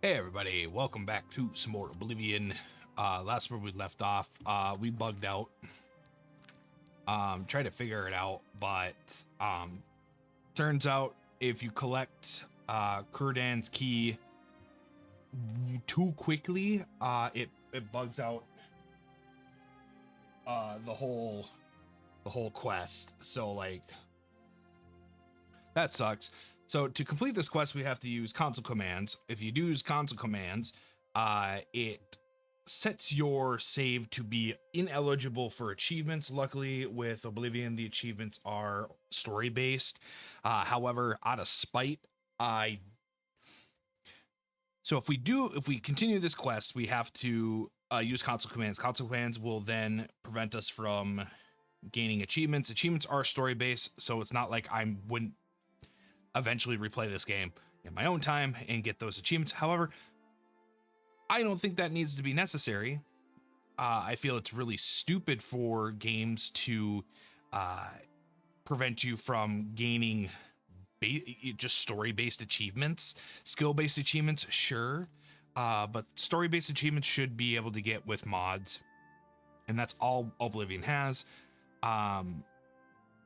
Hey everybody, welcome back to some more Oblivion. Last where we left off, we bugged out. Tried to figure it out, but turns out if you collect Kurdan's key too quickly, it bugs out the whole quest. So like that sucks. So to complete this quest, we have to use console commands. If you do use console commands, it sets your save to be ineligible for achievements. Luckily, with Oblivion, the achievements are story based. However, out of spite, I so if we continue this quest, we have to use console commands. Console commands will then prevent us from gaining achievements. Achievements are story based, so it's not like I wouldn't eventually replay this game in my own time and get those achievements. However, I don't think that needs to be necessary. I feel it's really stupid for games to prevent you from gaining just story-based achievements. Skill-based achievements, sure, but story-based achievements should be able to get with mods, and that's all Oblivion has.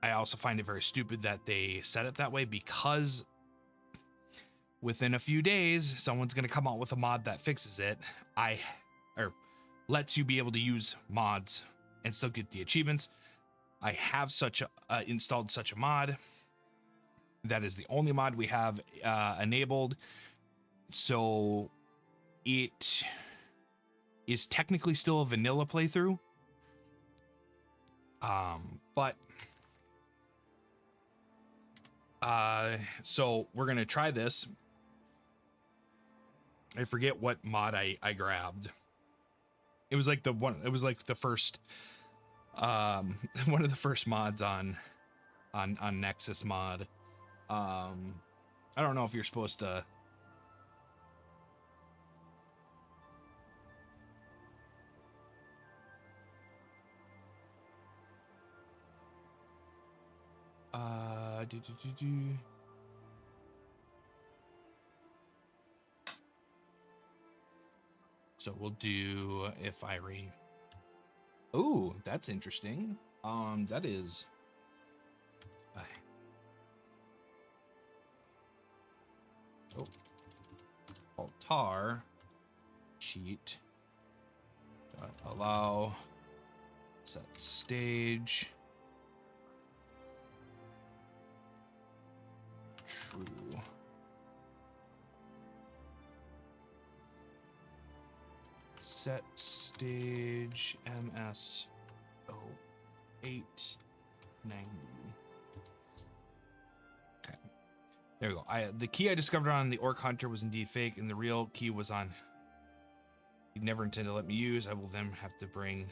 I also find it very stupid that they set it that way, because within a few days, someone's going to come out with a mod that fixes it. Or lets you be able to use mods and still get the achievements. I have installed such a mod. That is the only mod we have enabled. So it is technically still a vanilla playthrough. But so we're gonna try this. I forget what mod I grabbed. It was like the first one of the first mods on Nexus mod. I don't know if you're supposed to do. So we'll do if I Oh, that's interesting. That is altar cheat. Allow set stage true. Set stage MS 0890. Okay. There we go. The key I discovered on the Orc Hunter was indeed fake, and the real key was on he never intended to let me use. I will then have to bring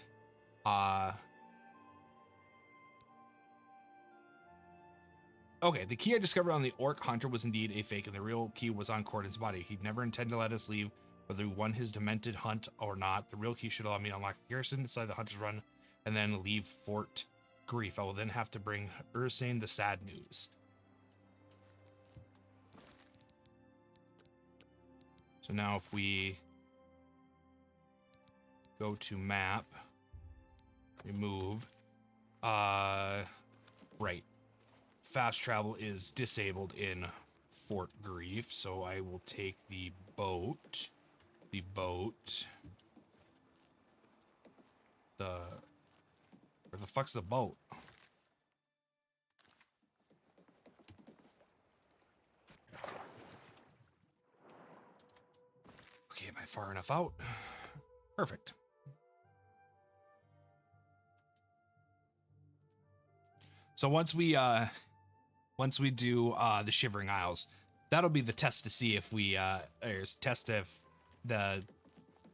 okay, the key I discovered on the Orc Hunter was indeed a fake, and the real key was on Corden's body. He'd never intended to let us leave, whether we won his demented hunt or not. The real key should allow me to unlock garrison inside the Hunter's Run and then leave Fort Grief. I will then have to bring Ursane the sad news. So now if we go to map, remove, right. Fast travel is disabled in Fort Grief, so I will take the boat. Where the fuck's the boat? Okay, am I far enough out? Perfect. So once we do the Shivering Isles, that'll be the test to see if we test if the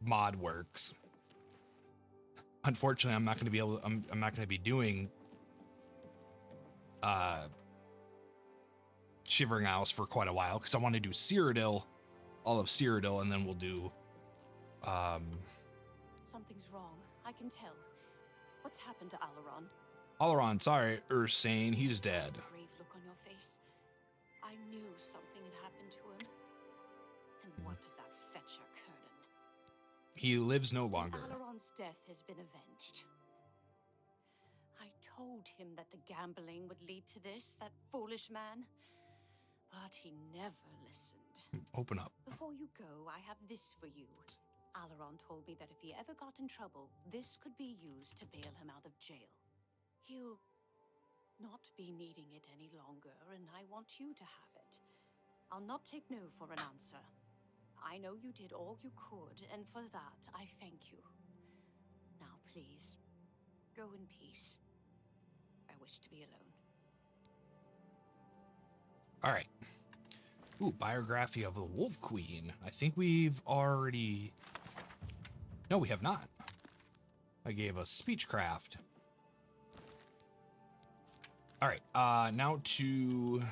mod works. Unfortunately, I'm not going to be able to, I'm not going to be doing Shivering Isles for quite a while, because I want to do Cyrodiil, all of Cyrodiil, and then we'll do Something's wrong. I can tell. What's happened to Alaron? Alaron, sorry, Ursane, he's dead. Grave look on your face. I knew something had happened to him. And what of that fetcher, Curdan? He lives no longer. Alaron's death has been avenged. I told him that the gambling would lead to this, that foolish man. But he never listened. Open up. Before you go, I have this for you. Alaron told me that if he ever got in trouble, this could be used to bail him out of jail. He'll not be needing it any longer, and I want you to have it. I'll not take no for an answer. I know you did all you could, and for that, I thank you. Now, please, go in peace. I wish to be alone. All right. Ooh, biography of the Wolf Queen. I think we've already... No, we have not. I gave us Speechcraft. All right, now to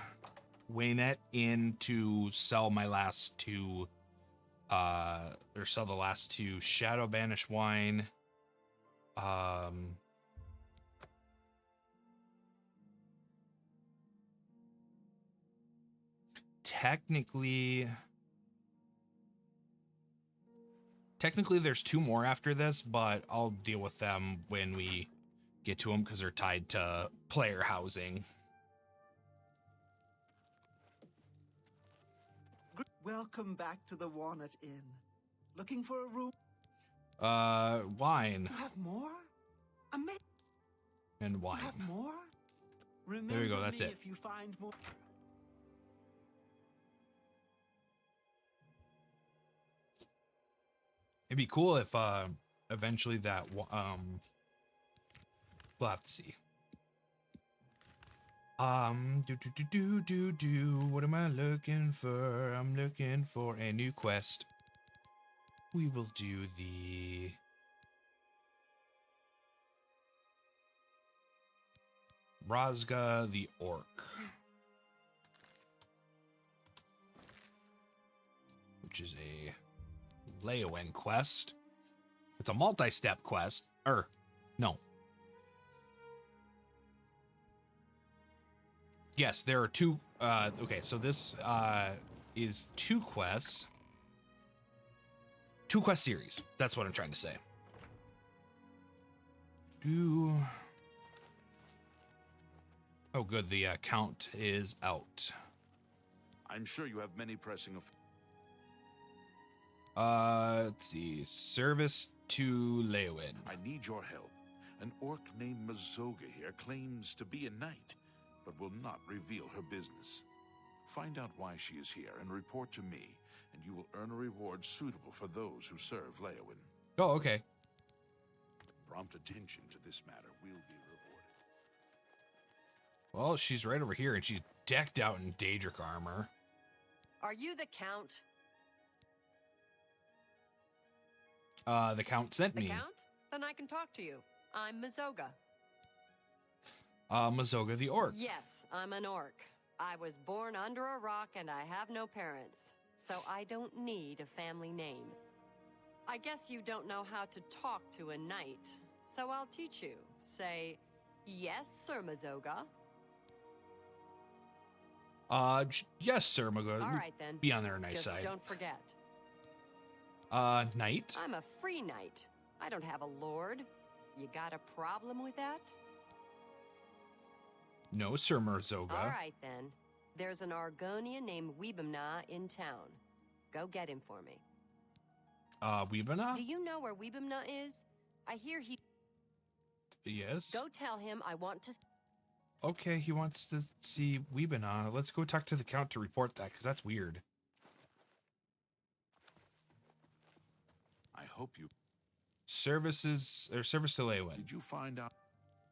Waynette Inn to sell my last two, or sell the last two Shadow Banish wine. Technically there's two more after this, but I'll deal with them when we get to them because they're tied to player housing. Welcome back to the Walnut Inn. Looking for a room? Wine You have more? Amazing. and wine. You have more? Remember There we go, that's me it. if you find more. It'd be cool if eventually that we'll have to see. What am I looking for? I'm looking for a new quest. We will do the Razga the Orc, which is a Leowen quest. It's a multi-step quest. No. Yes, there are two. Okay, so this is two quests. Two quest series. That's what I'm trying to say. Oh, good. The count is out. I'm sure you have many pressing Let's see. Service to Leowen. I need your help. An orc named Mazoga here claims to be a knight, but will not reveal her business. Find out why she is here and report to me, and you will earn a reward suitable for those who serve Leowen. Oh, okay. Prompt attention to this matter will be rewarded. Well, she's right over here, and she's decked out in Daedric armor. Are you the Count? The Count sent The me. Count? Then I can talk to you. I'm Mazoga. Mazoga the Orc. Yes, I'm an orc. I was born under a rock and I have no parents, so I don't need a family name. I guess you don't know how to talk to a knight, so I'll teach you. Say, yes, Sir Mazoga. Yes, sir, Mazoga. All right, then. Be on their nice Just side. don't forget. Knight? I'm a free knight. I don't have a lord. You got a problem with that? No, Sir Mazoga. All right, then. There's an Argonian named Weebamna in town. Go get him for me. Weebana? Do you know where Weebamna is? I hear he... Yes. Go tell him I want to... Okay, he wants to see Weebana. Let's go talk to the Count to report that, because that's weird. I hope you... Service to Leowen. Did you find out?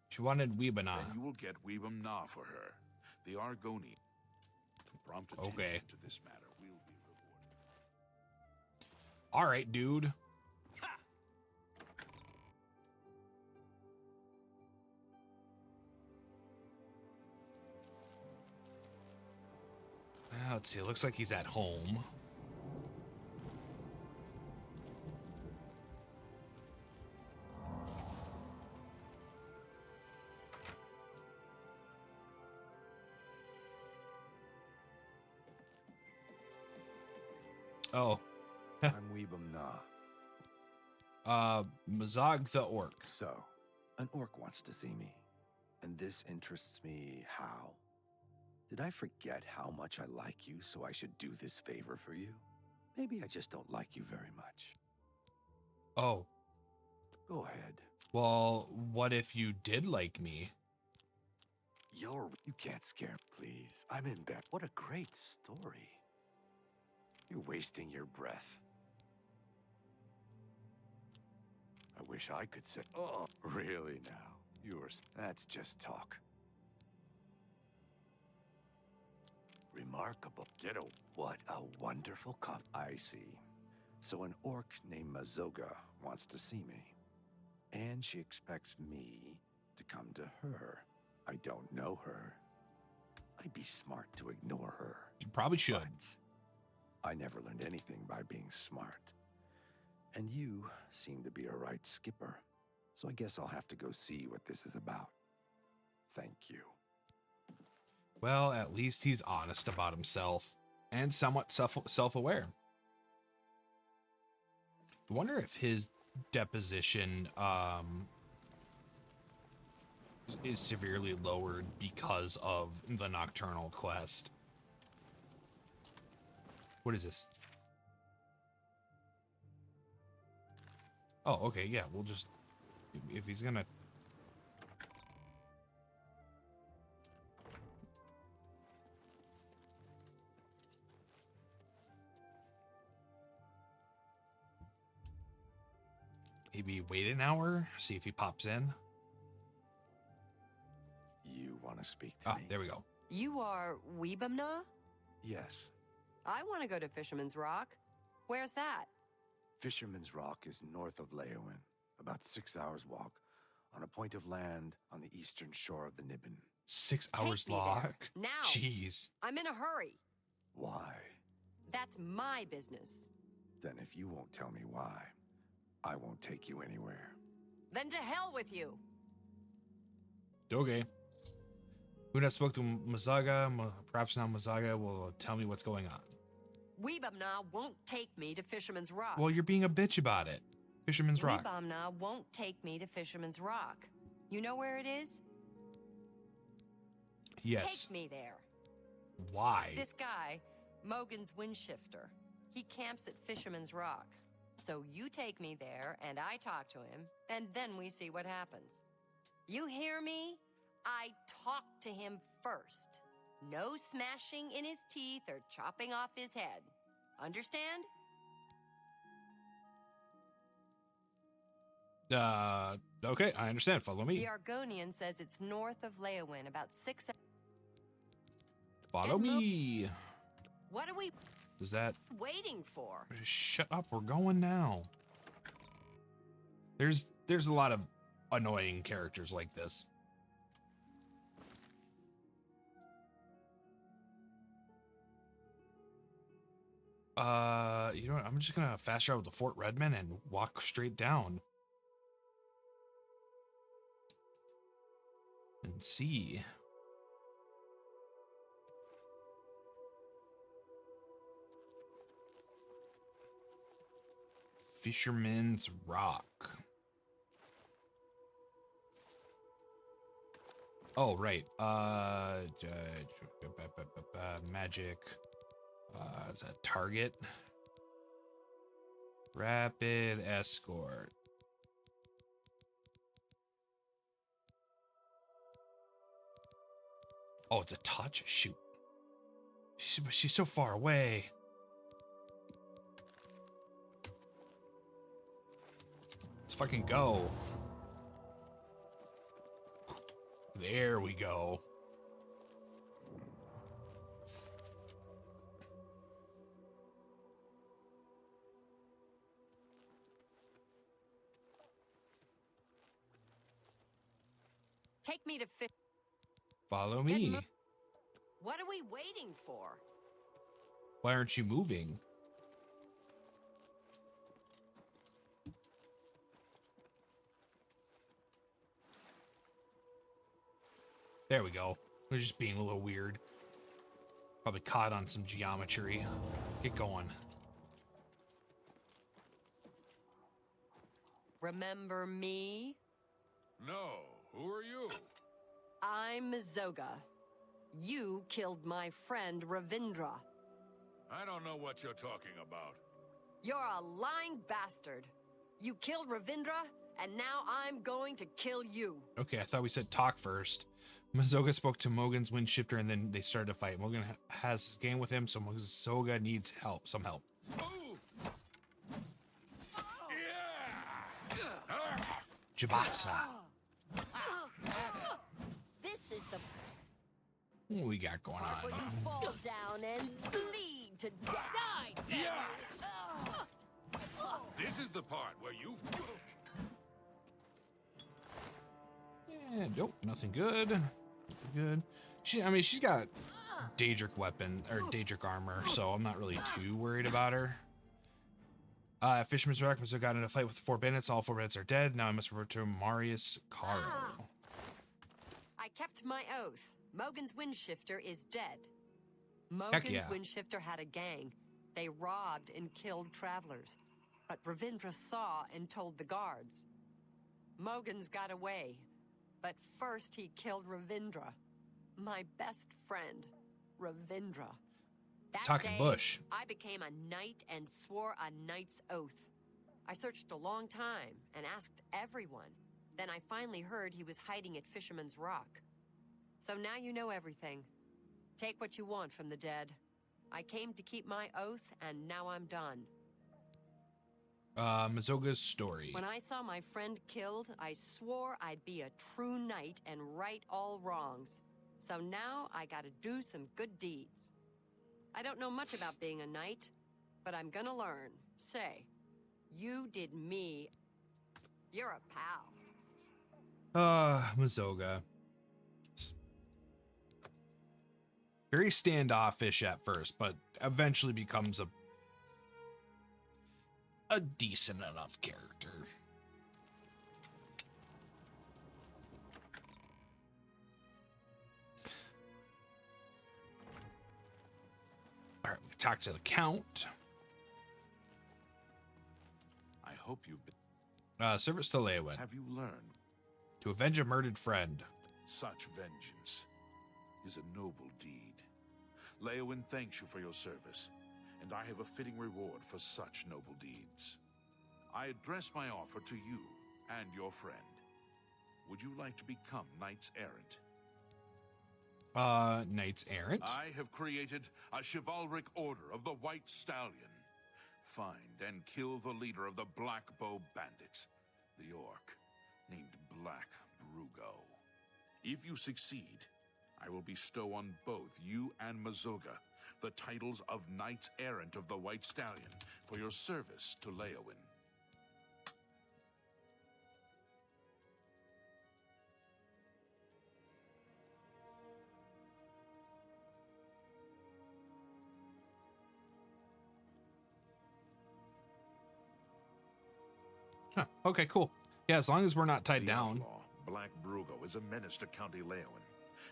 She wanted Weebana. Then you will get Weebam Na for her. The Argonian. Prompt attention Okay. to this matter will be rewarded. All right, dude. Let's see. It looks like he's at home. Oh. I'm Weebum Na. Mazog the orc. So, an orc wants to see me. And this interests me how? Did I forget how much I like you, so I should do this favor for you? Maybe I just don't like you very much. Oh. Go ahead. Well, what if you did like me? You can't scare me, please. I'm in bed. What a great story. You're wasting your breath. I wish I could say, oh, really now? That's just talk. Remarkable. What a wonderful I see. So an orc named Mazoga wants to see me. And she expects me to come to her. I don't know her. I'd be smart to ignore her. You probably should. But I never learned anything by being smart. And you seem to be a right skipper. So I guess I'll have to go see what this is about. Thank you. Well, at least he's honest about himself and somewhat self-aware. I wonder if his deposition is severely lowered because of the nocturnal quest. What is this? Oh, okay, yeah, we'll just, if he's gonna... Maybe wait an hour, see if he pops in. You want to speak to me? There we go. You are Weebum Na? Yes. I want to go to Fisherman's Rock. Where's that? Fisherman's Rock is north of Leowin, about 6 hours walk, on a point of land on the eastern shore of the Nibbin. 6 Take hours me there, walk? now. Jeez. I'm in a hurry. Why? That's my business. Then if you won't tell me why, I won't take you anywhere. Then to hell with you. Okay. Una spoke to Mazaga. Perhaps now Mazaga will tell me what's going on. Weebum Na won't take me to Fisherman's Rock. Well, you're being a bitch about it. Fisherman's Rock. Weebum Na won't take me to Fisherman's Rock. You know where it is? Yes. Take me there. Why? This guy, Mogan's Windshifter, he camps at Fisherman's Rock. So you take me there, and I talk to him, and then we see what happens. You hear me? I talk to him first. No smashing in his teeth or chopping off his head. Understand? Okay, I understand. Follow me. The Argonian says it's north of Leowin, about 6 hours. Follow me. What are we Is that... waiting for? Shut up, we're going now. There's a lot of annoying characters like this. You know what? I'm just gonna fast travel to Fort Redmond and walk straight down. And see. Fisherman's Rock. Oh, right. Magic. Is that target? Rapid escort. Oh, it's a touch? Shoot. She's so far away. Let's fucking go. There we go. Take me to fish. Follow me. What are we waiting for? Why aren't you moving? There we go. We're just being a little weird. Probably caught on some geometry. Get going. Remember me? No, who are you? I'm Mazoga. You killed my friend Ravindra. I don't know what you're talking about. You're a lying bastard. You killed Ravindra, and now I'm going to kill you. Okay, I thought we said talk first. Mazoga spoke to Mogan's Windshifter, and then they started to fight. Mogan has his game with him, so Mazoga needs help, some help. Jabasa. This is the What we got going part where you on? fall down and bleed to death. This is the part where you... Yeah, nope, nothing good. Nothing good. She's got Daedric weapon, or Daedric armor, so I'm not really too worried about her. Fisherman's Wreck, Mazoga got in a fight with 4 bandits. All 4 bandits are dead. Now I must report to Marius Caro. I kept my oath. Mogan's Windshifter is dead. Heck Mogan's yeah. Windshifter had a gang. They robbed and killed travelers. But Ravindra saw and told the guards. Mogan's got away. But first he killed Ravindra. My best friend, Ravindra. That Talking day, bush. I became a knight and swore a knight's oath. I searched a long time and asked everyone. Then I finally heard he was hiding at Fisherman's Rock. So now you know everything. Take what you want from the dead. I came to keep my oath, and now I'm done. Mazoga's story. When I saw my friend killed, I swore I'd be a true knight and right all wrongs. So now I gotta do some good deeds. I don't know much about being a knight, but I'm gonna learn. Say, you did me. You're a pal. Mazoga. Very standoffish at first, but eventually becomes a decent enough character. All right, we can talk to the Count. I hope you've been... Service to Leowin. Have you learned? To avenge a murdered friend. Such vengeance is a noble deed. Leowin thanks you for your service, and I have a fitting reward for such noble deeds. I address my offer to you and your friend. Would you like to become Knights Errant? Knights Errant? I have created a chivalric order of the White Stallion. Find and kill the leader of the Black Bow Bandits, the orc named Black Brugo. If you succeed, I will bestow on both you and Mazoga the titles of Knights Errant of the White Stallion for your service to Leowin. Huh, okay, cool. Yeah, as long as we're not tied The down. outlaw, Black Brugo, is a menace to County Leowin.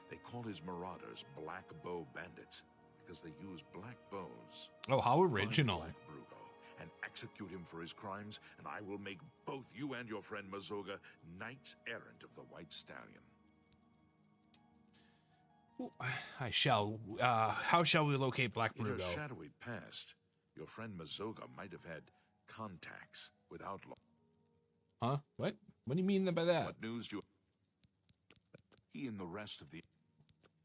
They call his marauders Black Bow Bandits because they use black bows. Oh, how original. Find Black Brugo and execute him for his crimes, and I will make both you and your friend Mazoga Knights Errant of the White Stallion. I shall. How shall we locate Black In her Brugo? shadowy past, your friend Mazoga might have had contacts with outlaws. Huh? What? What do you mean by that? What news do you... He and the rest of the...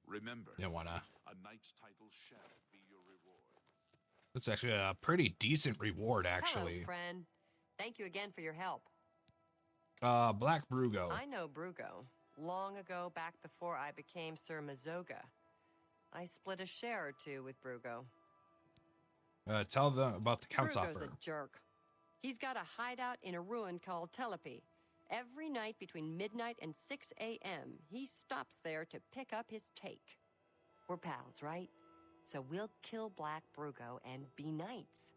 Remember, You don't wanna. a knight's title shall be your reward. That's actually a pretty decent reward, actually. Hello, friend. Thank you again for your help. Black Brugo. I know Brugo. Long ago, back before I became Sir Mazoga. I split a share or two with Brugo. Tell them about the Count's Brugo's offer. a jerk. He's got a hideout in a ruin called Telepi. Every night between midnight and 6 a.m., he stops there to pick up his take. We're pals, right? So we'll kill Black Brugo and be knights.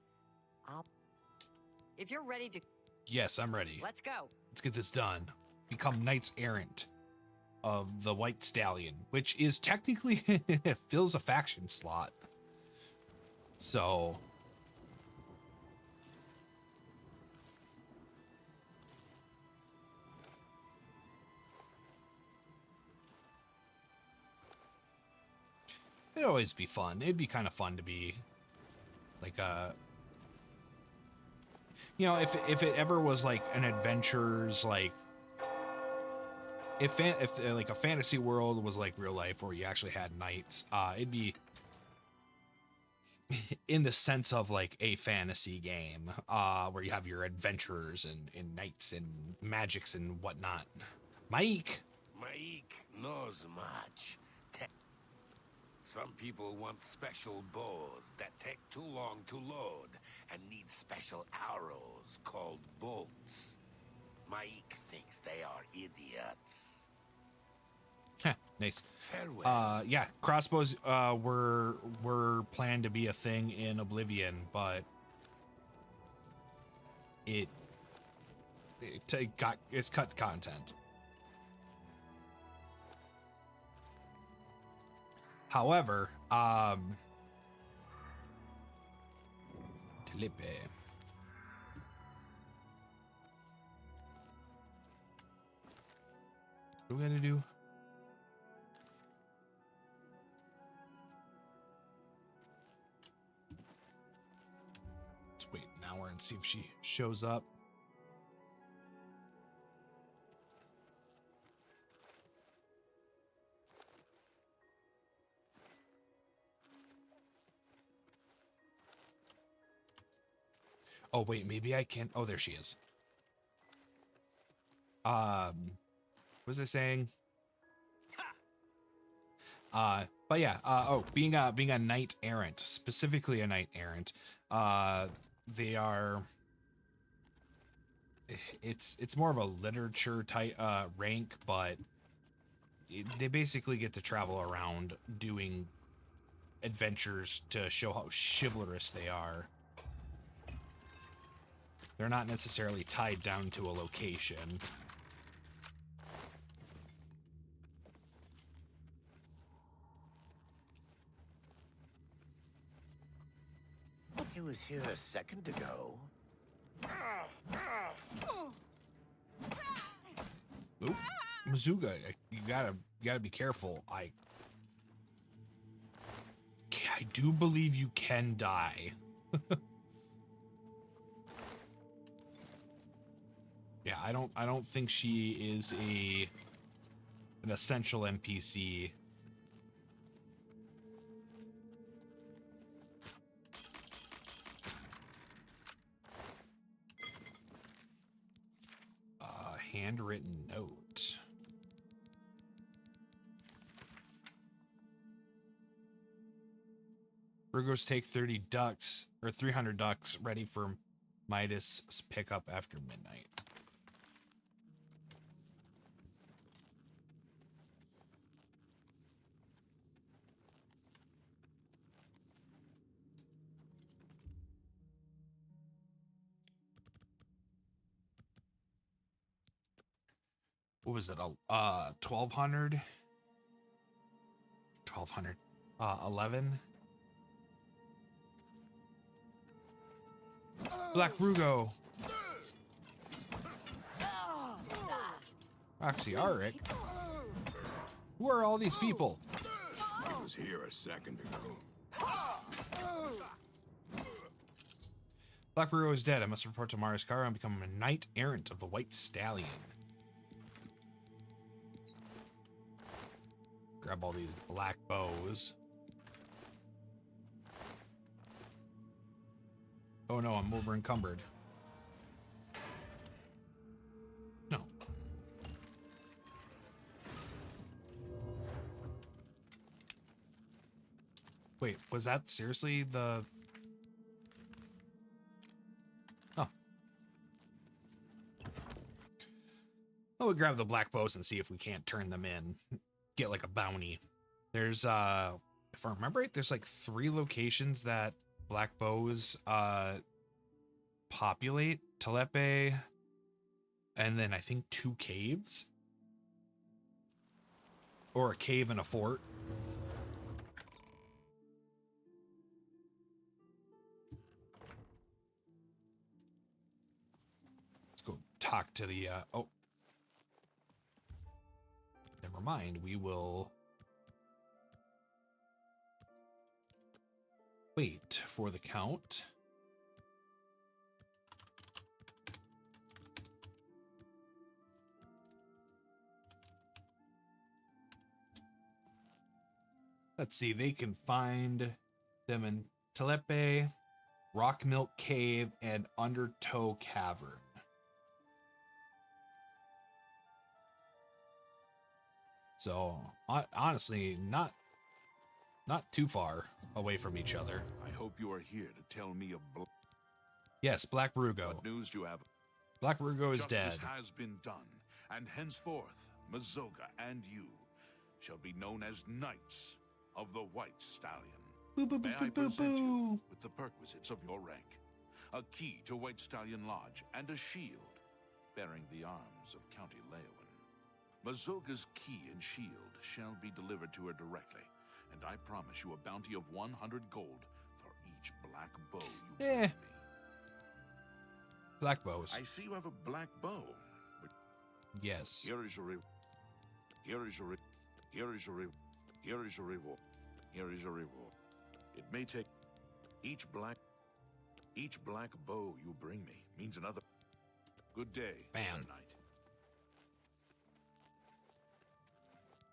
If you're ready to... Yes, I'm ready. Let's go. Let's get this done. Become Knights Errant of the White Stallion, which is technically fills a faction slot. So... It'd always be fun. It'd be kind of fun to be like a, you know, if it ever was like an adventures, like if like a fantasy world was like real life where you actually had knights, it'd be in the sense of like a fantasy game, where you have your adventurers and knights and magics and whatnot. Mike. Mike knows much. Some people want special bows that take too long to load and need special arrows called bolts. Mike thinks they are idiots. Heh, nice. Farewell. Yeah, crossbows were planned to be a thing in Oblivion, but it's cut content. However, Telipe. What do we gotta do? Let's wait an hour and see if she shows up. Oh, wait, maybe I can. Oh, there she is. What was I saying? But yeah, being a knight errant, specifically a knight errant, they are, it's more of a literature type, rank, but they basically get to travel around doing adventures to show how chivalrous they are. They're not necessarily tied down to a location. He was here a second ago. Oop. Mazuga, you gotta be careful. I do believe you can die. Yeah, I don't think she is an essential NPC. Handwritten note. Burgos take 30 ducks or 300 ducks ready for Midas pickup after midnight. What was it? 1200? 1200. 11? Black Rugo. Roxy Arik. Who are all these people? He was here a second ago. Black Rugo is dead. I must report to Mariskara and become a knight errant of the White Stallion. Grab all these black bows. Oh no, I'm over encumbered. No. Wait, was that seriously the... Oh. Oh, we'll grab the black bows and see if we can't turn them in. Get like a bounty. There's, if I remember right, there's like 3 locations that black bows, populate. Telepe, and then I think 2 caves. Or a cave and a fort. Let's go talk to the, oh. Never mind, we will... wait for the count. Let's see, they can find them in Telepe, Rock Milk Cave, and Undertow Cavern. So, honestly, not too far away from each other. I hope you are here to tell me of Yes, Black Rugo. what news do you have? Black Rugo is Justice dead. has been done, and henceforth, Mazoga and you shall be known as Knights of the White Stallion. Boo, boo, boo, May I boo, boo, present you boo. with the perquisites of your rank, a key to White Stallion Lodge, and a shield bearing the arms of County Leowin. Mazoga's key and shield shall be delivered to her directly, and I promise you a bounty of 100 gold for each black bow you bring me. Black bows. I see you have a black bow. Yes. Here is your reward. Here is your reward. Here is your reward. Here is your reward. Here is your reward. It may take each black bow you bring me means another. Good day, Bam. Sir Knight.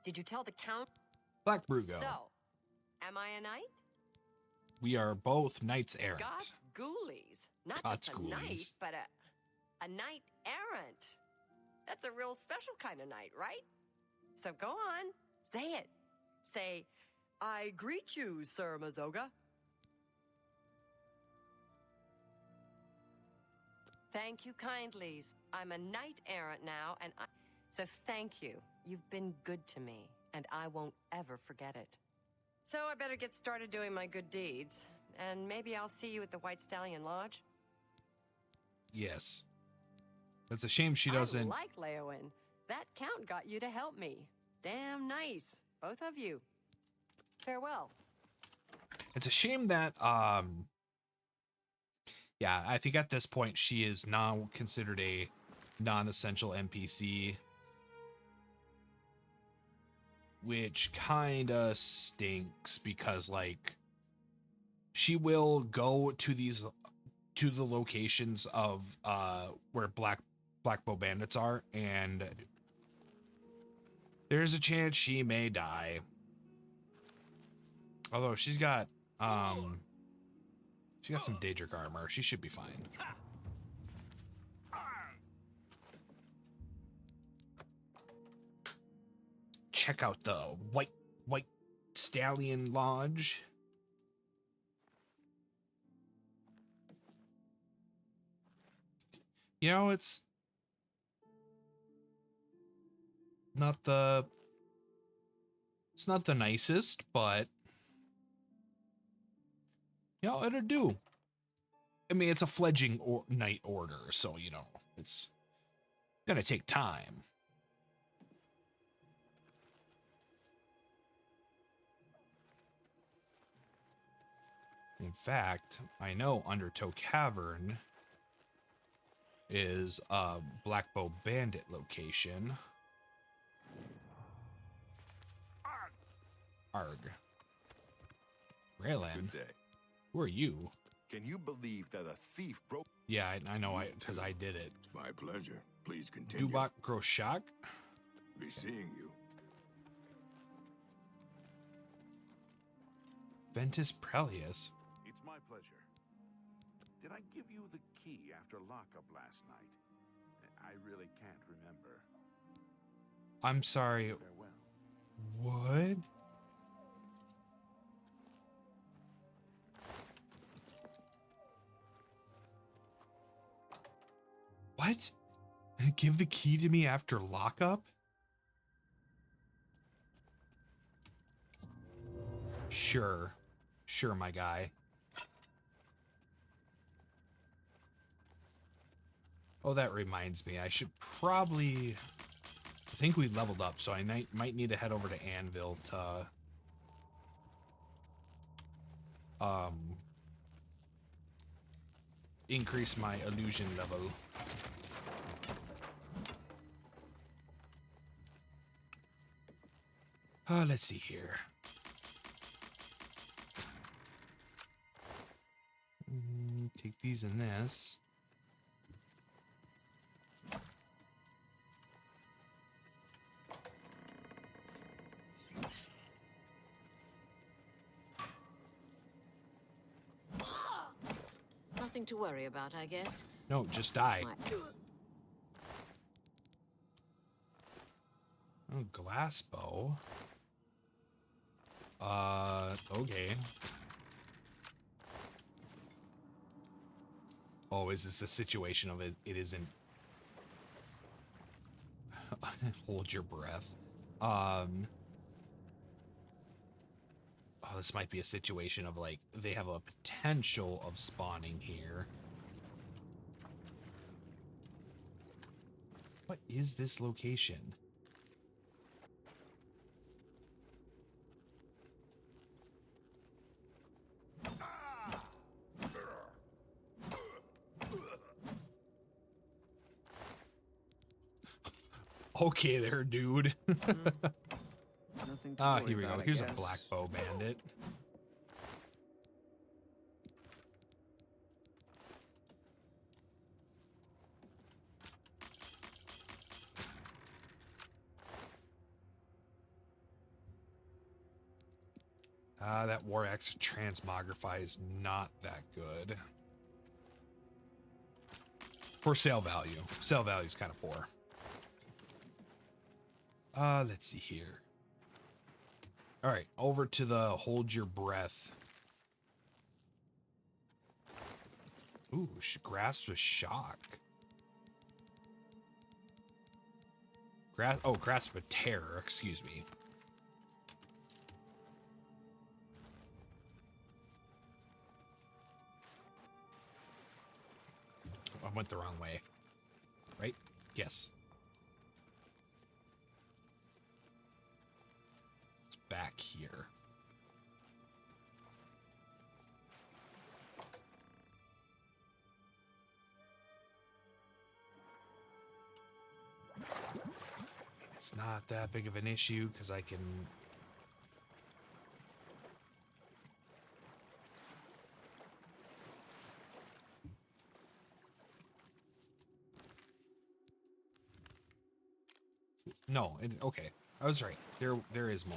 Did you tell the Count? Black Rugo. So, am I a knight? We are both knights errant. God's ghoulies. Not God's just a knight, ghoulies. but a knight errant. That's a real special kind of knight, right? So go on, say it. Say, I greet you, Sir Mazoga. Thank you kindly. I'm a knight errant now, so thank you. You've been good to me, and I won't ever forget it. So I better get started doing my good deeds, and maybe I'll see you at the White Stallion Lodge. Yes. It's a shame she doesn't. I like Leowin. That Count got you to help me. Damn nice, both of you. Farewell. It's a shame that yeah, I think at this point she is now considered a non-essential NPC, which kind of stinks because like she will go to the locations of where Black Bow Bandits are, and there's a chance she may die. Although she's got some Daedric armor. She should be fine. Check out the White Stallion Lodge. You know, it's not the nicest, but you know, it'll do. I mean, it's a fledgling knight order, so, you know, it's gonna take time. In fact, I know Undertow Cavern is a Black Bow Bandit location. Arg. Raylan. Good day. Who are you? Can you believe that a thief broke? Yeah, I know, because I did it. It's my pleasure. Please continue. Dubak Groshak? Be seeing you. Ventus Prelius? It's my pleasure. Did I give you the key after lockup last night? I really can't remember. I'm sorry. Farewell. What? What? Give the key to me after lockup? Sure. Sure, my guy. Oh, that reminds me. I should probably... I think we leveled up, so I might need to head over to Anvil to... increase my illusion level. Let's see here. take these in this. Nothing to worry about, I guess. No, just die. Oh, glass bow. Okay. Oh, is this a situation of it isn't? Hold your breath. Oh, this might be a situation of like they have a potential of spawning here. What is this location? Okay there, dude. Nothing to Ah, worry here we go. about, I Here's a guess. black bow bandit. That War Axe Transmogrify is not that good. For sale value. Sale value is kind of poor. Let's see here. All right, over to the hold your breath. Ooh, grasp with shock. Grasp with terror, excuse me. I went the wrong way. Right? Yes. It's back here. It's not that big of an issue because I can... No, okay. I was right. There is more.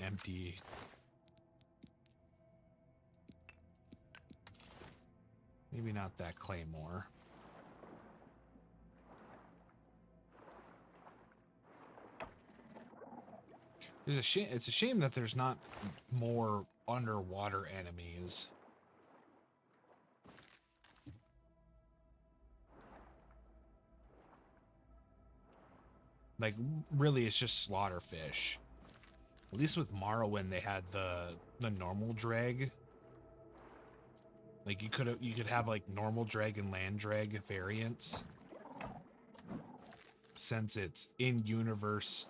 Empty. Maybe not that claymore. It's a shame that there's not more underwater enemies. Like, really, it's just slaughterfish. At least with Morrowind, they had the normal drag. Like, you could have like normal drag and land drag variants. Since it's in universe,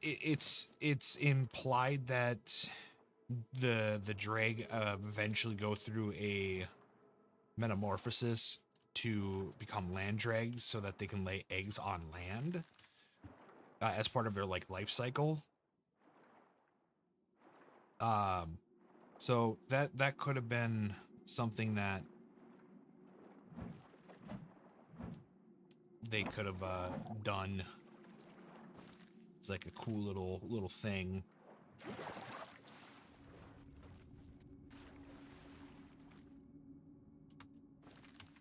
it's implied that the drag eventually go through a metamorphosis to become land drags so that they can lay eggs on land as part of their like life cycle. So that could have been something that they could have done. It's like a cool little thing.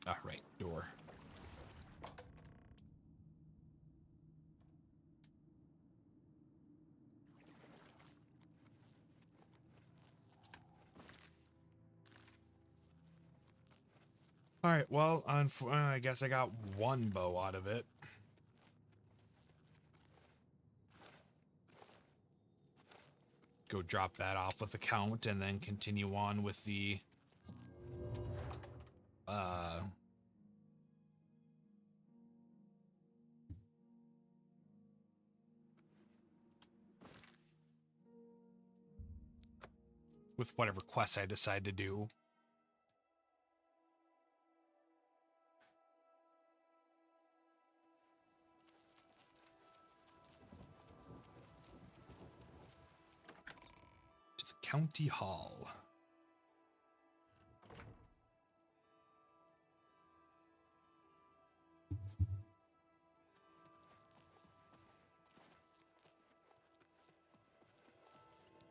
Ah, right, door. All right, well, I guess I got one bow out of it. Go drop that off with the count and then continue on with the with whatever quest I decide to do. County Hall.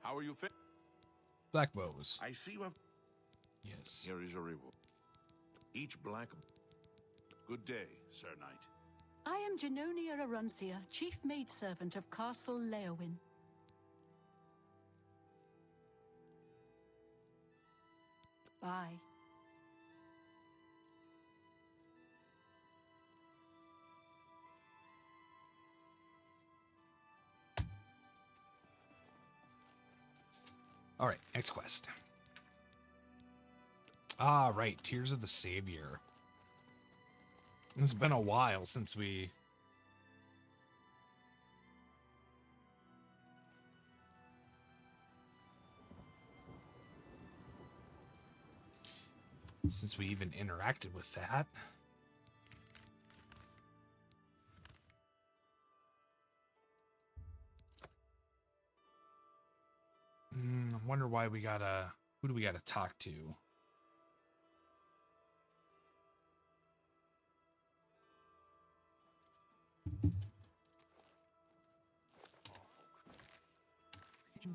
How are you Black bows. I see you have... Yes. Here is your reward. Each black... Good day, Sir Knight. I am Genonia Aruncia, chief maidservant of Castle Leowin. Bye. All right, next quest. Ah, right, Tears of the Savior. It's been a while since we... Since we even interacted with that. I wonder why we gotta... Who do we gotta talk to?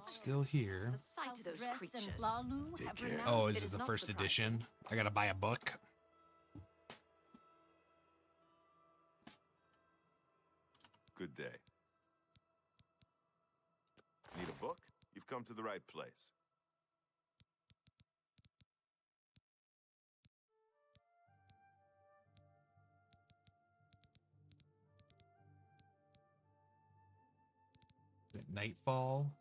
Still here. The sight of those Dress and creatures. Lalu Take have care. renowned- Oh, is It it is the not first surprising. edition? I gotta buy a book. Good day. Need a book? You've come to the right place. Is it Nightfall?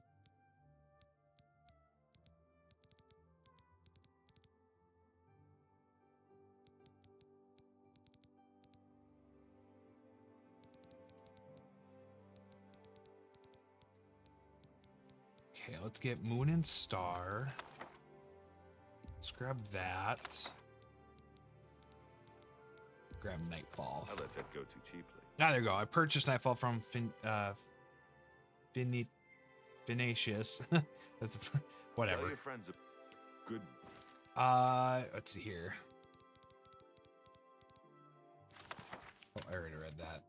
Okay, let's get Moon and Star. Let's grab that. Grab Nightfall. I let that go too cheaply. Ah, there you go. I purchased Nightfall from Finatius. That's Tell whatever. your friends a good... Let's see here. Oh, I already read that.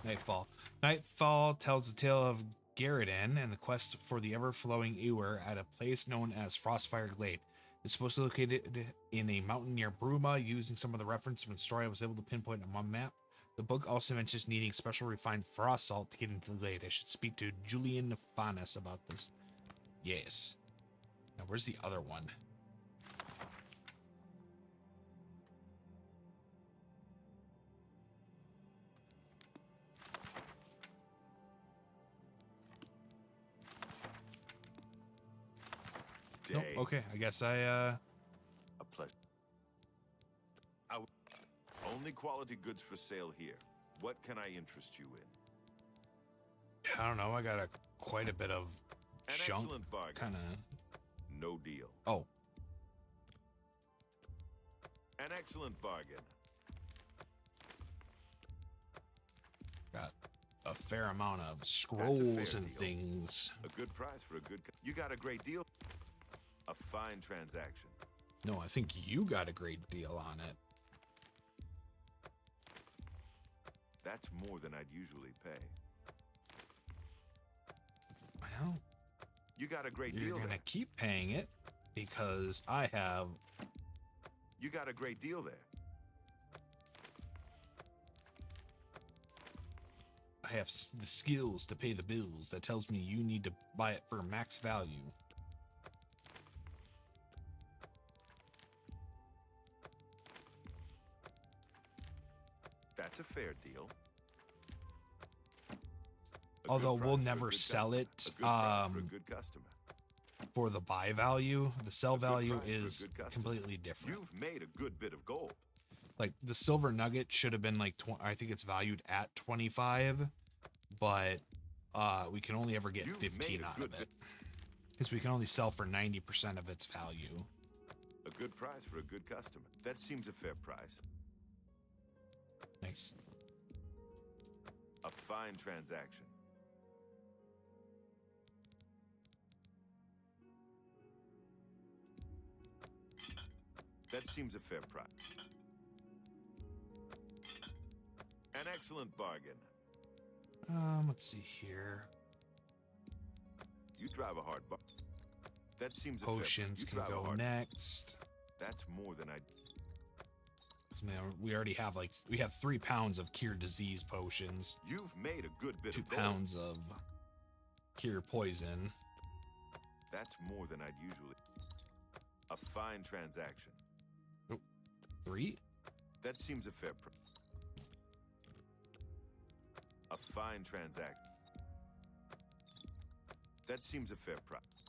Nightfall. Nightfall tells the tale of Garridan and the quest for the ever-flowing Ewer at a place known as Frostfire Glade. It's supposed to be located in a mountain near Bruma. Using some of the reference from the story, I was able to pinpoint on my map. The book also mentions needing special refined frost salt to get into the glade. I should speak to Julian Fanes about this. Yes. Now, where's the other one? Day. Nope. Okay, I guess I A pleasure. Only quality goods for sale here. What can I interest you in? I don't know. I got quite a bit of An junk. excellent bargain. Kind of. No deal. Oh, An excellent bargain. got a fair amount of fair scrolls and deal. things. A good price for a good... You got a great deal. A fine transaction. No, I think you got a great deal on it. That's more than I'd usually pay. Well, You got a great you're deal gonna there. keep paying it because I have. You got a great deal there. I have the skills to pay the bills. That tells me you need to buy it for max value. That's a fair deal. A good Although we'll price for a never good sell customer. it, A good price for a good customer. For the buy value, the sell A good value price for a is good customer. completely different. You've made a good bit of gold. Like the silver nugget should have been like I think it's valued at 25, but we can only ever get You've 15 made a out good of it because we can only sell for 90% of its value. A good price for a good customer. That seems a fair price. Nice. A fine transaction. That seems a fair price. An excellent bargain. Let's see here. You drive a hard bar. That seems a Potions fair can go next. That's more than I. 'Cause, man, we already have we have 3 pounds of cure disease potions. You've made a good bit 2 of gold. pounds of cure poison. That's more than I'd usually. A fine transaction. Oh, 3? That seems a fair price. A fine transaction. That seems a fair price.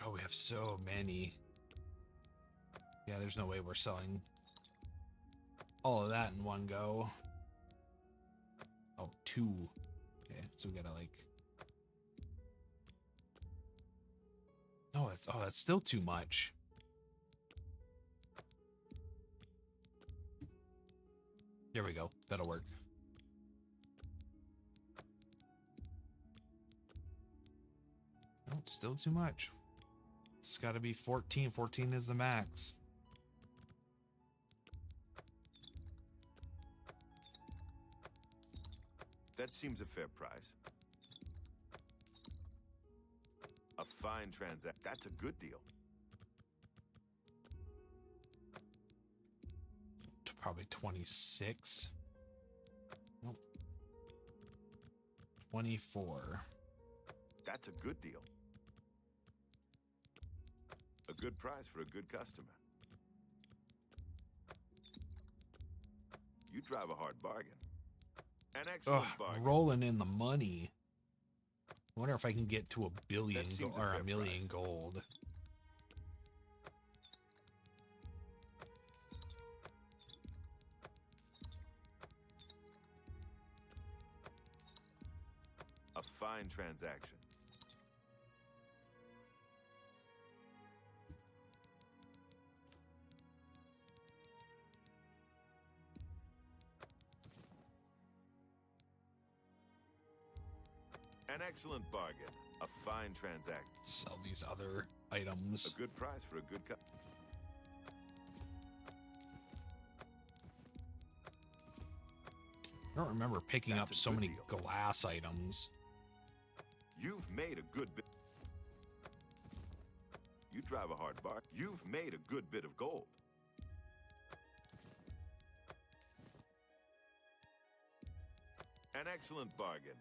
Oh, we have so many. Yeah, there's no way we're selling all of that in one go. Oh, 2. Okay, so we gotta No, that's still too much. There we go. That'll work. Nope, still too much. It's got to be 14. 14 is the max. That seems a fair price. A fine transaction. That's a good deal. Probably 26. Nope. 24. That's a good deal. A good price for a good customer. You drive a hard bargain. An excellent bargain. Rolling in the money. I wonder if I can get to a billion That seems a or fair a million price. gold. A fine transaction. An excellent bargain. A fine transaction. Sell these other items. A good price for a good cup. I don't remember picking That's up a so good many deal. glass items. You've made a good bit. You drive a hard bar. You've made a good bit of gold. An excellent bargain.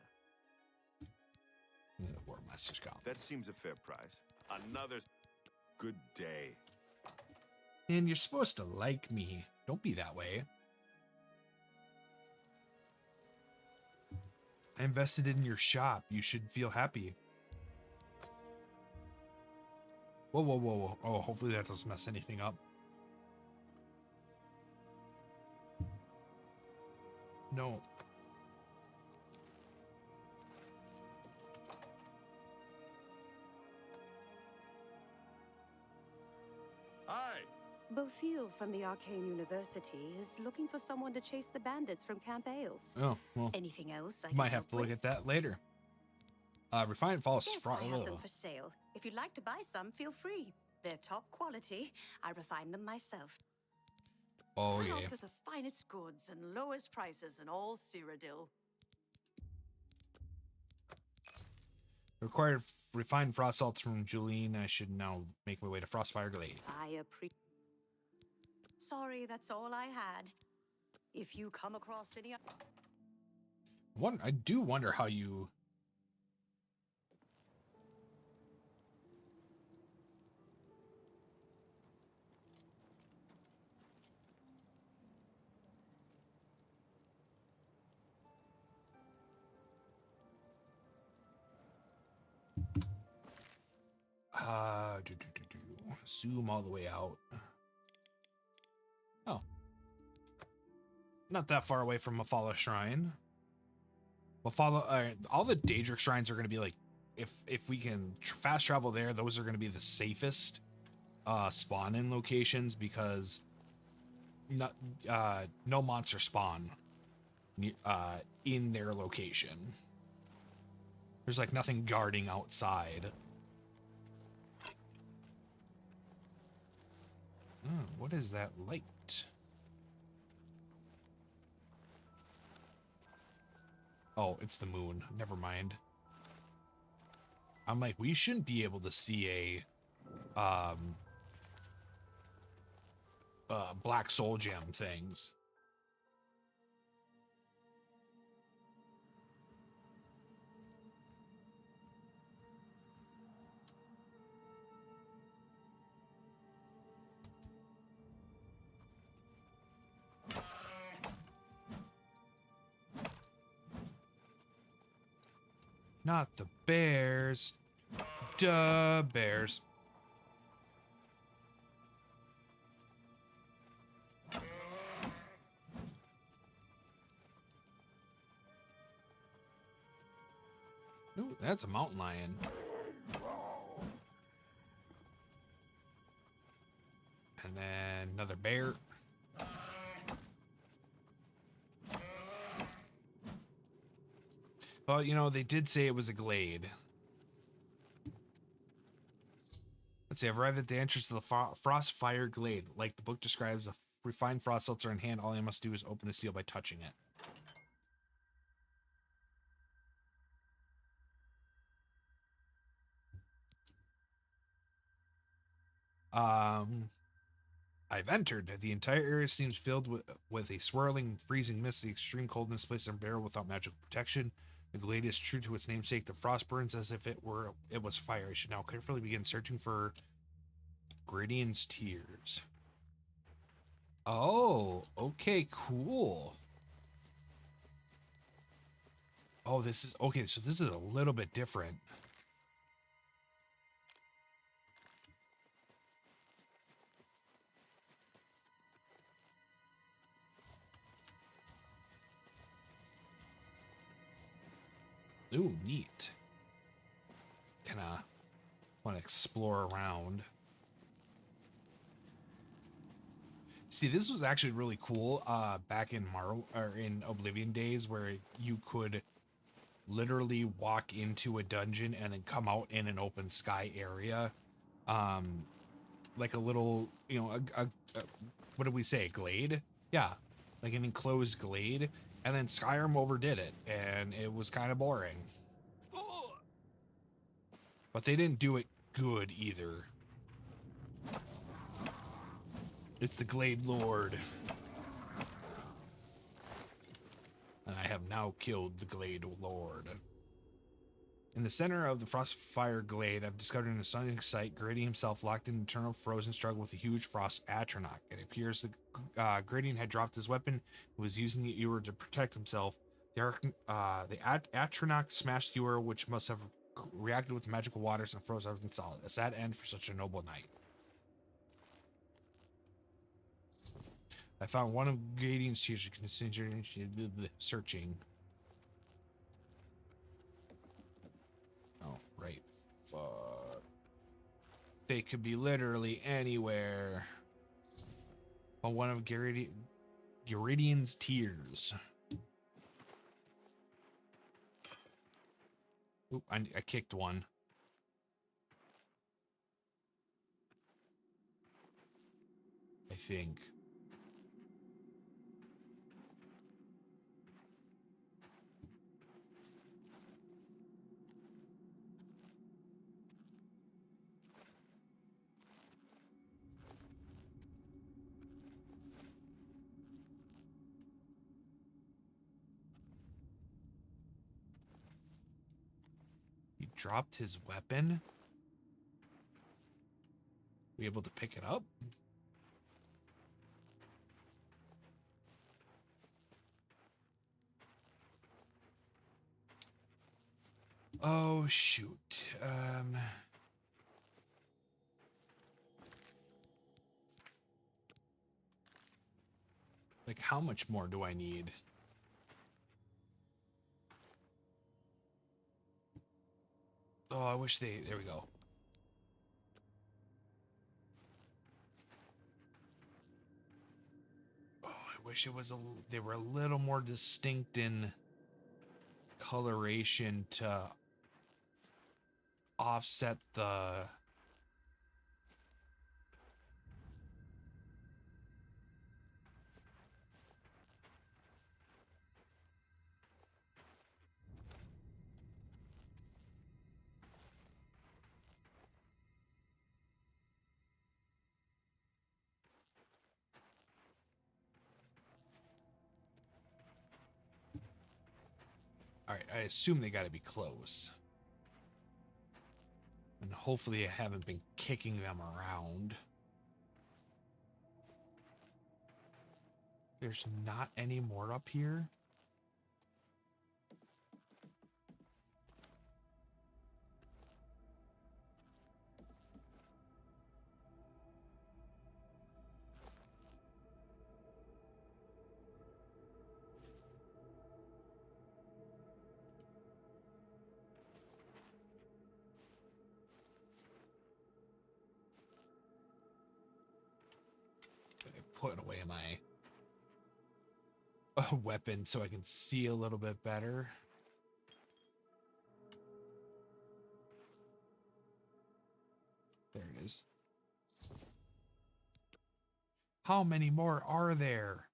War Master's Cop. That seems a fair price. Another good day. And you're supposed to like me. Don't be that way. I invested in your shop. You should feel happy. Whoa, whoa, whoa, whoa. Oh, hopefully that doesn't mess anything up. No. Hi. Bothil from the Arcane University is looking for someone to chase the bandits from Camp Ailes. Oh, well. Anything else I Might can have to help look with? at that later. Refined false. Yes, I have them for sale. If you'd like to buy some, feel free. They're top quality. I refine them myself. Oh, I yeah. offer the finest goods and lowest prices in all Cyrodiil. Required refined frost salts from Julene. I should now make my way to Frostfire Glade. I appreciate. Sorry, that's all I had. If you come across any. I do wonder how you. Zoom all the way out. Oh. Not that far away from Mafala Shrine. Mafala, all the Daedric shrines are going to be like, if we can fast travel there, those are going to be the safest spawn-in locations because no monster spawn in their location. There's like nothing guarding outside. Oh, what is that light? Oh, it's the moon. Never mind. I'm like, we shouldn't be able to see a black soul gem things. Not the bears. Duh, bears. Ooh, that's a mountain lion. And then another bear. Well, you know, they did say it was a glade. Let's see, I've arrived at the entrance to the Frostfire Glade. Like the book describes, a refined frost seltzer in hand. All I must do is open the seal by touching it. I've entered. The entire area seems filled with a swirling, freezing mist. The extreme coldness places a barrel without magical protection. The glade is true to its namesake. The frost burns as if it was fire. I should now carefully begin searching for Gridion's tears. Oh, okay, cool. Oh, this is okay. So this is a little bit different. Ooh, neat. Kind of want to explore around. See, this was actually really cool back in in Oblivion days, where you could literally walk into a dungeon and then come out in an open sky area. Like a little, you know, what did we say, a glade? Yeah, like an enclosed glade. And then Skyrim overdid it, and it was kind of boring. But they didn't do it good either. It's the Glade Lord. And I have now killed the Glade Lord. In the center of the Frostfire Glade, I've discovered an astonishing sight. Gridion himself locked in an eternal frozen struggle with a huge frost atronach. It appears that Gridion had dropped his weapon and was using the ewer to protect himself. The atronach smashed the ewer, which must have reacted with magical waters and froze everything solid. A sad end for such a noble knight. I found one of Gridion's tears. Searching. Oh, right. Fuck. They could be literally anywhere. On one of Gridion's tears. Oop, I kicked one. I think. He dropped his weapon? We able to pick it up? Oh, shoot. Like, how much more do I need? Oh, I wish there we go. Oh, I wish it was they were a little more distinct in coloration to offset the Alright, I assume they gotta be close. And hopefully I haven't been kicking them around. There's not any more up here. Put away my weapon so I can see a little bit better. There it is. How many more are there?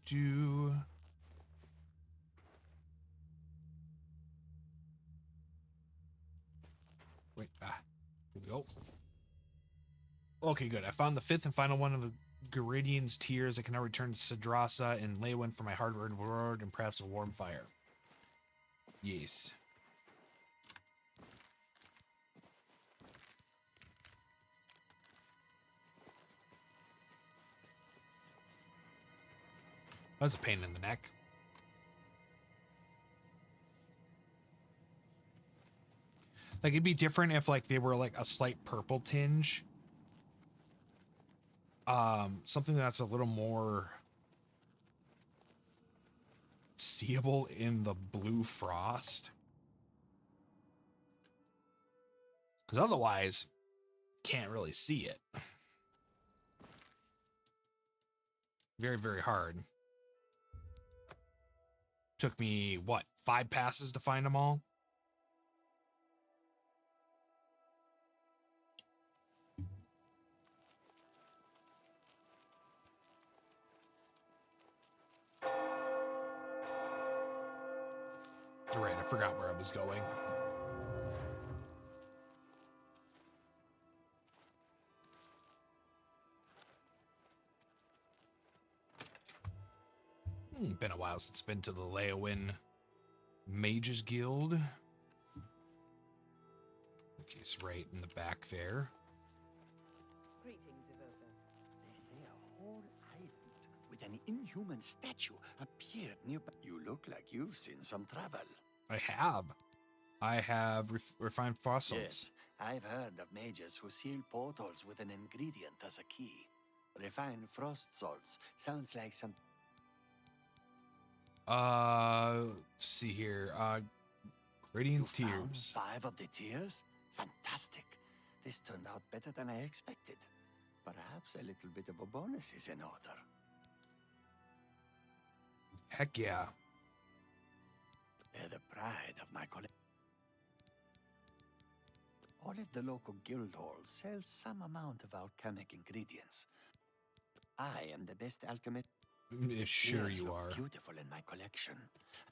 Do. Wait, here we go. Okay, good. I found the fifth and final one of the Geridian's tears. I can now return to Sidrasa and lay one for my hard-earned reward and perhaps a warm fire. Yes. That was a pain in the neck. Like, it'd be different if, like, they were, like, a slight purple tinge. Something that's a little more seeable in the blue frost. Because otherwise, can't really see it. Very, very hard. Took me, what, 5 passes to find them all? Right, I forgot where I was going. Been a while since been to the Leowin Mages Guild. Okay, it's right in the back there. Greetings, Evoker. They say a whole island with an inhuman statue appeared nearby. You look like you've seen some travel. I have. I have refined fossils. Yes, I've heard of mages who seal portals with an ingredient as a key. Refined frost salts sounds like some... Let's see here. Radiant's You Tears. found 5 of the tears? Fantastic. This turned out better than I expected. Perhaps a little bit of a bonus is in order. Heck yeah. They're the pride of my collection. All of the local guild halls sell some amount of alchemic ingredients. I am the best alchemist. Sure Tears you look are. Beautiful in my collection.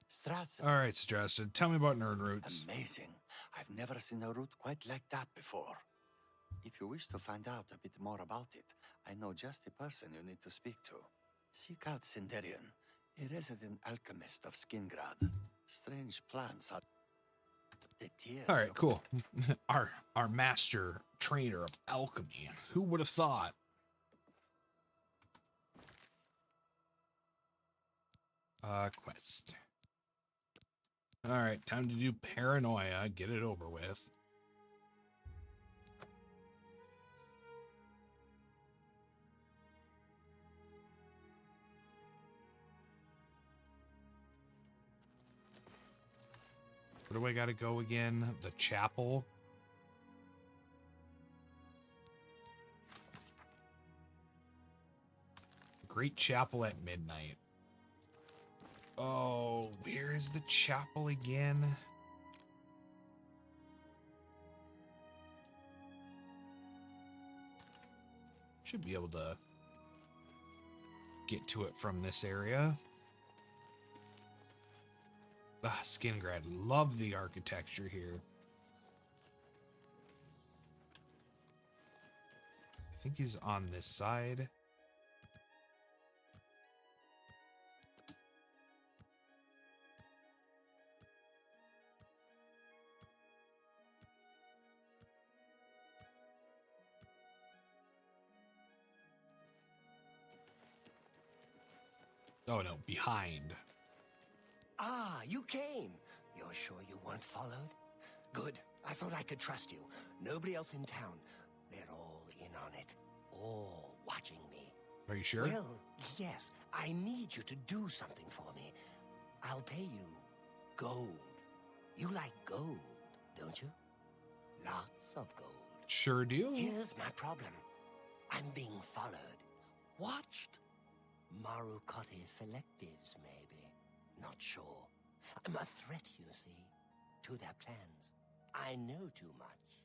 Strats. All right, Strasted. Tell me about nerd roots. Amazing. I've never seen a root quite like that before. If you wish to find out a bit more about it, I know just the person you need to speak to. Seek out Sinderian, a resident alchemist of Skingrad. Strange plants are... The tears All right, look... cool. our master trainer of alchemy. Who would have thought? Quest. All right, time to do paranoia. Get it over with. Where do I gotta go again? The chapel. Great Chapel at midnight. Oh, where is the chapel again? Should be able to get to it from this area. Ah, Skingrad. Love the architecture here. I think he's on this side. Oh no, behind. Ah, you came. You're sure you weren't followed? Good. I thought I could trust you. Nobody else in town. They're all in on it. All watching me. Are you sure? Well, yes. I need you to do something for me. I'll pay you gold. You like gold, don't you? Lots of gold. Sure do. Here's my problem. I'm being followed. Watched. Marukotti selectives, maybe. Not sure. I'm a threat, you see, to their plans. I know too much.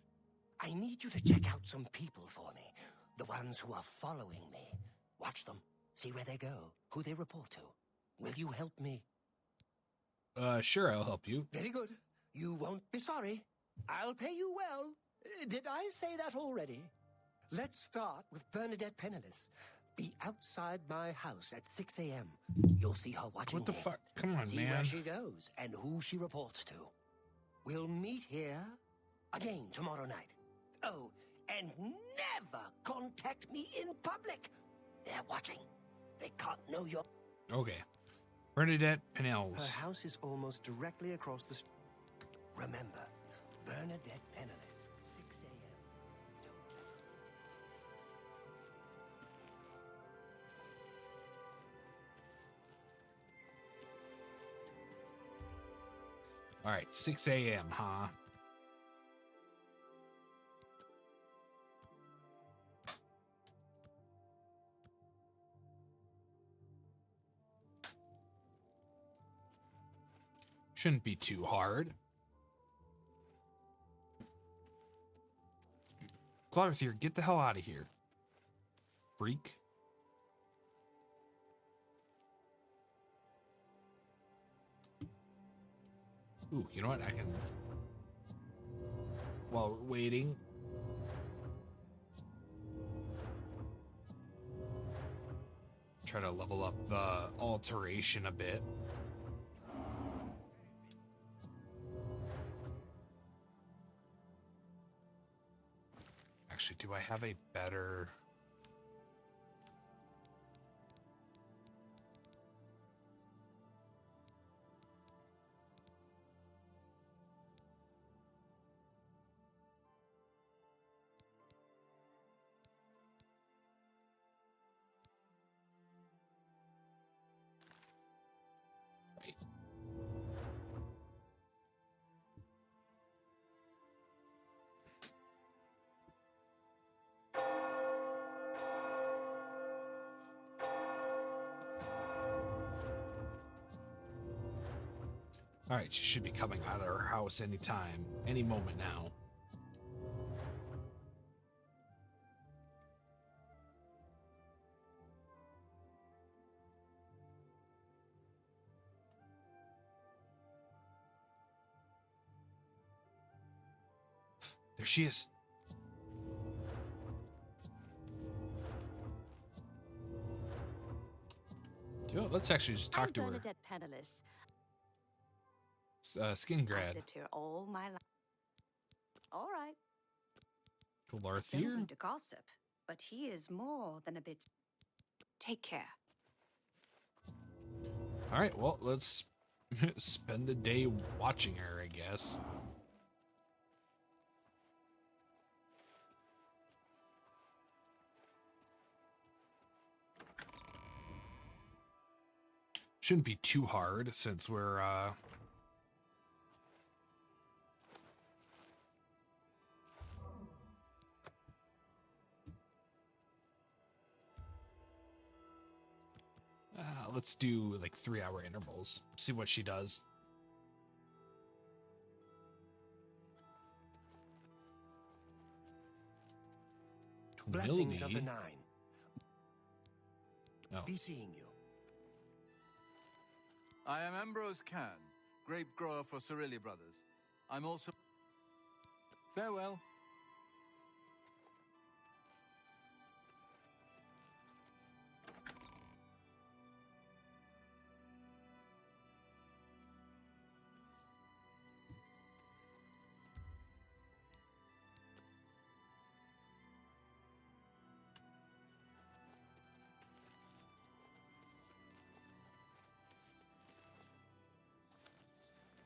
I need you to check out some people for me. The ones who are following me. Watch them. See where they go. Who they report to. Will you help me? Sure, I'll help you. Very good. You won't be sorry. I'll pay you well. Did I say that already? Let's start with Bernadette Penniless. Be outside my house at 6 a.m. You'll see her watching What the me. fuck? Come on, see man. where she goes and who she reports to. We'll meet here again tomorrow night. Oh, and never contact me in public. They're watching. They can't know you're... Okay. Bernadette Penniless. Her house is almost directly across the street. Remember, Bernadette Penniless, 6 a.m. Don't let us see. All right, 6 a.m., huh? Shouldn't be too hard. Clarthier, get the hell out of here. Freak. Ooh, you know what? I can... While we're waiting... Try to level up the alteration a bit. Actually, do I have a better... Right. All right, she should be coming out of her house anytime, any moment now. There she is. You know, let's actually just talk to her. Bernadette Penniless. Skingrad. I've lived here all my life. All right. Don't Clarthier. mean to gossip, but he is more than a bit. Take care. All right, well, let's spend the day watching her, I guess. Shouldn't be too hard since we're let's do like 3-hour intervals. See what she does. Blessings of the Mildy. Nine. Oh. Be seeing you. I am Ambrose Can, grape grower for Cerilli Brothers. I'm also... Farewell.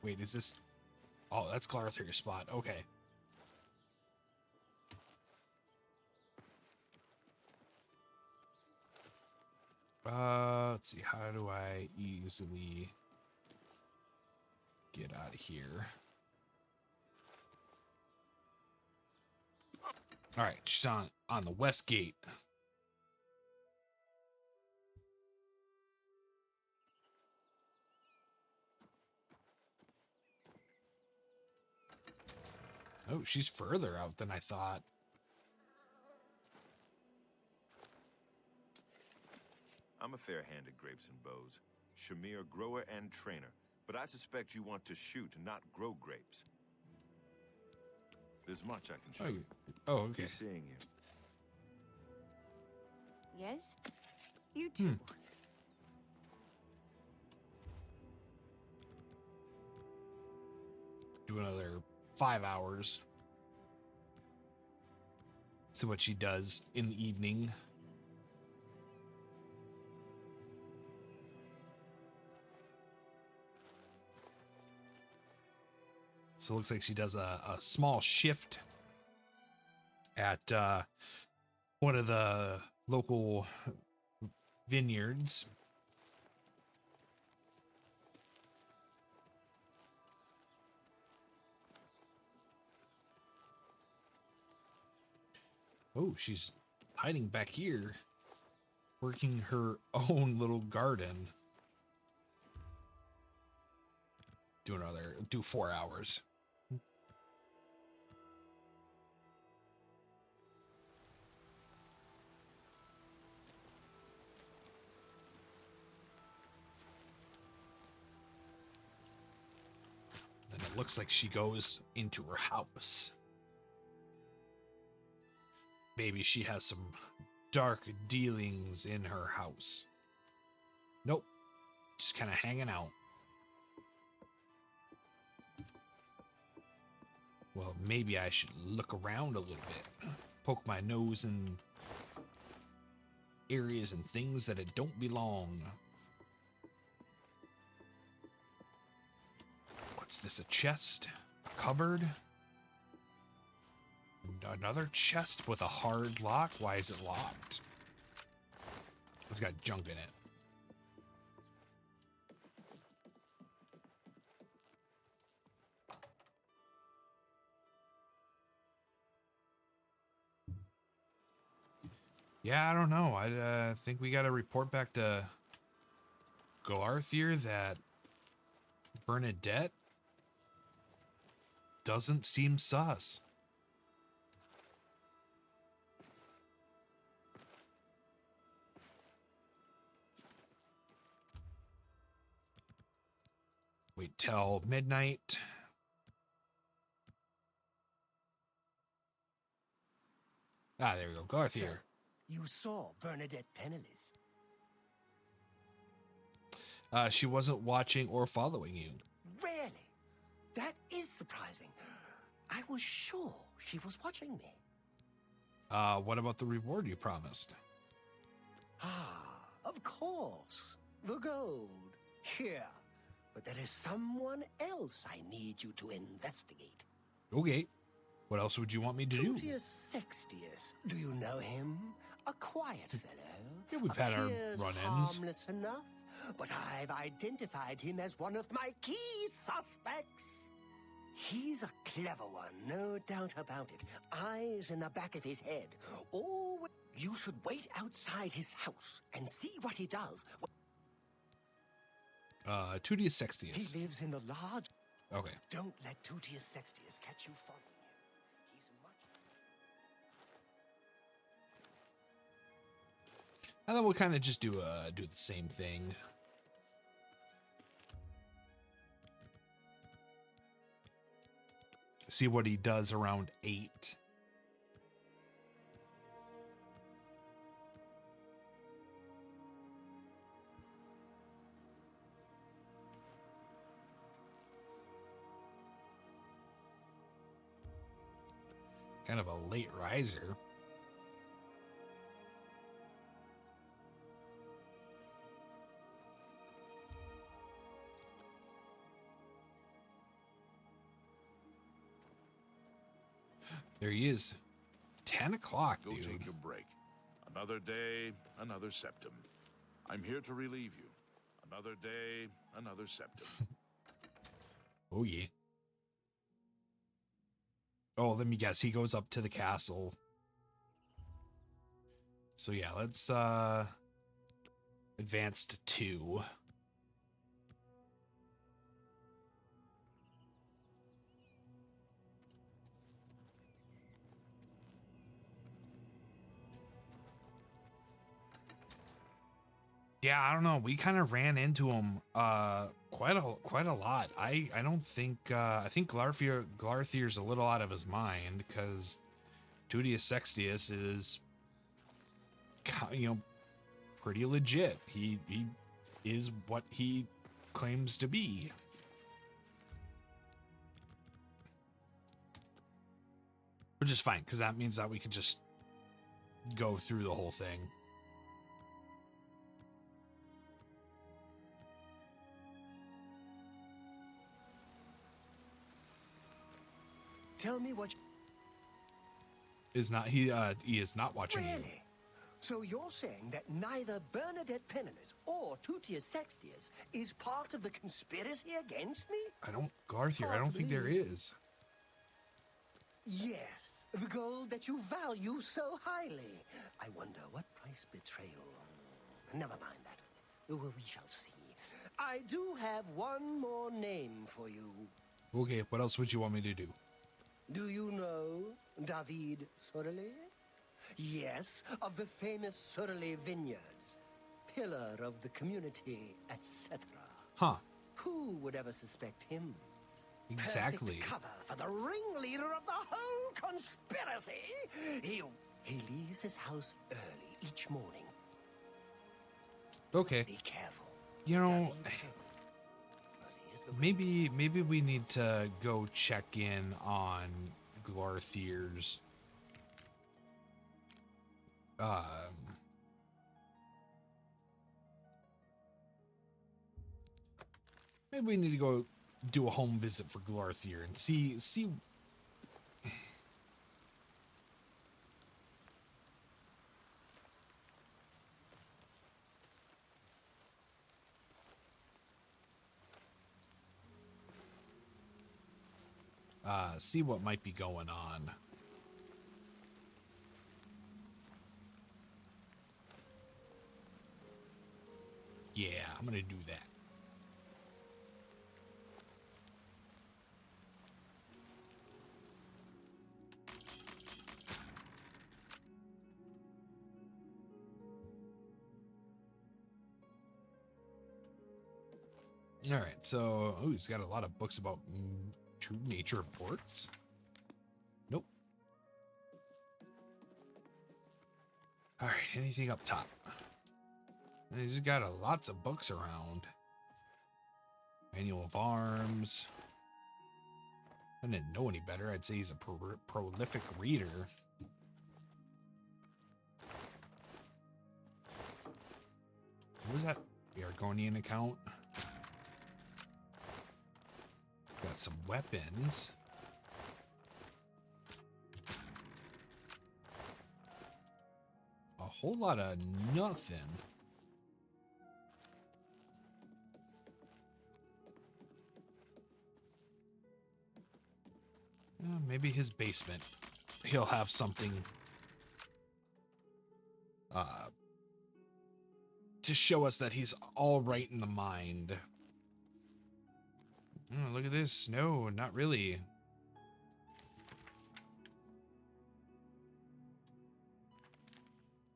Wait, is this... Oh, that's Glarthir's spot. Okay. Let's see. How do I easily get out of here? All right, she's on the west gate. Oh, she's further out than I thought. I'm a fair-handed grapes and bows. Shamir, grower and trainer. But I suspect you want to shoot, not grow grapes. There's much I can show you. Oh, okay. Be seeing you. Yes? You too. Do another 5 hours. See what she does in the evening. So it looks like she does a small shift at one of the local vineyards. Oh, she's hiding back here, working her own little garden. Do 4 hours. Then it looks like she goes into her house. Maybe she has some dark dealings in her house. Nope. Just kind of hanging out. Well, maybe I should look around a little bit. Poke my nose in areas and things that it don't belong. What's this, a chest? A cupboard? Another chest with a hard lock? Why is it locked? It's got junk in it. Yeah, I don't know. I think we got to report back to Glarthir that Bernadette doesn't seem sus. Wait till midnight. Ah, there we go. Glarthir. So, you saw Bernadette penniless. She wasn't watching or following you. Really? That is surprising. I was sure she was watching me. What about the reward you promised? Ah, of course. The gold. Here. But there is someone else I need you to investigate. Okay. What else would you want me to do? Tutius Sextius. Do you know him? A quiet fellow. Yeah, we've had our run-ins. Harmless enough, but I've identified him as one of my key suspects. He's a clever one, no doubt about it. Eyes in the back of his head. Oh, you should wait outside his house and see what he does. Tutius Sextius. He lives in the large... Okay. Don't let Tutius Sextius catch you following him. He's much... And then we'll kind of just do the same thing. See what he does around 8. Kind of a late riser. There he is. 10 o'clock, Go dude. take your break. Another day, another septum. I'm here to relieve you. Another day, another septum. Oh, yeah. Oh, let me guess. He goes up to the castle. So, yeah, let's advance to 2. Yeah, I don't know. We kind of ran into him quite a lot. I don't think I think Glarthir's a little out of his mind because Tutius Sextius is, you know, pretty legit. He is what he claims to be. Which is fine because that means that we could just go through the whole thing. Tell me what Is not he is not watching you. Really? So you're saying that neither Bernadette Penniless or Tutius Sextius is part of the conspiracy against me? Glarthir, I don't think there is. Yes, the gold that you value so highly. I wonder what price betrayal... Never mind that. Well, we shall see. I do have one more name for you. Okay, what else would you want me to do? Do you know David Sorelli? Yes, of the famous Sorelli Vineyards. Pillar of the community, etc. Huh. Who would ever suspect him? Exactly. Perfect cover for the ringleader of the whole conspiracy. He leaves his house early each morning. Okay. Be careful. You know, David Sorelli. Early is the maybe we need to go check in on Glarthir's maybe we need to go do a home visit for Glarthir and see see what might be going on. Yeah, I'm gonna do that. All right, so he's got a lot of books about true nature reports. Nope. All right, anything up top? He's got lots of books around. Manual of Arms. I didn't know any better. I'd say he's a prolific reader. What was that? The Argonian account. Got some weapons. A whole lot of nothing. Maybe his basement. He'll have something to show us that he's all right in the mind. Oh, look at this. No, not really.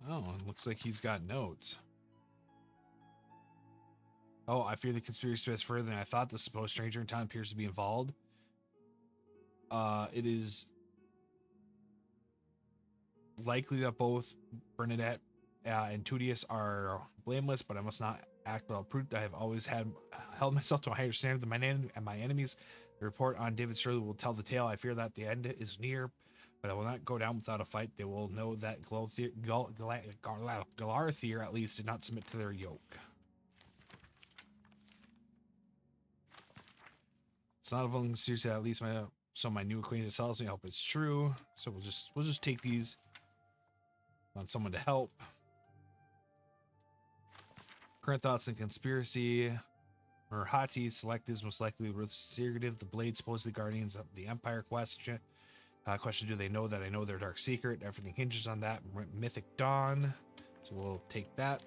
Oh, it looks like he's got notes. Oh, I fear the conspiracy spreads further than I thought. The supposed stranger in town appears to be involved. It is likely that both Bernadette and Tudius are blameless, but I must not act without proof. I have always held myself to a higher standard than my enemies. The report on David Shirley will tell the tale. I fear that the end is near, but I will not go down without a fight. They will know that Galarthier at least did not submit to their yoke. It's not a vulnerable seriously, at least my new acquaintance tells me. I hope it's true. So we'll just take these. Want someone to help. Current thoughts and conspiracy. Murhati selectives most likely with secretive. The Blade supposedly guardians of the Empire question. Question: do they know that I know their dark secret? Everything hinges on that. Mythic Dawn. So we'll take that.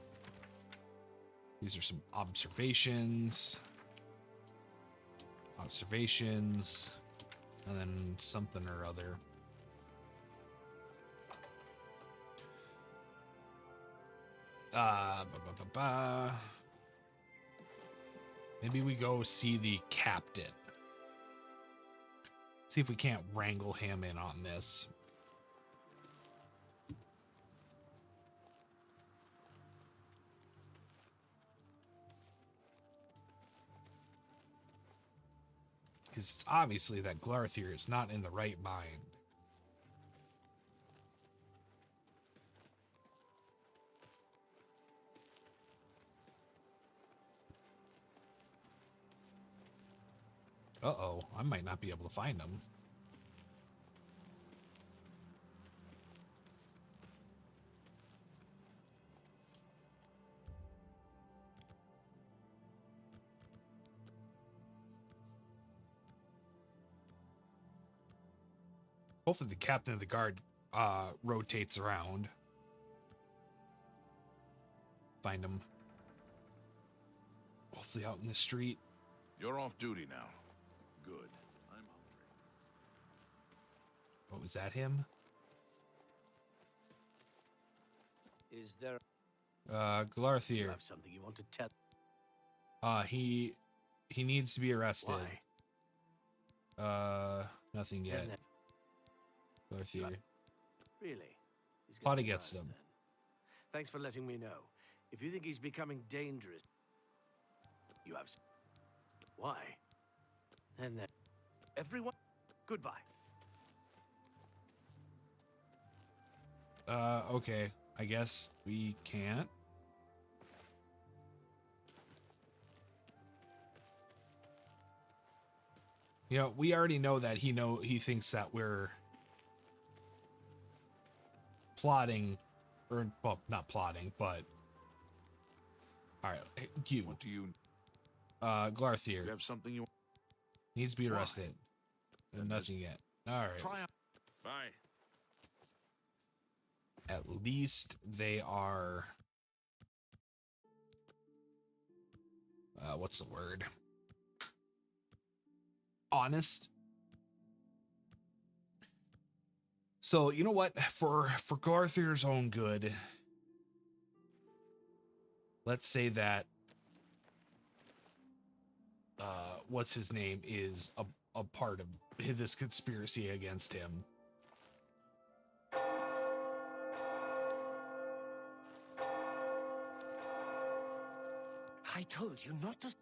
These are some observations. Observations. And then something or other. Maybe we go see the captain. See if we can't wrangle him in on this. Because it's obviously that Glarthier is not in the right mind. Uh-oh, I might not be able to find him. Hopefully the captain of the guard rotates around. Find him. Hopefully out in the street. You're off duty now. Good. I'm hungry. What was that, him? Is there Glarthier. you have something you want to tell? He needs to be arrested. Why? Nothing yet. Glarthier. Really? He's Plot getting against worse, him. then. Thanks for letting me know. If you think he's becoming dangerous, you have. Why? And then, everyone. Goodbye. Okay. I guess we can't. You know, we already know that he thinks that we're plotting, or well, not plotting, but all right. You. What do you? Glarthier. You have something you Needs to be arrested. Why? Nothing yet. All right. Try out. Bye. At least they are. What's the word? Honest. So you know what? For Glarthier's own good, let's say that what's his name is a part of this conspiracy against him. I told you not to.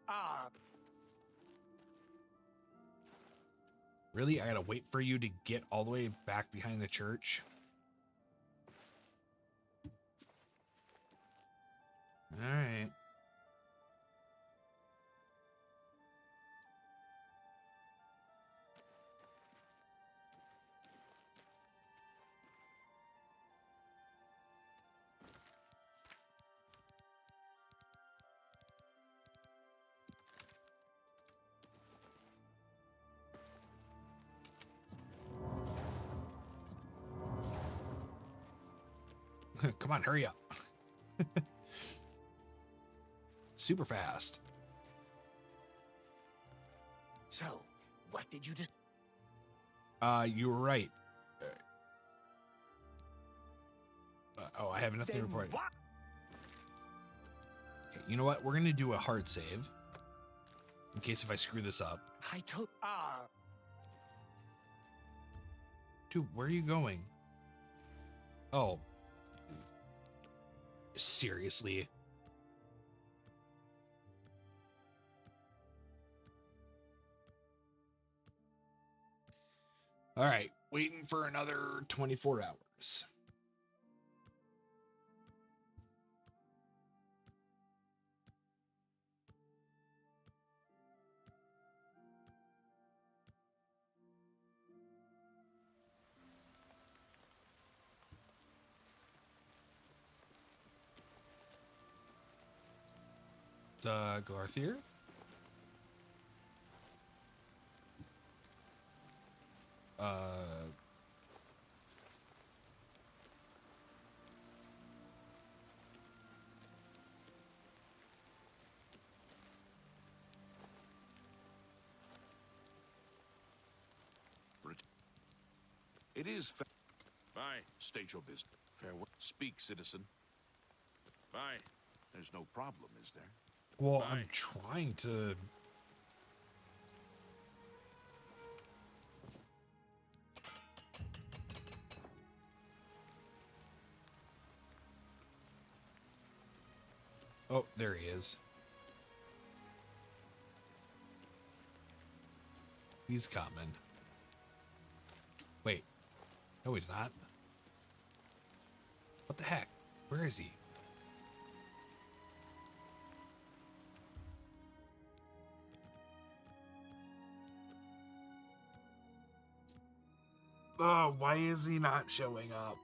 Really? I gotta wait for you to get all the way back behind the church? All right. Come on, hurry up. Super fast. So, what did you just? You were right. Oh, I have nothing to Then report. what? Okay, you know what? We're gonna do a hard save in case if I screw this up. I told. Dude, where are you going? Oh. Seriously? All right, waiting for another 24 hours. Glarthier? It is Bye. State your business. Farewell. Speak, citizen. Bye. There's no problem, is there? Well, Bye. I'm trying to... Oh, there he is. He's coming. Wait. No, he's not. What the heck? Where is he? Oh, why is he not showing up?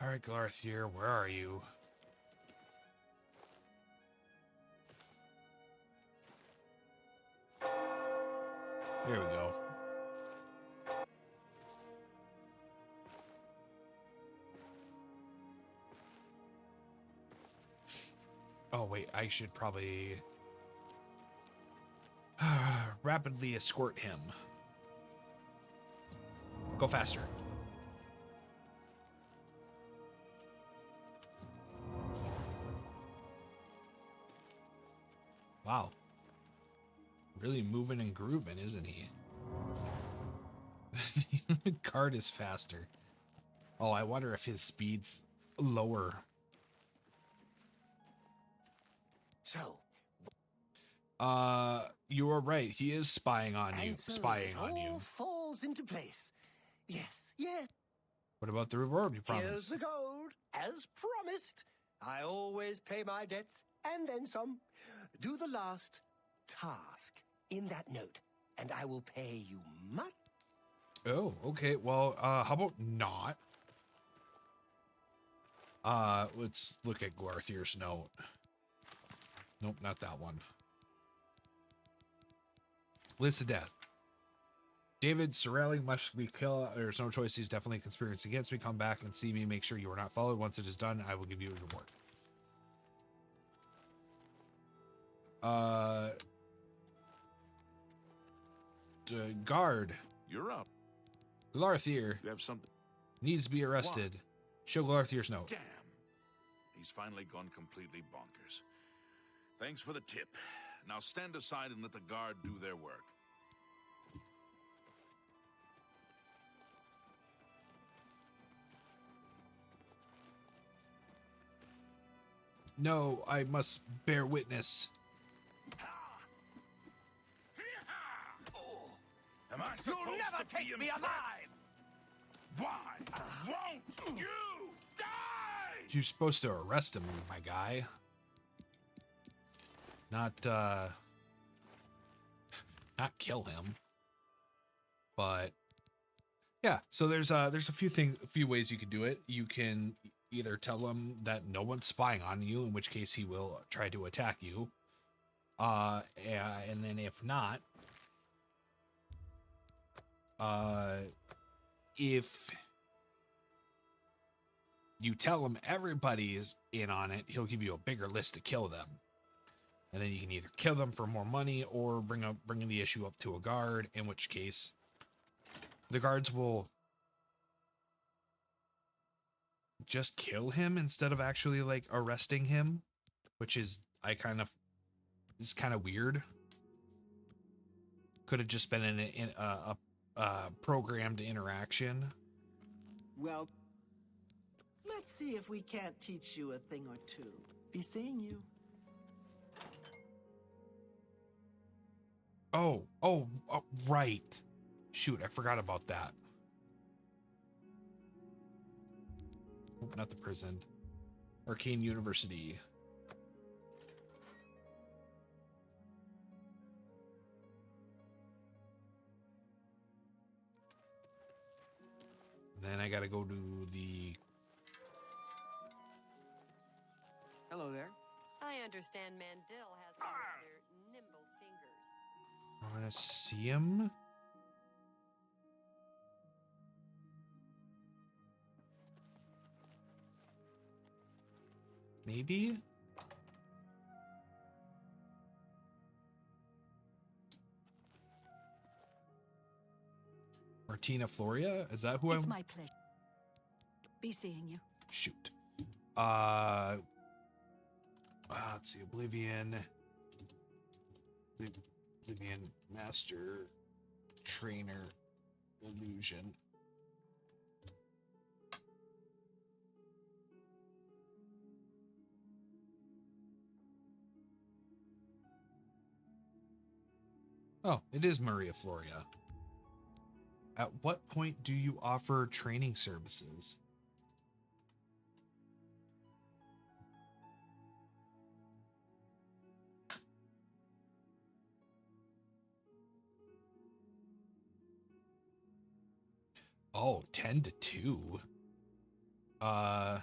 All right, Glarthier, where are you? There we go. Oh, wait, I should probably rapidly escort him. Go faster. Wow. Really moving and grooving, isn't he? Card is faster. Oh, I wonder if his speed's lower. So. You were right. He is spying on you. So Spying on you. all falls into place. Yes, yes. What about the reward you promised? Here's the gold, as promised. I always pay my debts, and then some. Do the last task in that note, and I will pay you much. Oh, okay. Well, how about not? Let's look at Glarthier's note. Nope, not that one. List of death. David Sorelli must be killed. There's no choice. He's definitely conspiring against me. Come back and see me. Make sure you are not followed. Once it is done, I will give you a reward. Guard. You're up. Glarthier You have something. needs to be arrested. Show Glarthier's note. Damn. He's finally gone completely bonkers. Thanks for the tip. Now stand aside and let the guard do their work. No, I must bear witness. Am I supposed You'll never to take be me impressed? alive! Why won't you die? You're supposed to arrest him, my guy. Not kill him. But yeah, so there's a few ways you can do it. You can either tell him that no one's spying on you, in which case he will try to attack you. And then if not, if you tell him everybody is in on it, he'll give you a bigger list to kill them. And then you can either kill them for more money or bring the issue up to a guard, in which case the guards will just kill him instead of actually like arresting him, which is kind of weird. Could have just been a programmed interaction. Well, let's see if we can't teach you a thing or two. Be seeing you. Oh, right. Shoot, I forgot about that. Oh, not the prison. Arcane University. Then I gotta go to the... Hello there. I understand Mandil has some rather nimble fingers. I wanna see him. Maybe? Martina Floria? Is that who It's I'm... my pleasure. Be seeing you. Shoot. Let's see. Oblivion. Oblivion Master Trainer Illusion. Oh, it is Maria Floria. At what point do you offer training services? Oh, 10 to 2. There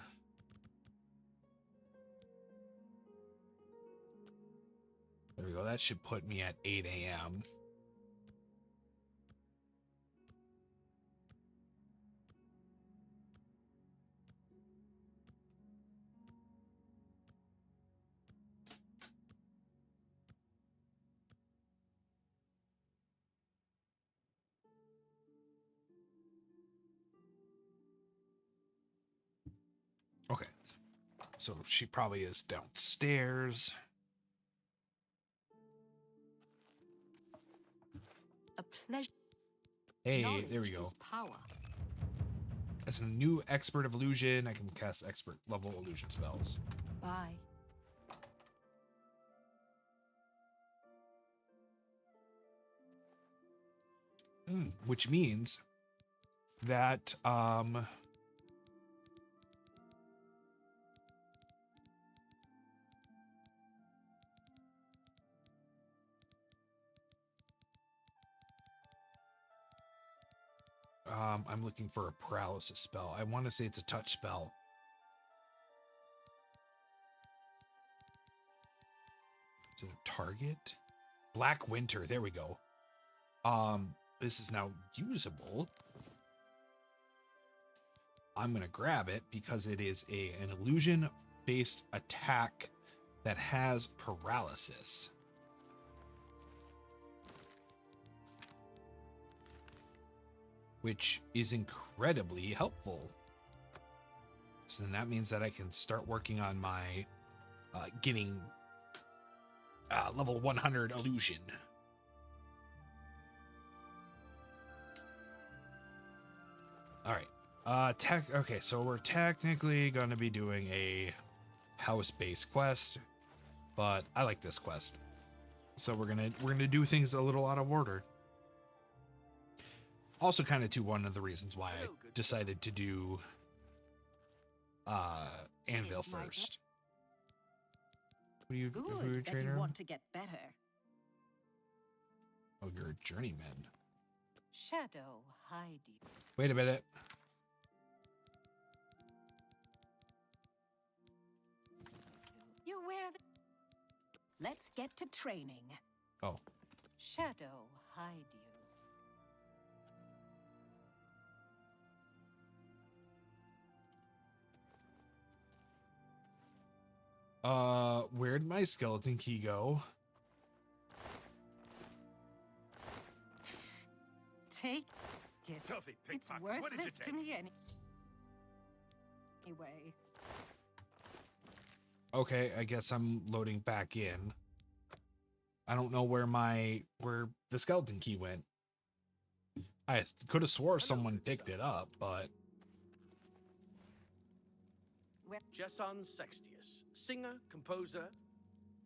we go. That should put me at 8 a.m. Okay. So she probably is downstairs. A pleasure. Hey, there we go. Power. As a new expert of illusion, I can cast expert level illusion spells. Bye. Which means that I'm looking for a paralysis spell. I want to say it's a touch spell. Is it a target? Black Winter. There we go. This is now usable. I'm gonna grab it because it is an illusion-based attack that has paralysis. Which is incredibly helpful. So then that means that I can start working on my getting level 100 illusion. All right. Okay, so we're technically going to be doing a house-based quest, but I like this quest. So we're going to do things a little out of order. Also kind of to one of the reasons why I decided to do Anvil first. Who are you, Good who are you that trainer? you want to get better. Oh, you're a journeyman. Shadow, hide you. Wait a minute. You wear the... Let's get to training. Oh. Shadow, hide you. Where'd my skeleton key go? Take it. Filthy It's pickpocket. What did you worthless to take? me anyway. Okay, I guess I'm loading back in. I don't know where the skeleton key went. I could have swore someone picked it up, but Jesson Sextius, singer, composer.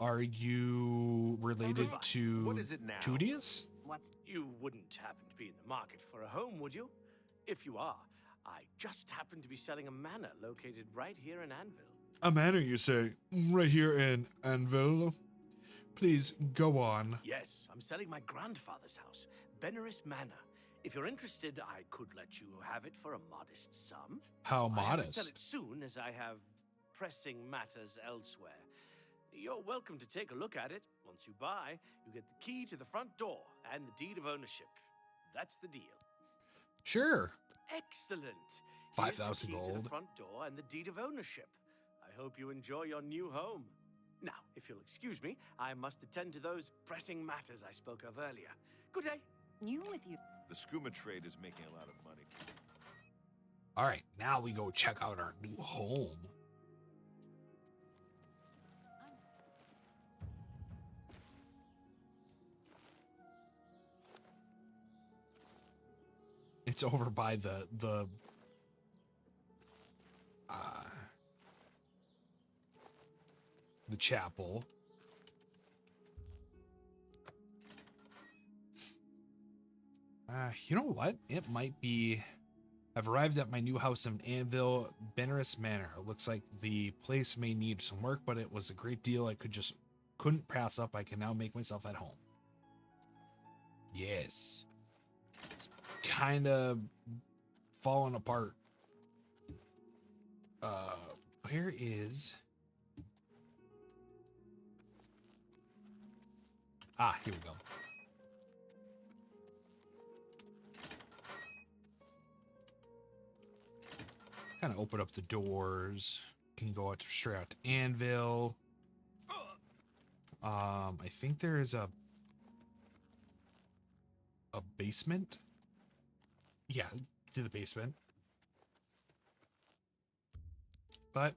are you related to What is it now? Tudius? You wouldn't happen to be in the market for a home, would you? If you are, I just happen to be selling a manor located right here in Anvil. A manor, you say? Right here in Anvil? Please, go on. Yes, I'm selling my grandfather's house, Beneris Manor. If you're interested, I could let you have it for a modest sum. How I have to sell modest? it soon, as I have pressing matters elsewhere. You're welcome to take a look at it. Once you buy, you get the key to the front door and the deed of ownership. That's the deal. Sure. Excellent. 5,000 Here's the key to gold. the front door and the deed of ownership. I hope you enjoy your new home. Now, if you'll excuse me, I must attend to those pressing matters I spoke of earlier. Good day. You with you. The skooma trade is making a lot of money. All right, now we go check out our new home. It's over by the chapel. You know what? It might be. I've arrived at my new house in Anvil, Beneris Manor. It looks like the place may need some work, but it was a great deal. I couldn't pass up. I can now make myself at home. Yes. It's kind of falling apart. Where is... Ah, here we go. Kind of open up the doors. Can go out straight out to Anvil. I think there is a basement. Yeah, to the basement. But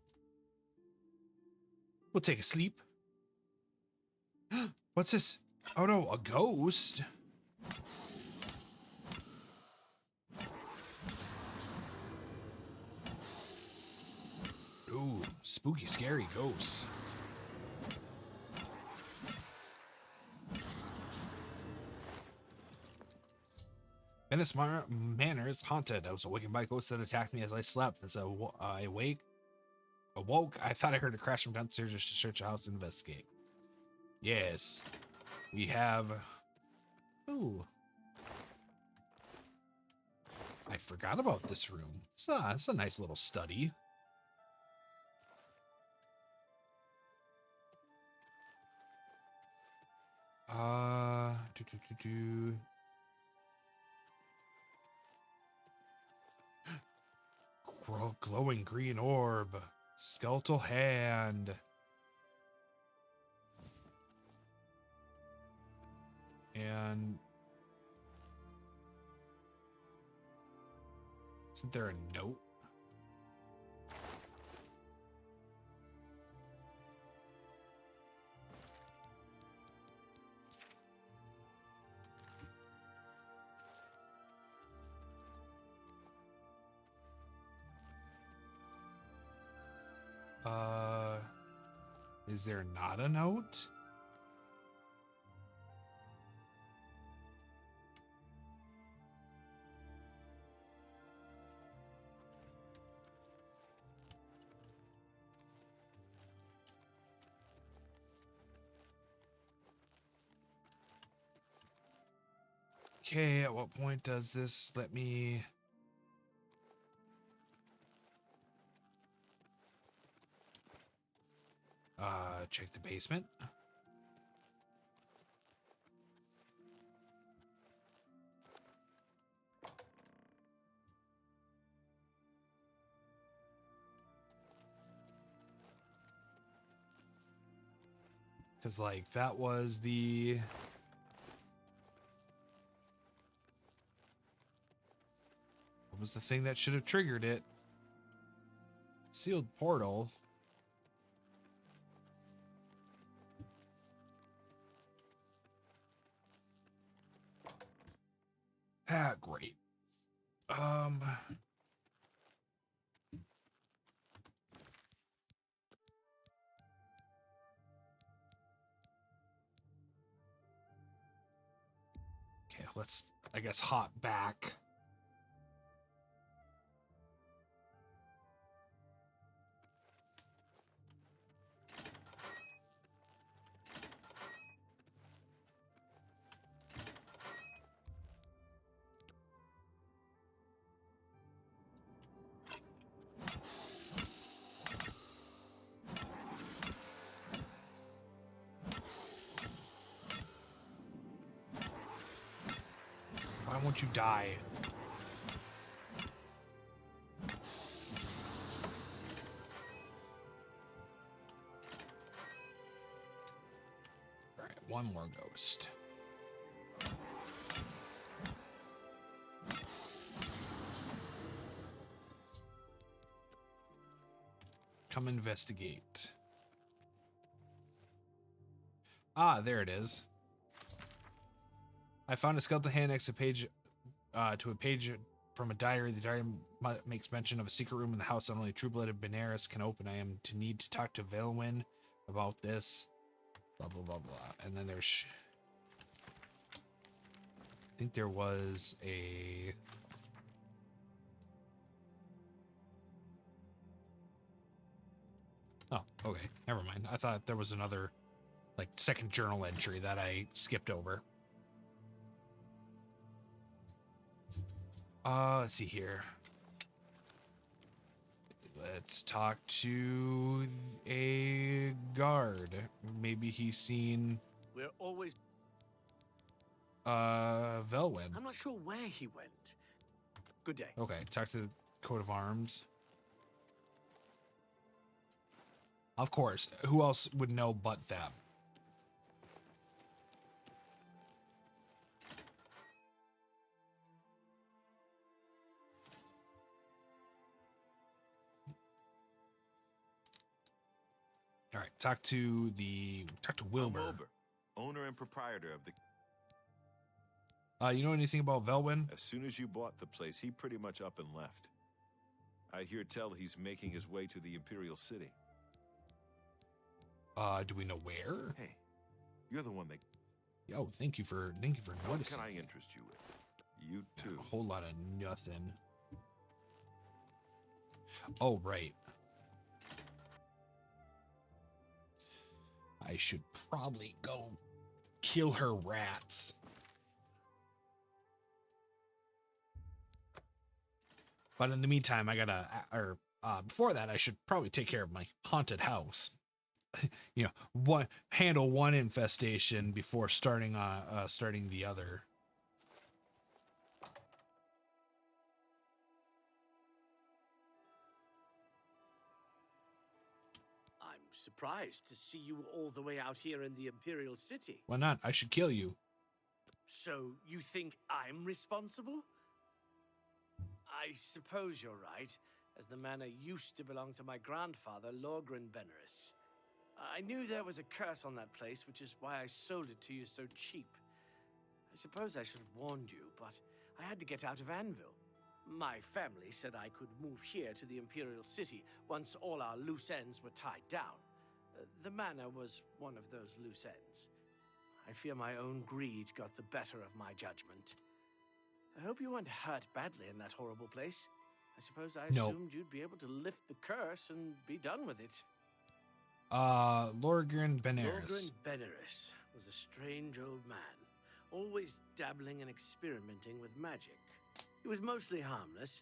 we'll take a sleep. What's this? Oh no, a ghost. Ooh, spooky, scary ghosts. Venice Manor is haunted. I was awakened by ghosts that attacked me as I slept. As I awoke, I thought I heard a crash from downstairs just to search the house and investigate. Yes, we have... Ooh. I forgot about this room. It's a nice little study. Glowing green orb, skeletal hand. And isn't there a note? Is there not a note? Okay, at what point does this let me... check the basement. Because, like, that was the... What was the thing that should have triggered it? Sealed portal. Ah, great. Okay, let's, I guess, hop back. Why won't you die? All right, one more ghost. Come investigate. Ah, there it is. I found a skeleton hand next to a page from a diary. The diary makes mention of a secret room in the house that only true-blooded Benares can open. I am to need to talk to Velwyn about this. Blah, blah, blah, blah. And then there's... I think there was a... Oh, okay. Never mind. I thought there was another, like, second journal entry that I skipped over. Let's see here. Let's talk to a guard. Maybe he's seen We're always... Velwyn. I'm not sure where he went. Good day. Okay, talk to the coat of arms. Of course, who else would know but them? All right, talk to Wilbur. I'm Wilbur, owner and proprietor of the... You know anything about Velwyn? As soon as you bought the place, he pretty much up and left. I hear tell he's making his way to the Imperial City. Do we know where? Hey, you're the one that... Yo, thank you for What noticing. can I interest you with? You too. A whole lot of nothing. Oh, right. I should probably go kill her rats. But in the meantime, I gotta, before that, I should probably take care of my haunted house. You know, handle one infestation before starting the other. I'm surprised to see you all the way out here in the Imperial City. Why not? I should kill you. So you think I'm responsible? I suppose you're right, as the manor used to belong to my grandfather, Lorgren Benares. I knew there was a curse on that place, which is why I sold it to you so cheap. I suppose I should have warned you, but I had to get out of Anvil. My family said I could move here to the Imperial City once all our loose ends were tied down. The manor was one of those loose ends. I fear my own greed got the better of my judgment. I hope you weren't hurt badly in that horrible place. I suppose I assumed you'd be able to lift the curse and be done with it. Lorgren Benares. Lorgren Benares was a strange old man, always dabbling and experimenting with magic. He was mostly harmless,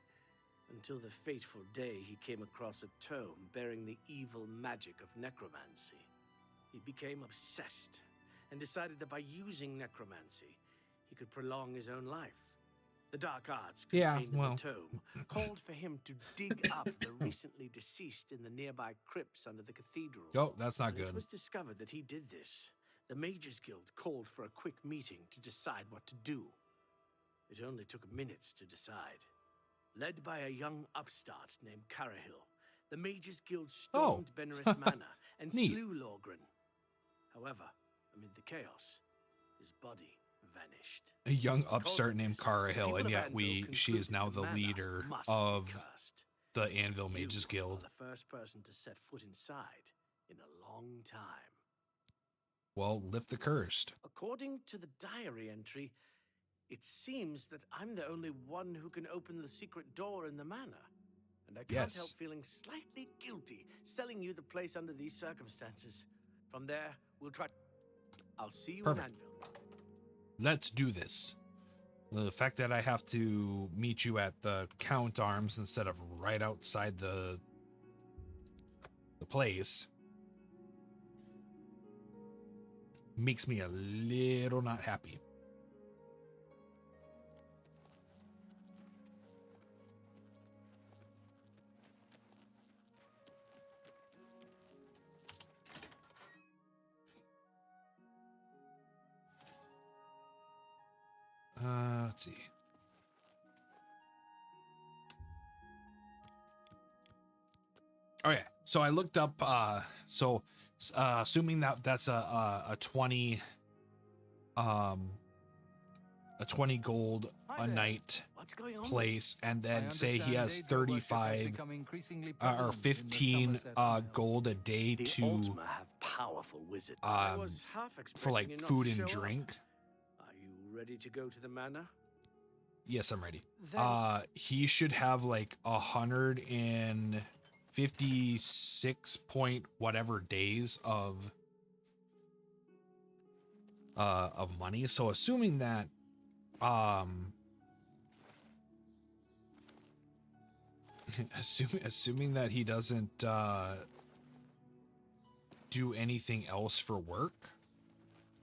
until the fateful day he came across a tome bearing the evil magic of necromancy. He became obsessed, and decided that by using necromancy, he could prolong his own life. The dark arts Yeah, contained in well. the tome called for him to dig up the recently deceased in the nearby crypts under the cathedral. Yo, that's not When good. it was discovered that he did this, the Mages Guild called for a quick meeting to decide what to do. It only took minutes to decide. Led by a young upstart named Carahil, the Mages Guild stormed Benaris Manor and Neat. slew Lorgren. However, amid the chaos, his body vanished. A young upstart named Cara Hill, and yet she is now the leader of the Anvil Mages Guild. The first person to set foot inside in a long time. Well, lift the cursed. According to the diary entry, it seems that I'm the only one who can open the secret door in the manor. And I can't help feeling slightly guilty selling you the place under these circumstances. From there, we'll try. I'll see you in Anvil. Let's do this. The fact that I have to meet you at the Count Arms instead of right outside the place makes me a little not happy. Let's see. Oh yeah. So I looked up. Assuming that that's a 20 gold a night place, and then say he has 35 or 15 gold a day to have powerful wizards. for like food and drink. Ready to go to the manor? Yes, I'm ready. Then he should have like 156 point whatever days of money. So assuming that assuming that he doesn't do anything else for work,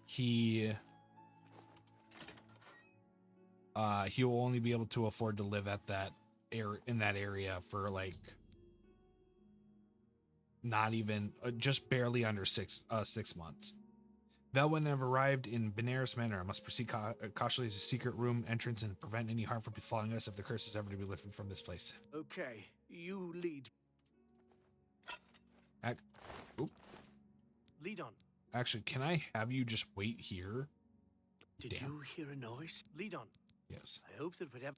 he'll only be able to afford to live at that in that area for like not even just barely under 6 months. Velwyn have arrived in Benaris Manor. I must proceed cautiously to secret room entrance and prevent any harm from befalling us if the curse is ever to be lifted from this place. Okay, you lead. Lead on. Actually, can I have you just wait here? Did you hear a noise? Lead on. Yes. I hope that whatever.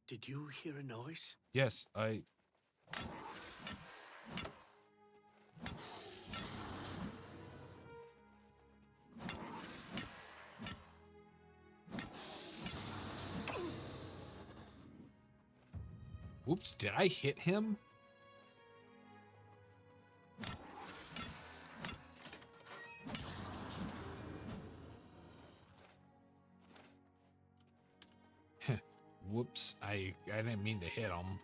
Did you hear a noise? Yes, I. Oops, did I hit him? Whoops, I didn't mean to hit him.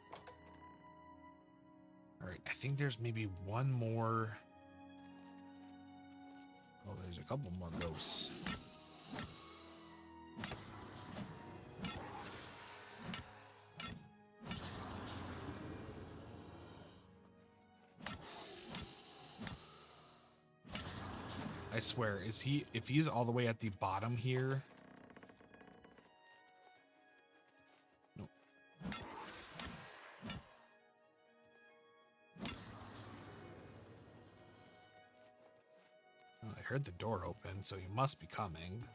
All right, I think there's maybe one more. Oh, there's a couple more ghosts. I swear, if he's all the way at the bottom here? Nope. Well, I heard the door open, so he must be coming.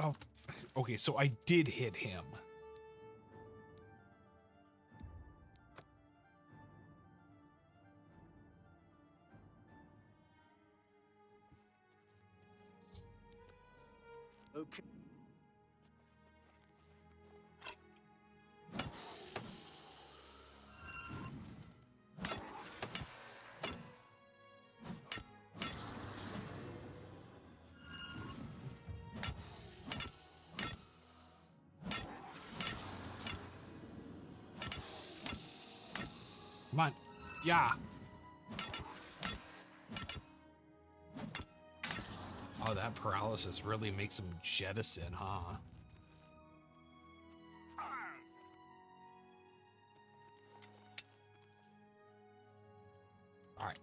Oh, okay, so I did hit him. Okay. Yeah. Oh, that paralysis really makes him jettison, huh? All right.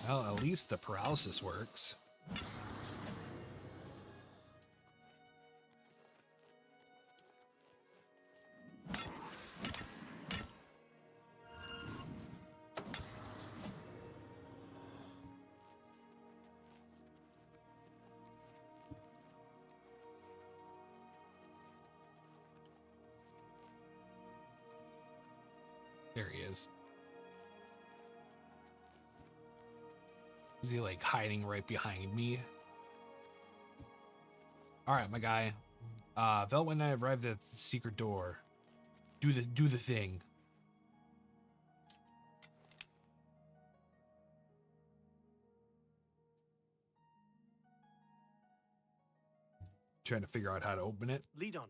Well, at least the paralysis works. There he is. Is he like hiding right behind me? All right, my guy. Velvet and I arrived at the secret door. Do the thing. Trying to figure out how to open it. Lead on.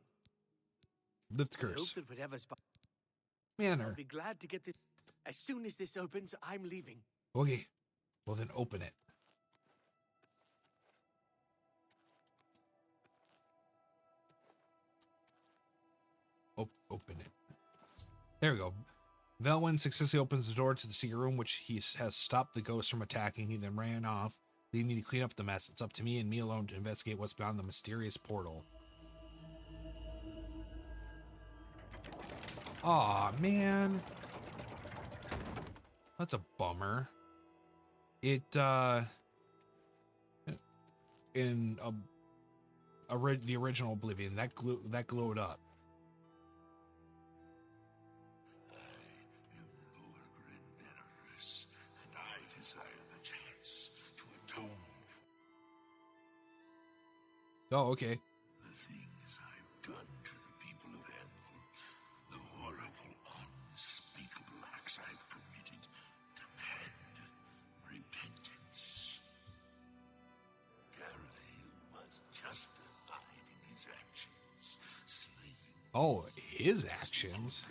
Lift the I hope curse. that whatever's Manner. I'll be glad to get this. As soon as this opens, I'm leaving. Okay. Well, then open it. Open it. There we go. Velwyn successfully opens the door to the secret room, which he has stopped the ghost from attacking. He then ran off, leaving me to clean up the mess. It's up to me and me alone to investigate what's beyond the mysterious portal. Aw, man. That's a bummer. It, in the original Oblivion, that glowed up. And I desire the chance to atone. Oh, okay. The things I've done to the people of Anvil, the horrible, unspeakable acts I've committed, demand repentance. Gareth was justified in his actions, slaying. Oh, his actions.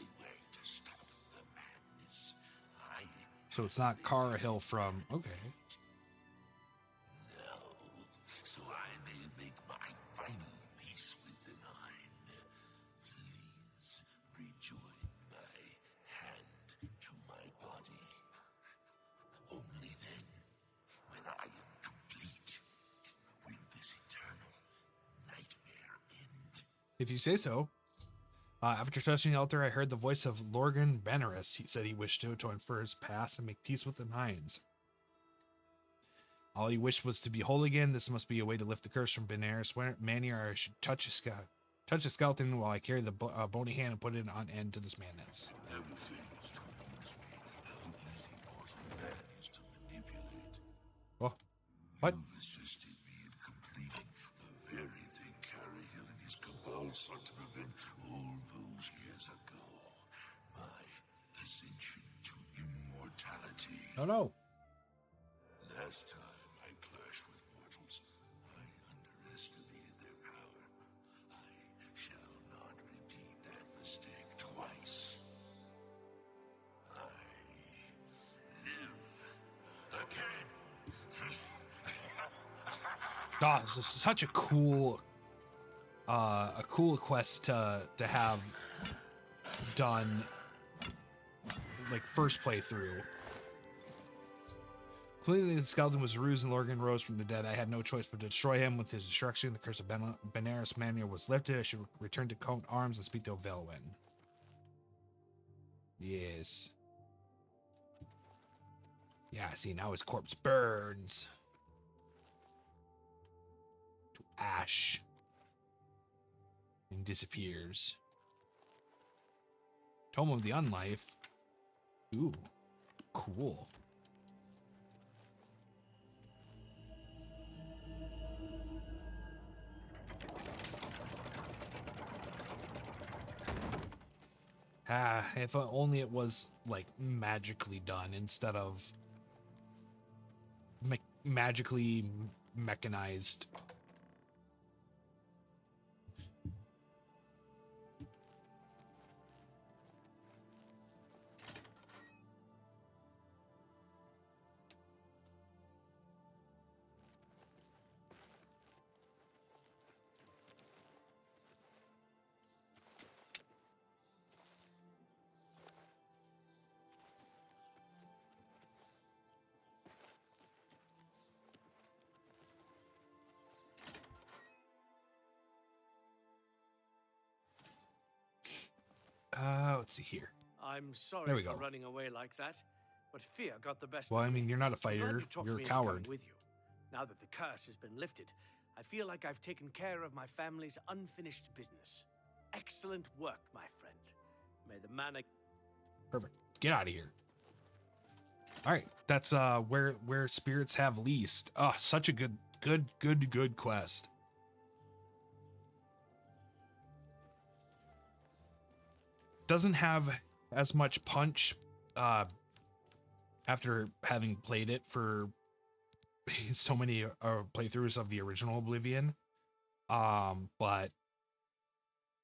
So it's not Cara Hill from... Okay. No, so I may make my final peace with the Nine. Please rejoin my hand to my body. Only then, when I am complete, will this eternal nightmare end. If you say so. After touching the altar, I heard the voice of Lorgan Benaris. He said he wished to atone for his past and make peace with the Nines. All he wished was to be whole again. This must be a way to lift the curse from Benaris Manor. I should touch a skeleton while I carry the bony hand and put it on end to this madness. Never fails to amuse me how easy mortal man is to manipulate. Oh, what? You've assisted me in completing the very thing Carrie Hill and his cabal sought to prevent all those years ago. My ascension to immortality. Oh no. Last time I clashed with mortals, I underestimated their power. I shall not repeat that mistake twice. I live again. Oh, this is such a cool quest to have done, like, first playthrough. Clearly the skeleton was a ruse and Lorgan rose from the dead. I had no choice but to destroy him. With his destruction, the curse of Benaris Manor was lifted. I should return to Count Arms and speak to Velwyn. Yes. Yeah, see, now his corpse burns to ash and disappears. Tome of the Unlife. Ooh, cool. If only it was like magically done instead of magically mechanized. Let's see here. I'm There sorry we for go. running away like that, but fear got the best Well, of I me. mean, you're not a I'm glad fighter. you talked You're a me into coming coward. with you. Now that the curse has been lifted, I feel like I've taken care of my family's unfinished business. Excellent work, my friend. May the mana... Perfect. Get out of here. All right, that's where spirits have leased. Oh, such a good quest. Doesn't have as much punch after having played it for so many playthroughs of the original Oblivion. But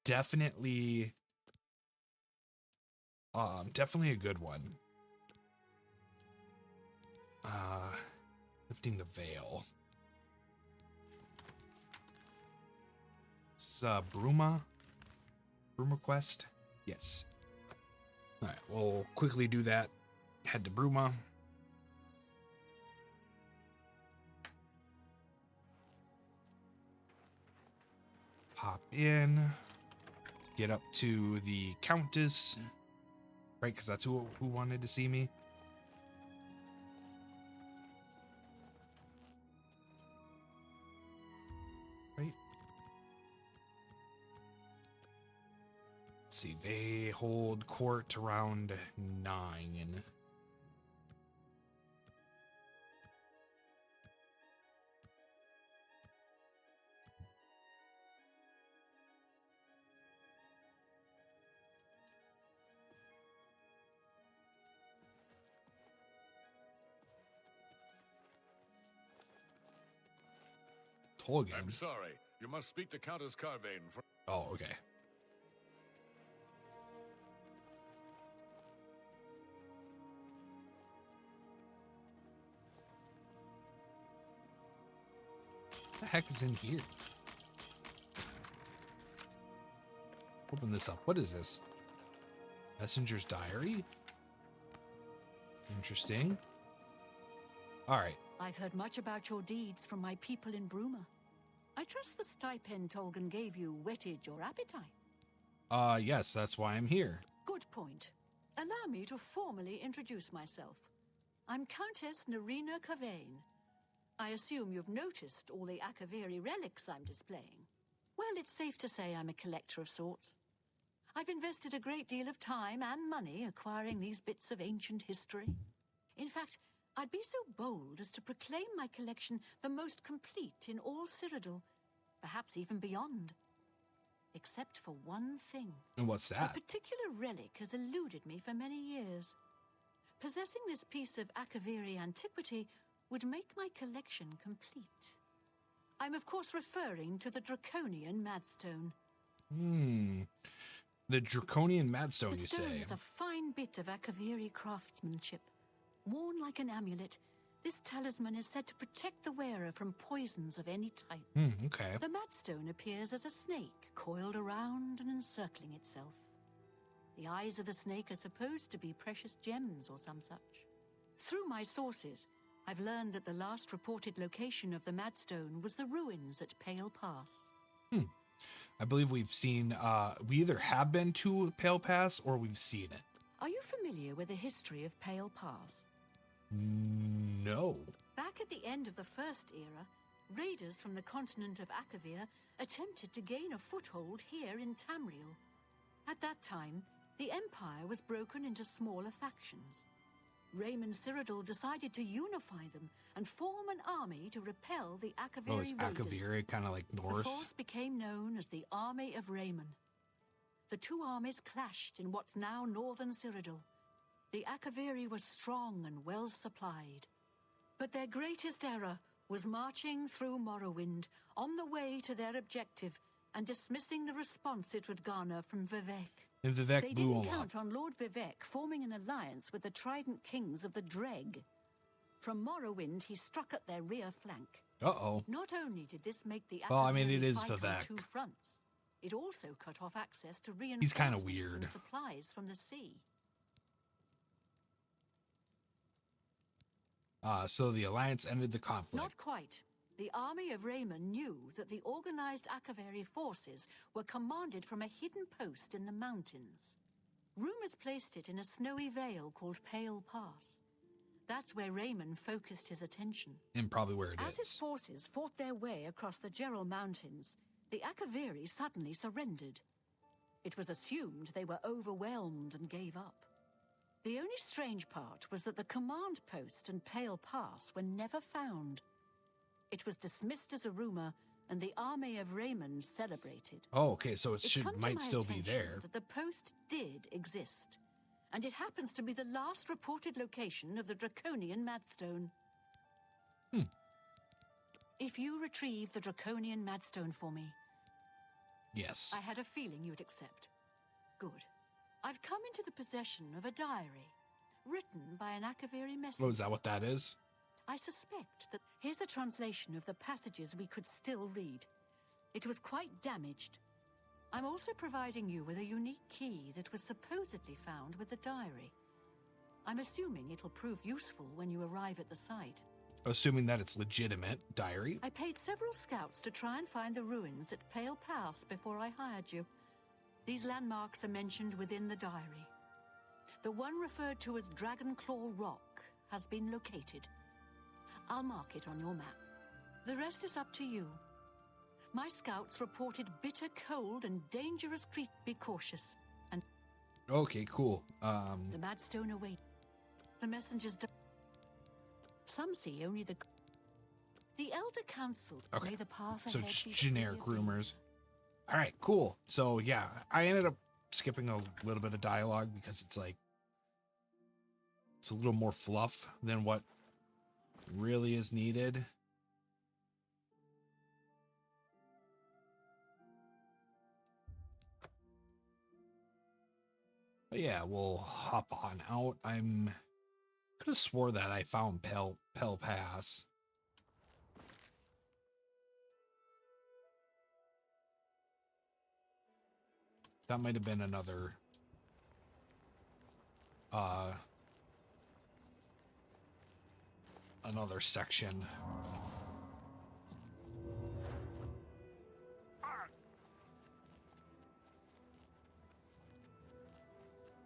definitely a good one. Lifting the veil. It's Bruma quest. Yes. All right, we'll quickly do that. Head to Bruma. Hop in. Get up to the Countess. Right, because that's who wanted to see me. Right. Let's see, they hold court around 9. Tolkien. I'm sorry. You must speak to Countess Carvane for... Oh, okay. What the heck is in here? Open this up. What is this? Messenger's diary? Interesting. All right. I've heard much about your deeds from my people in Bruma. I trust the stipend Tolgan gave you whetted your appetite. Yes, that's why I'm here. Good point. Allow me to formally introduce myself. I'm Countess Nerina Carvane. I assume you've noticed all the Akaviri relics I'm displaying. Well, it's safe to say I'm a collector of sorts. I've invested a great deal of time and money acquiring these bits of ancient history. In fact, I'd be so bold as to proclaim my collection the most complete in all Cyrodiil, perhaps even beyond. Except for one thing. And what's that? A particular relic has eluded me for many years. Possessing this piece of Akaviri antiquity would make my collection complete. I'm of course referring to the Draconian Madstone. The Draconian Madstone, the you stone say? is a fine bit of Akaviri craftsmanship. Worn like an amulet, this talisman is said to protect the wearer from poisons of any type. Okay. The Madstone appears as a snake, coiled around and encircling itself. The eyes of the snake are supposed to be precious gems or some such. Through my sources, I've learned that the last reported location of the Madstone was the ruins at Pale Pass. I believe we've seen, we either have been to Pale Pass or we've seen it. Are you familiar with the history of Pale Pass? No. Back at the end of the First Era, raiders from the continent of Akavir attempted to gain a foothold here in Tamriel. At that time, the Empire was broken into smaller factions. Raymond Cyrodiil decided to unify them and form an army to repel the Akaviri Oh, is raiders. Akaviri kind of like Norse? The force became known as the Army of Raymond. The two armies clashed in what's now northern Cyrodiil. The Akaviri were strong and well supplied. But their greatest error was marching through Morrowind on the way to their objective and dismissing the response it would garner from Vivek. And Vivek They blew didn't him up. count on Lord Vivek forming an alliance with the Trident Kings of the Dreg. From Morrowind, he struck at their rear flank. Uh-oh. Not only did this make the Well, I mean, it Akaviri is fight on Vivek. 2 fronts, it also cut off access to He's kinda reinforcements weird. and supplies from the sea. So the Alliance ended the conflict. Not quite. The army of Raymond knew that the organized Akaviri forces were commanded from a hidden post in the mountains. Rumors placed it in a snowy vale called Pale Pass. That's where Raymond focused his attention. And probably where it As his is. forces fought their way across the Gerald Mountains, the Akaviri suddenly surrendered. It was assumed they were overwhelmed and gave up. The only strange part was that the command post and Pale Pass were never found. It was dismissed as a rumor, and the army of Raymond celebrated. Oh, okay, so it It's come to might my still be attention there. that the post did exist, and it happens to be the last reported location of the Draconian Madstone. If you retrieve the Draconian Madstone for me, Yes. I had a feeling you'd accept. Good. I've come into the possession of a diary, written by an Akaviri messenger. Oh, is that what that is? I suspect that here's a translation of the passages we could still read. It was quite damaged. I'm also providing you with a unique key that was supposedly found with the diary. I'm assuming it'll prove useful when you arrive at the site. Assuming that it's legitimate diary. I paid several scouts to try and find the ruins at Pale Pass before I hired you. These landmarks are mentioned within the diary. The one referred to as Dragonclaw Rock has been located. I'll mark it on your map. The rest is up to you. My scouts reported bitter cold and dangerous creatures. Be cautious. And Okay, cool. the Madstone await. The messengers. Some see only the. The Elder Council. Okay. May the path So ahead just be generic free of rumors. All right, cool. So yeah, I ended up skipping a little bit of dialogue because it's like it's a little more fluff than what really is needed. But yeah, we'll hop on out. Could have swore that I found Pell Pass. That might have been another another section.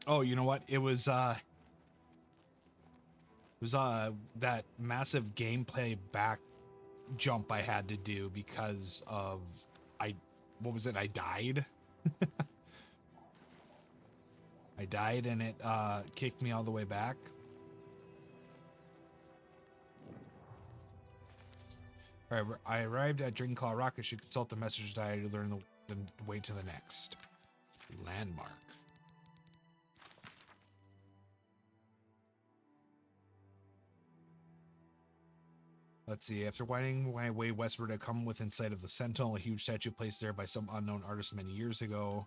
Oh, you know what? It was that massive gameplay back jump I had to do because of what was it? I died. I died and it kicked me all the way back. All right, I arrived at Dragonclaw Rock. I should consult the message diary to learn the way to the next landmark. Let's see. After winding my way westward, I come within sight of the Sentinel, a huge statue placed there by some unknown artist many years ago.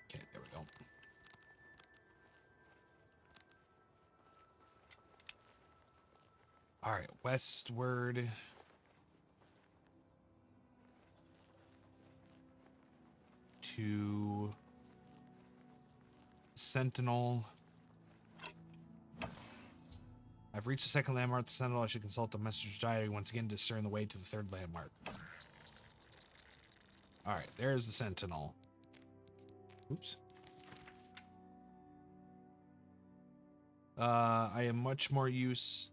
Okay, there we go. All right, westward. To Sentinel. I've reached the second landmark, the Sentinel. I should consult the message diary once again to discern the way to the third landmark. All right, there's the Sentinel. Oops. I am much more use.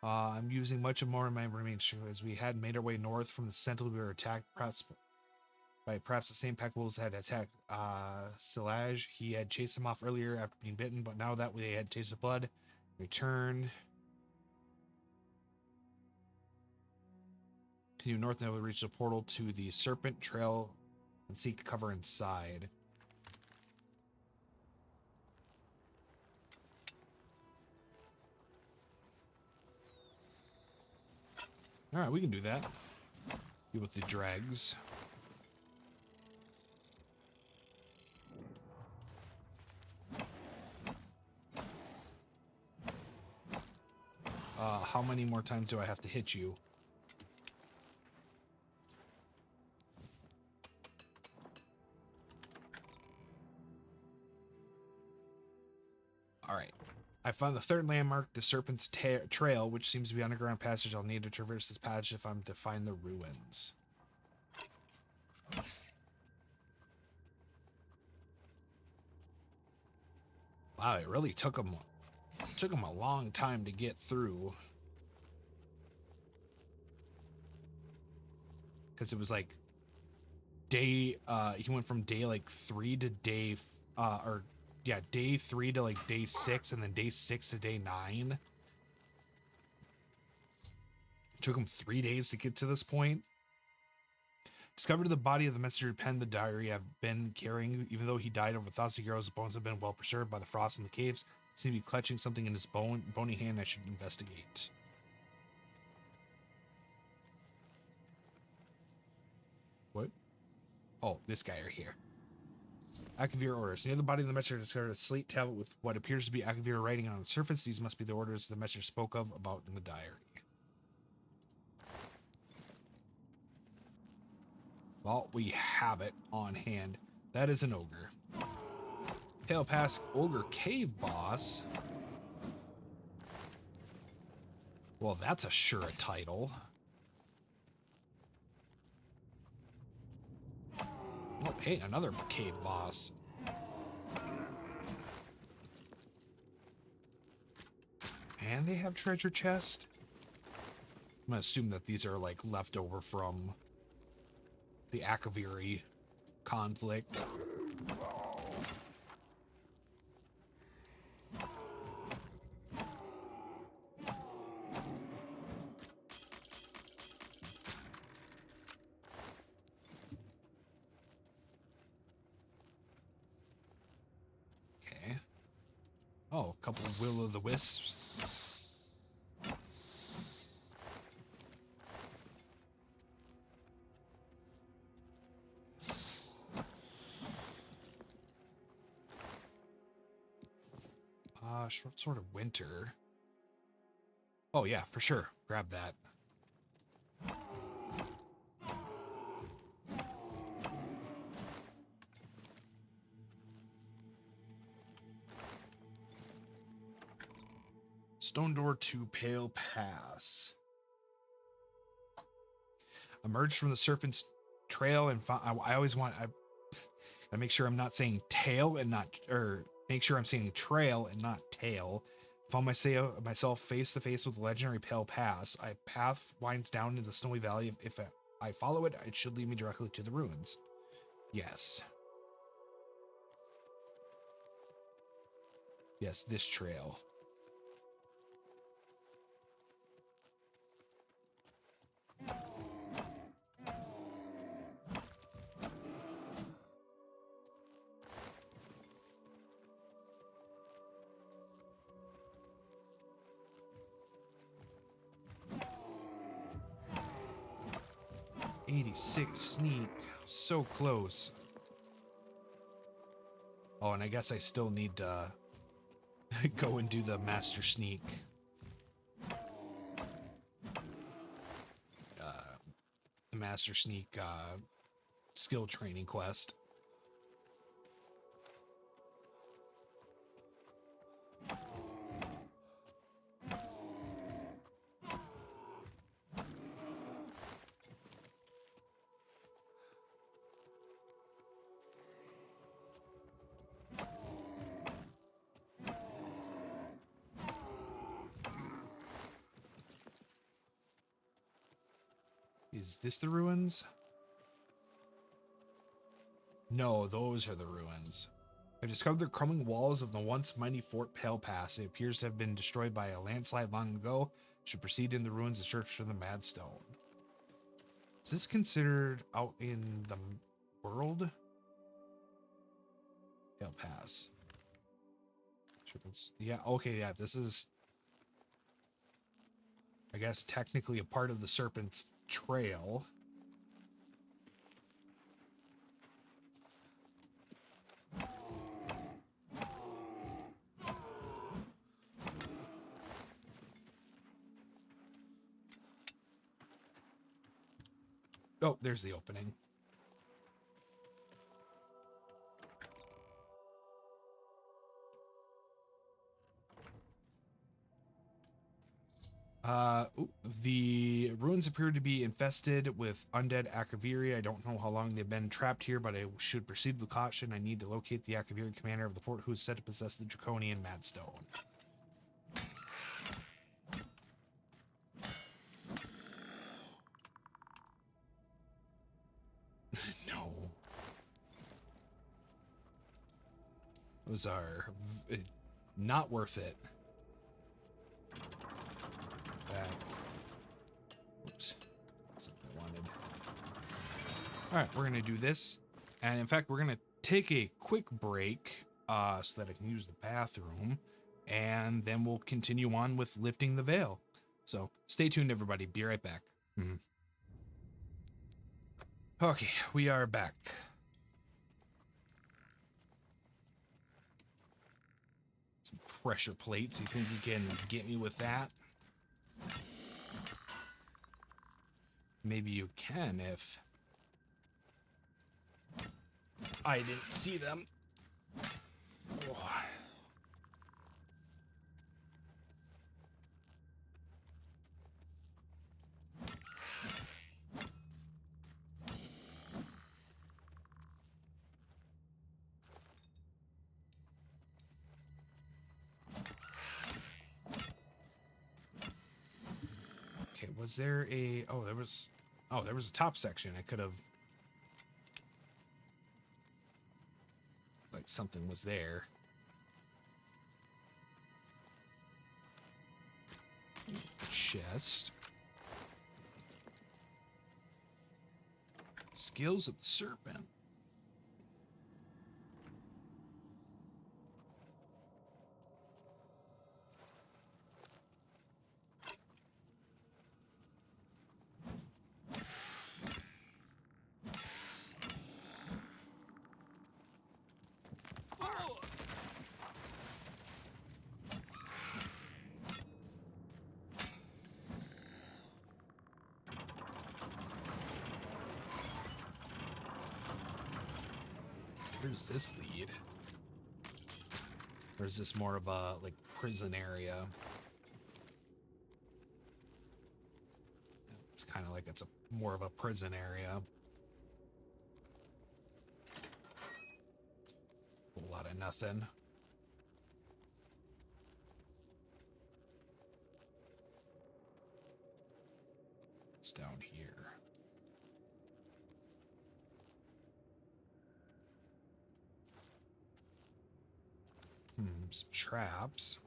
I'm using much of more of my remains as we had made our way north from the Sentinel. We were attacked perhaps the same pack wolves had attacked Silage. He had chased him off earlier after being bitten, but now that they had tasted blood, returned. Continue north now we reach the portal to the Serpent Trail and seek cover inside. Alright, we can do that. Deal with the dregs. How many more times do I have to hit you? Alright. I found the third landmark, the Serpent's Trail, which seems to be underground passage. I'll need to traverse this passage if I'm to find the ruins. Wow, it really took them a long time to get through. Because it was like day, he went from day like 3 to day, day 3 to like day 6, and then day 6 to day 9. It took him 3 days to get to this point. Discovered the body of the messenger who penned the diary I've been carrying. Even though he died over thousands of years, his bones have been well preserved by the frost in the caves. Seems to be clutching something in his bony hand. I should investigate. What? Oh, this guy right here. Akavir orders. Near the body of the messenger, discovered a slate tablet with what appears to be Akavir writing on the surface. These must be the orders the messenger spoke of about in the diary. Well, we have it on hand. That is an ogre. Pale Pass Ogre Cave Boss. Well, that's a sure a title. Oh, hey, another cave boss. And they have treasure chest. I'm gonna assume that these are like leftover from the Akaviri conflict. Okay. Oh, a couple of will-o'-the-wisps. Short Sword of Winter. Oh yeah, for sure. Grab that. Stone Door to Pale Pass. Emerged from the Serpent's Trail and I always want I make sure I'm not saying tail and not, or make sure I'm saying trail and not tail. Found myself face to face with the legendary Pale Pass. A path winds down into the snowy valley. If I follow it, it should lead me directly to the ruins. Yes. Yes, this trail. .86 sneak, so close. Oh, and I guess I still need to go and do the master sneak. The master sneak skill training quest. Is this the ruins? No, those are the ruins. I've discovered the crumbling walls of the once mighty Fort Pale Pass. It appears to have been destroyed by a landslide long ago. Should proceed in the ruins to search for the Mad Stone. Is this considered out in the world? Pale Pass. Yeah, okay, yeah, this is, I guess, technically a part of the Serpent's Trail. Oh, there's the opening. The ruins appear to be infested with undead Akaviri. I don't know how long they've been trapped here, but I should proceed with caution. I need to locate the Akaviri commander of the fort who is said to possess the Draconian Madstone. No. Those are not worth it. In fact, oops, that's something I wanted. All right, we're gonna do this, and in fact, we're gonna take a quick break so that I can use the bathroom, and then we'll continue on with lifting the veil. So stay tuned, everybody. Be right back. Okay, we are back. Some pressure plates. You think you can get me with that? Maybe you can if I didn't see them. Oh. Okay, was there a there was a top section. I could have, like, something was there. Chest. Skills of the Serpent. Where does this lead? Or is this more of a, like, prison area? It's kind of like it's more of a prison area. A lot of nothing. It's down here. Some traps.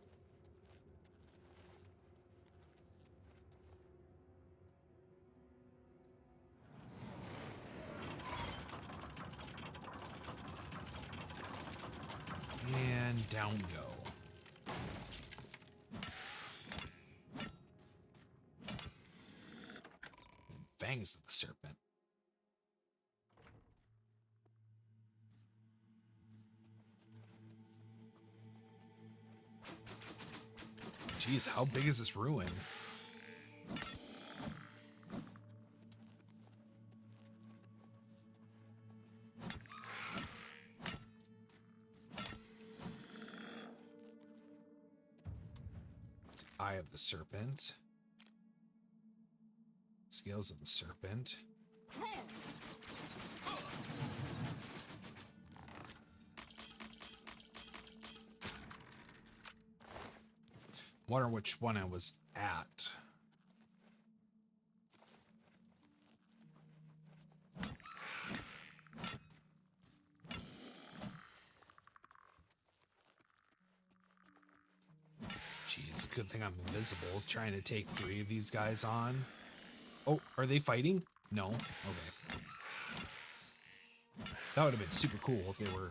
And down we go. Fangs of the Serpent. Jeez, how big is this ruin? It's the Eye of the Serpent. Scales of the Serpent. Wonder which one I was at. good thing I'm invisible, trying to take 3 of these guys on. Oh, are they fighting? No. Okay. That would have been super cool if they were.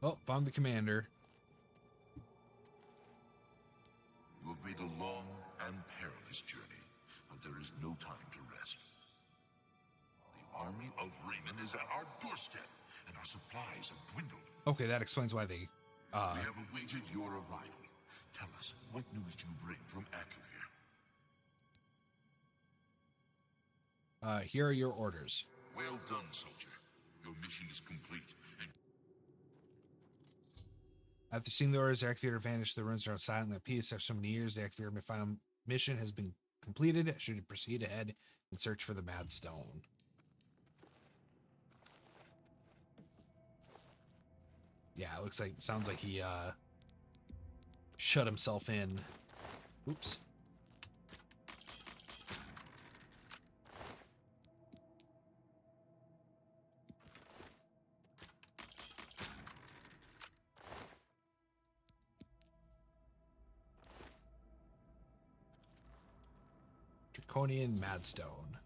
Oh, found the commander. You have made a long and perilous journey, but there is no time to rest. The army of Raymond is at our doorstep, and our supplies have dwindled. Okay, that explains why they... We have awaited your arrival. Tell us, what news do you bring from Akavir? Here are your orders. Well done, soldier. Your mission is complete, and... After seeing the orders, the Akavir vanished. The ruins are silently at peace. After so many years, the Akavir final mission has been completed. Should proceed ahead and search for the Mad Stone. Yeah, it looks like, sounds like he shut himself in. Oops. Draconian Madstone.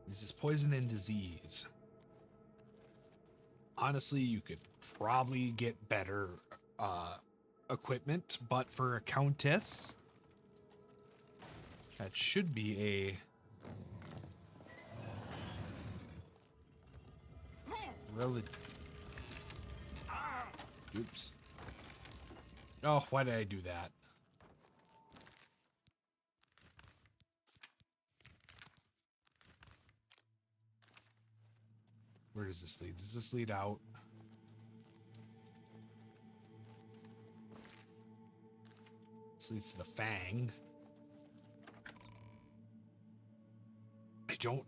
This poison and disease. Honestly, you could probably get better equipment, but for a countess, that should be a Oops. Oh, why did I do that? Where does this lead? Does this lead out? This leads to the Fang.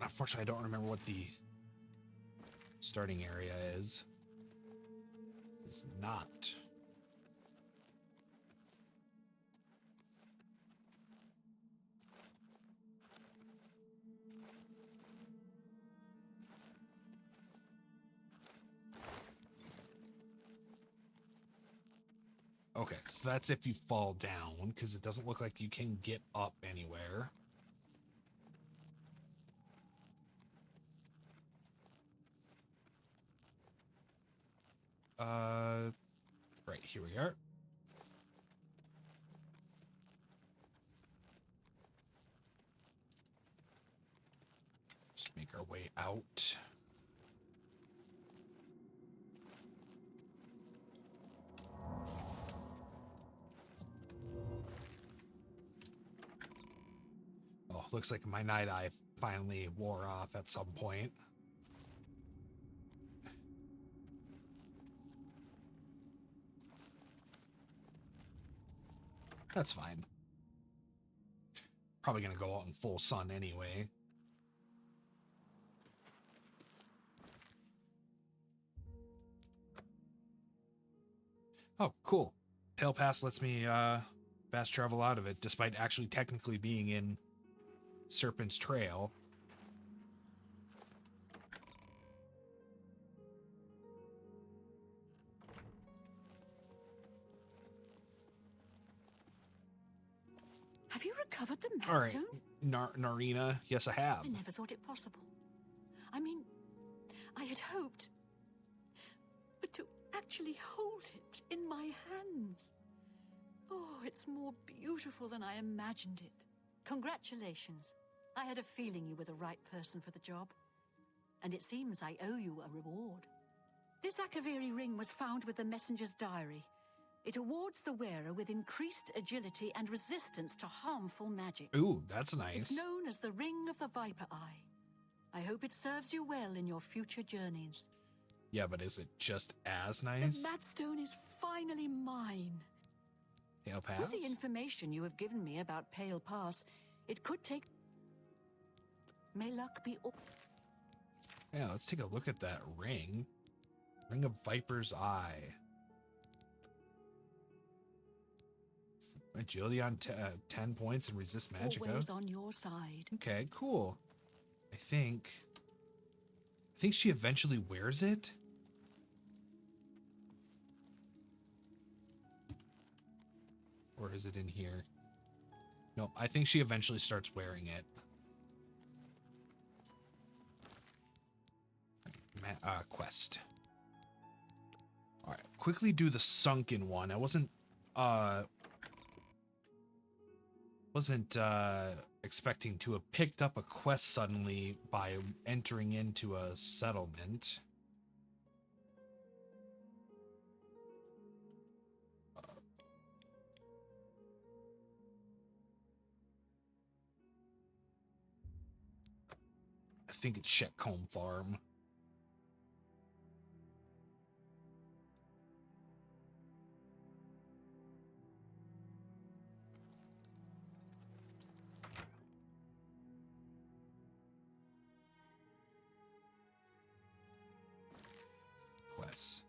Unfortunately, I don't remember what the starting area is. It's not. Okay, so that's if you fall down, because it doesn't look like you can get up anywhere. Right, here we are. Just make our way out. Oh, looks like my night eye finally wore off at some point. That's fine. Probably gonna go out in full sun anyway. Oh, cool. Pale Pass lets me fast travel out of it, despite actually technically being in Serpent's Trail. Have you recovered the Mad All right, Stone? Narina, yes I have. I never thought it possible. I mean, I had hoped, but to actually hold it in my hands. Oh, it's more beautiful than I imagined it. Congratulations. I had a feeling you were the right person for the job. And it seems I owe you a reward. This Akaviri ring was found with the messenger's diary. It awards the wearer with increased agility and resistance to harmful magic. Ooh, that's nice. It's known as the Ring of the Viper Eye. I hope it serves you well in your future journeys. Yeah, but is it just as nice? The Mad Stone is finally mine. Pale Pass? With the information you have given me about Pale Pass, it could take... May luck be up. Yeah, let's take a look at that ring. Ring of Viper's Eye. Agility on 10 points and resist magic. Always on your side. Okay, cool. I think she eventually wears it. Or is it in here? No, I think she eventually starts wearing it. Quest. All right, quickly do the sunken one. I wasn't expecting to have picked up a quest suddenly by entering into a settlement. I think it's Shetcombe Farm. Quests.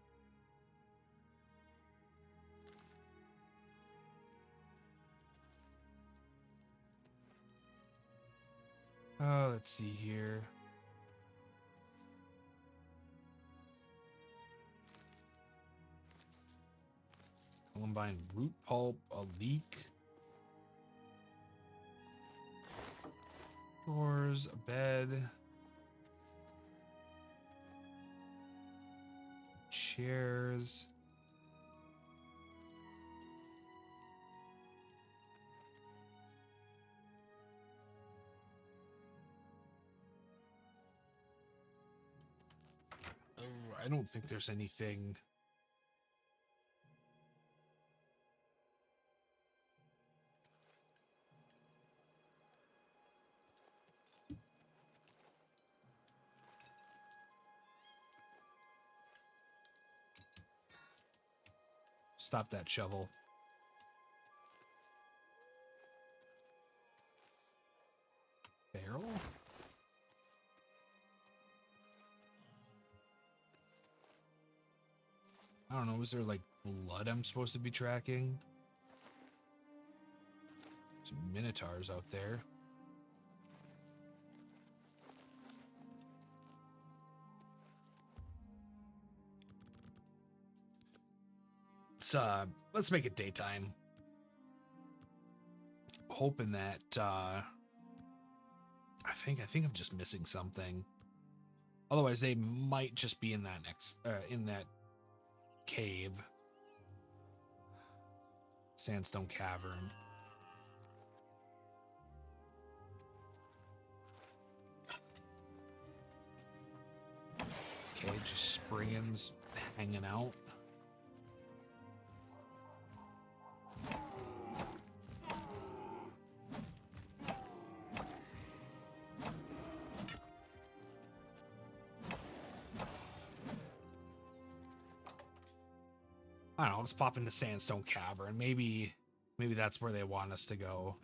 Let's see here. Columbine root pulp, a leek. Doors, a bed. Chairs. Oh, I don't think there's anything. Stop that shovel. Barrel? I don't know, is there like blood I'm supposed to be tracking? Some minotaurs out there. Let's make it daytime. Hoping that I think I'm just missing something. Otherwise, they might just be in that in that cave. Sandstone cavern. Okay, just springins hanging out. I don't know, let's pop into Sandstone Cavern. Maybe that's where they want us to go.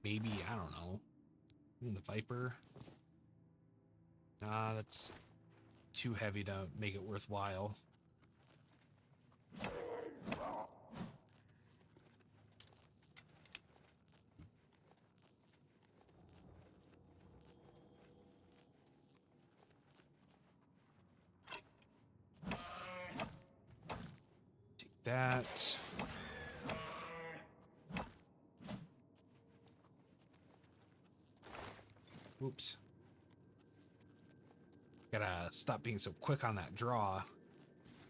Maybe, I don't know. Even the Viper. Nah, that's too heavy to make it worthwhile. Take that. Oops. Gotta stop being so quick on that draw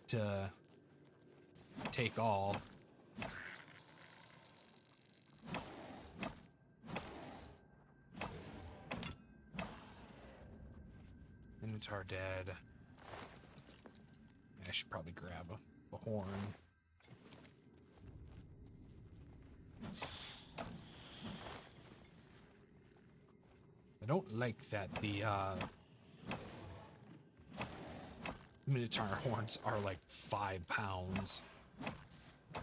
to take all. Minotaur dead. I should probably grab the horn. don't like that the Minotaur horns are like 5 pounds. I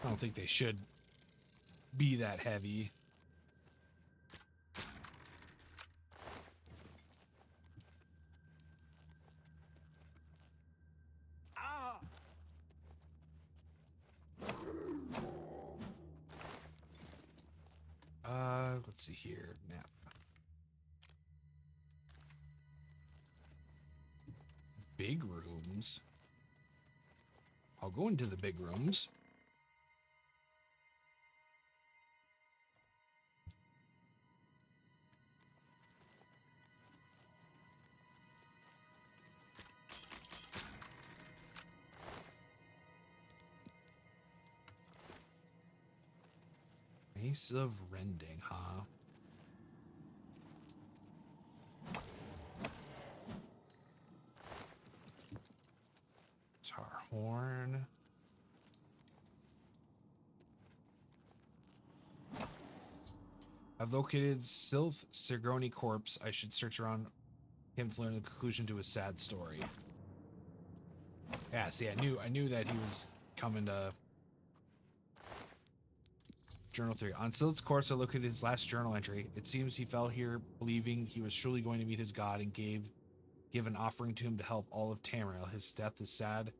don't think they should be that heavy. Let's see here. Map. Big rooms. I'll go into the big rooms. Mace of Rending, huh? Tar horn. I've located Sylph Sigroni corpse. I should search around him to learn the conclusion to his sad story. Yeah, see, I knew that he was coming to Journal 3. On Sylph's corpse, I located his last journal entry. It seems he fell here believing he was truly going to meet his god and give an offering to him to help all of Tamriel. His death is sad,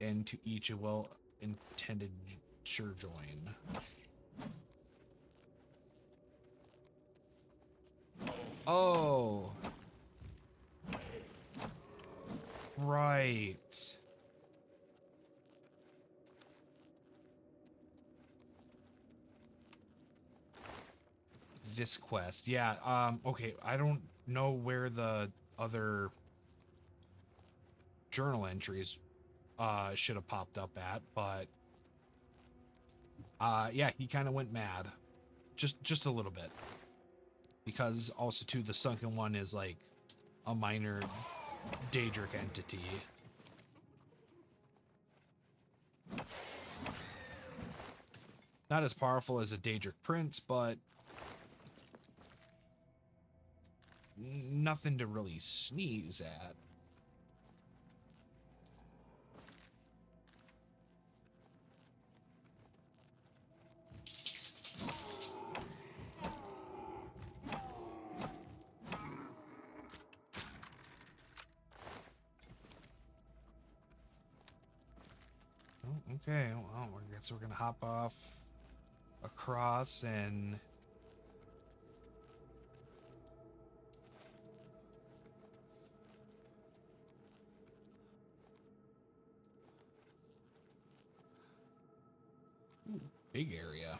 and to each a well-intended sure join. Oh. Right. This quest. Yeah, okay, I don't know where the other journal entries should have popped up at, but yeah, he kind of went mad. Just a little bit. Because also too, the sunken one is like a minor Daedric entity. Not as powerful as a Daedric prince, but nothing to really sneeze at. Okay, well, I guess we're gonna hop off across and ooh, big area.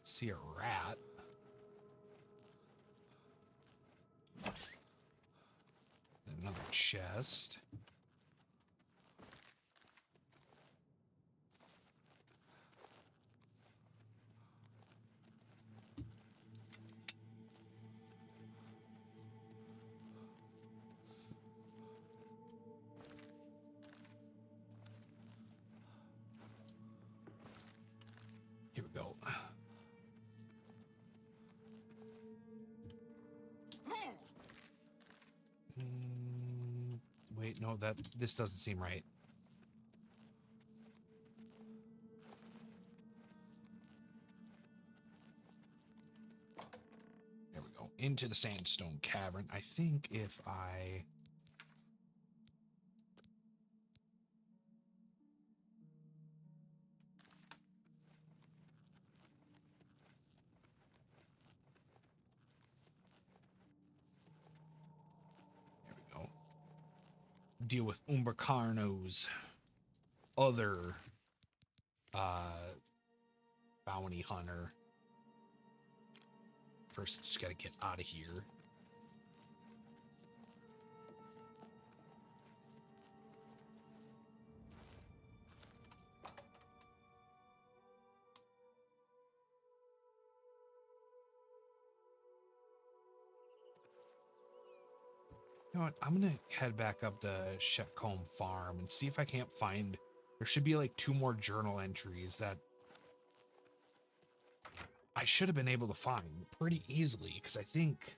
See a rat. Another chest. Here we go. Wait, no, this doesn't seem right. There we go. Into the sandstone cavern. I think if I deal with Umbracarno's other bounty hunter. First, just gotta get out of here. You know what? I'm gonna head back up to Shepcombe Farm and see if I can't find There should be like 2 more journal entries that I should have been able to find pretty easily, because I think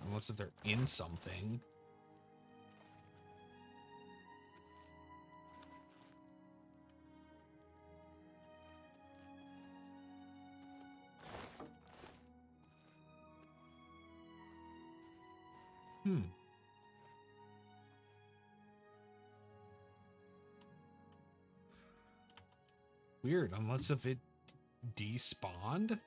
unless if they're in something. Weird, unless if it despawned.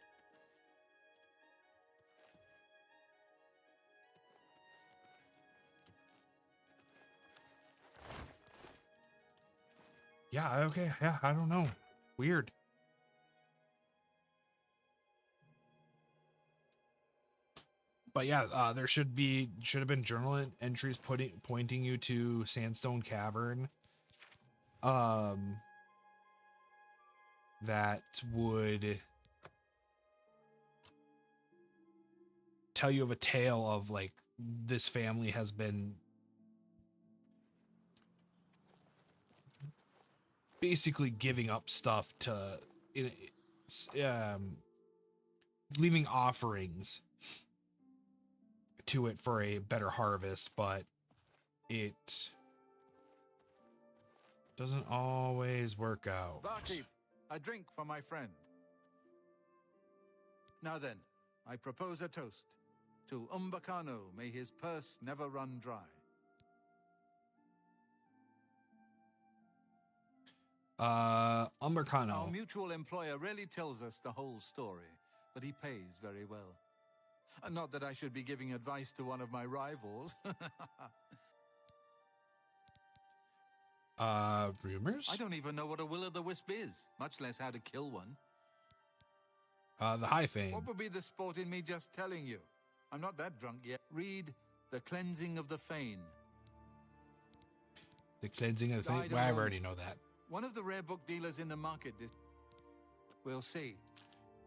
Yeah, okay, yeah, I don't know. Weird. But yeah, there should have been journal entries pointing you to Sandstone Cavern. That would tell you of a tale of like this family has been basically giving up stuff to leaving offerings to it for a better harvest, but it doesn't always work out. Barkeep, a drink for my friend. Now then, I propose a toast. To Umbacano, may his purse never run dry. Umbercano. Our mutual employer rarely tells us the whole story, but he pays very well. Not that I should be giving advice to one of my rivals. Rumors? I don't even know what a will-o'-the-wisp is, much less how to kill one. The high fame. What would be the sport in me just telling you? I'm not that drunk yet. Read The Cleansing of the Fane. The Cleansing of the Fane? Well, I already know that. One of the rare book dealers in the market. We'll see.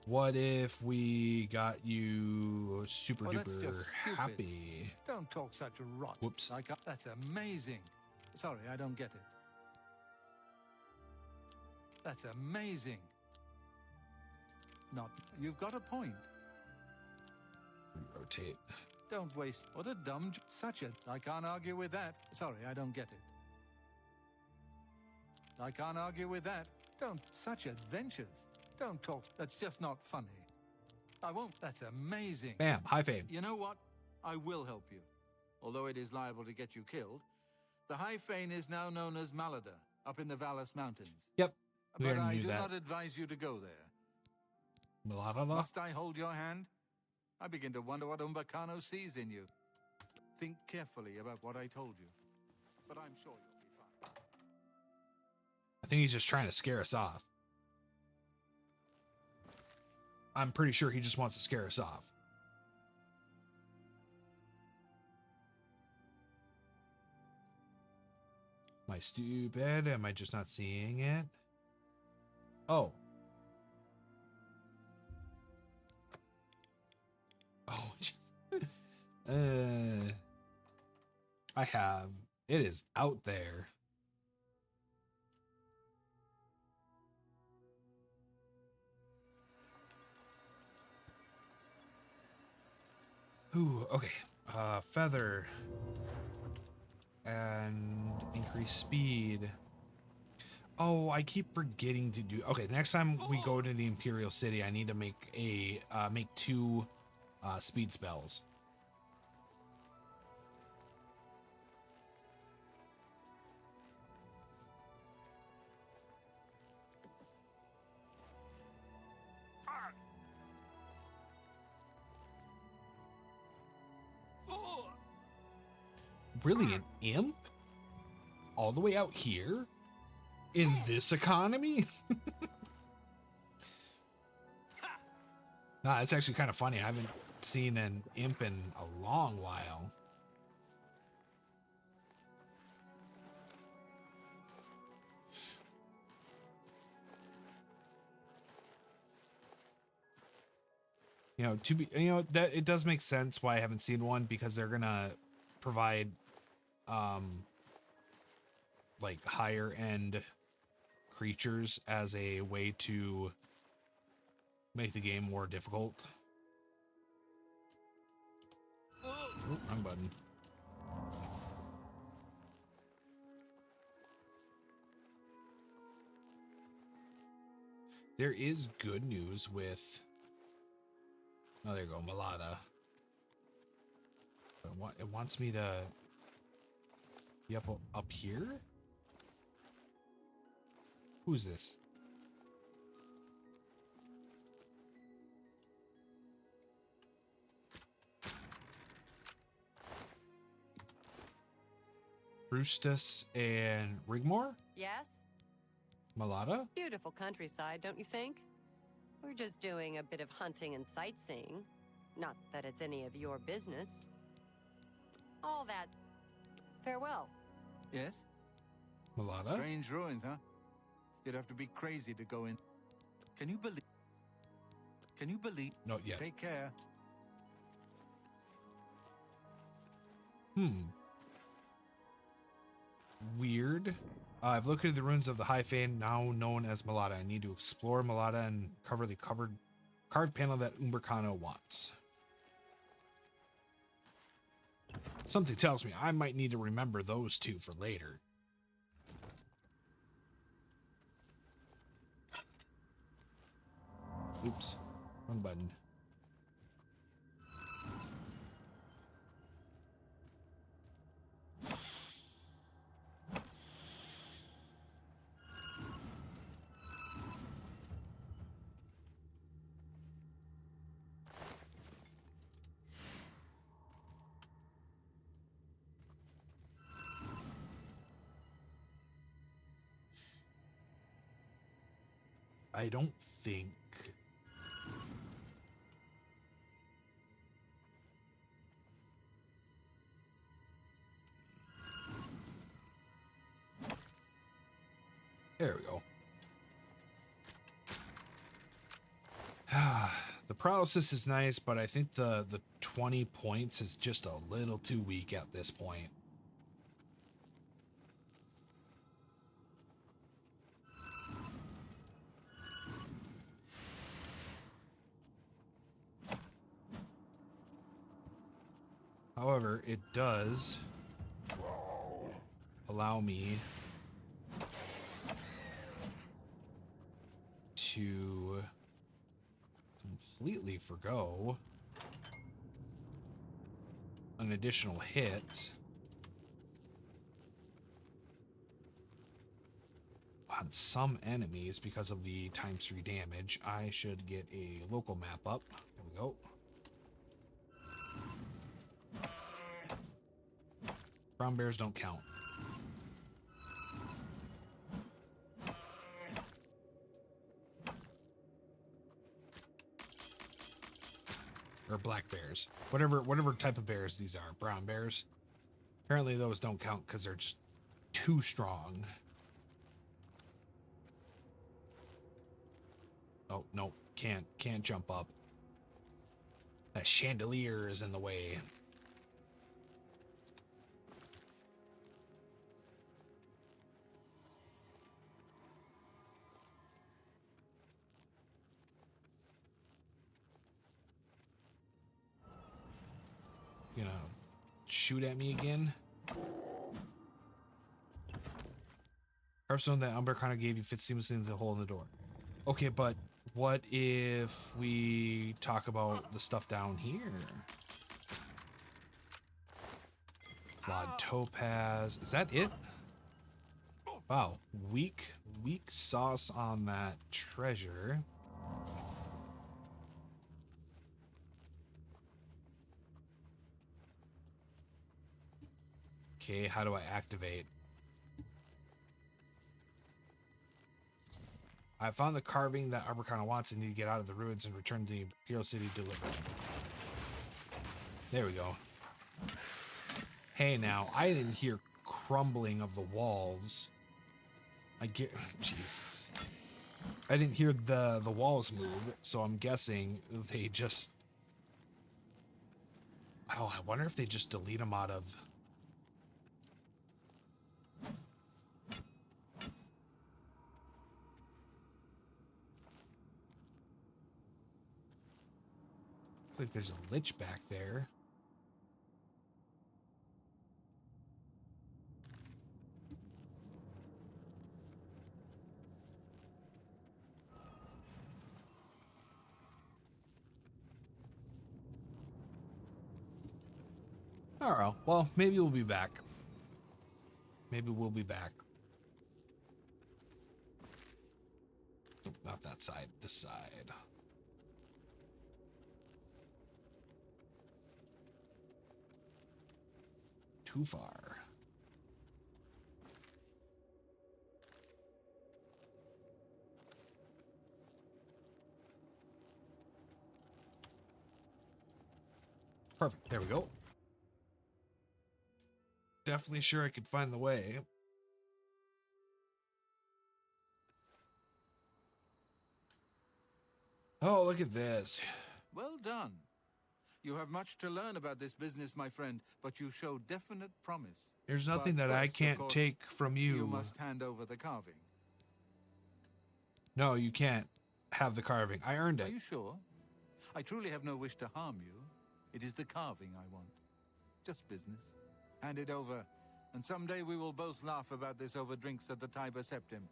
What if we got you super that's just duper stupid. happy? Don't talk such rot. Whoops. Like, that's amazing. Sorry, I don't get it. That's amazing. Not. You've got a point. Rotate. Don't waste. What a dumb. Such a. I can't argue with that. Sorry, I don't get it. I can't argue with that. Don't. Such adventures. Don't talk. That's just not funny. I won't. That's amazing. Bam. High fame. You know what? I will help you. Although it is liable to get you killed. The High Fane is now known as Malada, up in the Vallis Mountains. Yep. But I do not advise you to go there. Malada? Must I hold your hand? I begin to wonder what Umbacano sees in you. Think carefully about what I told you. But I'm sure you'll be fine. I think he's just trying to scare us off. I'm pretty sure he just wants to scare us off. Am I stupid? Am I just not seeing it? Oh. Oh. I have. It is out there. Ooh, okay. Feather. And increase speed. Oh, I keep forgetting to do. Okay, next time we go to the Imperial City, I need to make a make 2 speed spells. Really, an imp? All the way out here? In this economy? Nah, it's actually kind of funny. I haven't seen an imp in a long while. that it does make sense why I haven't seen one, because they're gonna provide like higher end creatures as a way to make the game more difficult. Ooh, wrong button. There is good news with, oh, there you go, Malada. It wants me to be up here? Who's this? Brustus and Rigmore? Yes? Malada? Beautiful countryside, don't you think? We're just doing a bit of hunting and sightseeing. Not that it's any of your business. All that. Farewell. Yes? Malada? Strange ruins, huh? You'd have to be crazy to go in. Can you believe? Can you believe? Not yet. Take care. Weird. I've located the ruins of the High Fane, now known as Malada. I need to explore Malada and cover the carved panel that Umbercano wants. Something tells me I might need to remember those two for later. Oops, wrong button. I don't think there we go. The paralysis is nice, but I think the 20 points is just a little too weak at this point. However, it does allow me to completely forgo an additional hit on some enemies because of the ×3 damage. I should get a local map up. There we go. Brown bears don't count. Or black bears. Whatever type of bears these are. Brown bears. Apparently those don't count because they're just too strong. Oh, no. Can't jump up. That chandelier is in the way. You know, shoot at me again. Hearthstone that Umber kind of gave you fits seamlessly into the hole in the door. Okay, but what if we talk about the stuff down here? Flawed topaz. Is that it? Wow, weak sauce on that treasure. Okay, how do I activate? I found the carving that Arborcana wants and need to get out of the ruins and return to the Imperial City delivered. There we go. Hey now, I didn't hear crumbling of the walls. Jeez. I didn't hear the walls move, so I'm guessing they just Oh, I wonder if they just delete them out of... Looks like there's a lich back there. I don't know. Well, maybe we'll be back. Maybe we'll be back. Oh, not that side. This side. Too far. Perfect. There we go. Definitely sure I could find the way. Oh, look at this. Well done. You have much to learn about this business, my friend, but you show definite promise. There's nothing But that I first, of can't course, take from you. You must hand over the carving. No, you can't have the carving. I earned it. Are you sure? I truly have no wish to harm you. It is the carving I want. Just business. Hand it over, and someday we will both laugh about this over drinks at the Tiber Septim.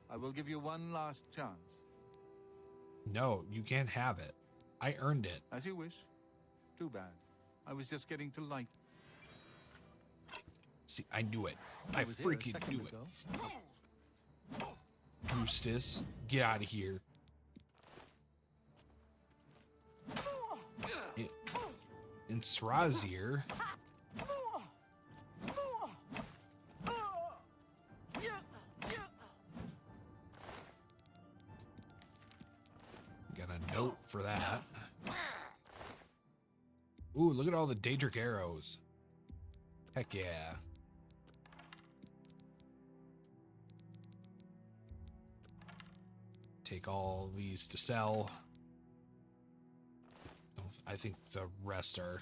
I will give you one last chance. No, you can't have it. I earned it. As you wish. Too bad. I was just getting to like... See, I knew it. I freaking knew it. Eustace, get out of here. In Srazir. Got a note for that. Ooh, look at all the Daedric arrows. Heck yeah. Take all these to sell. I think the rest are...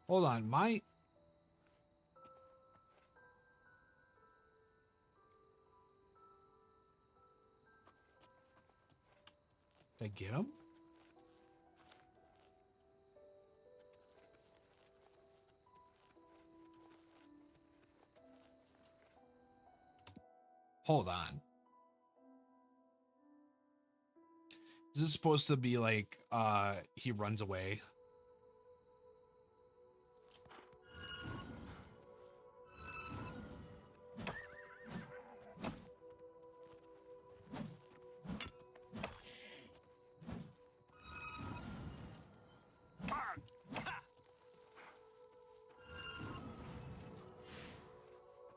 Hold on, my... Did I get him? Hold on. Is this supposed to be like, he runs away?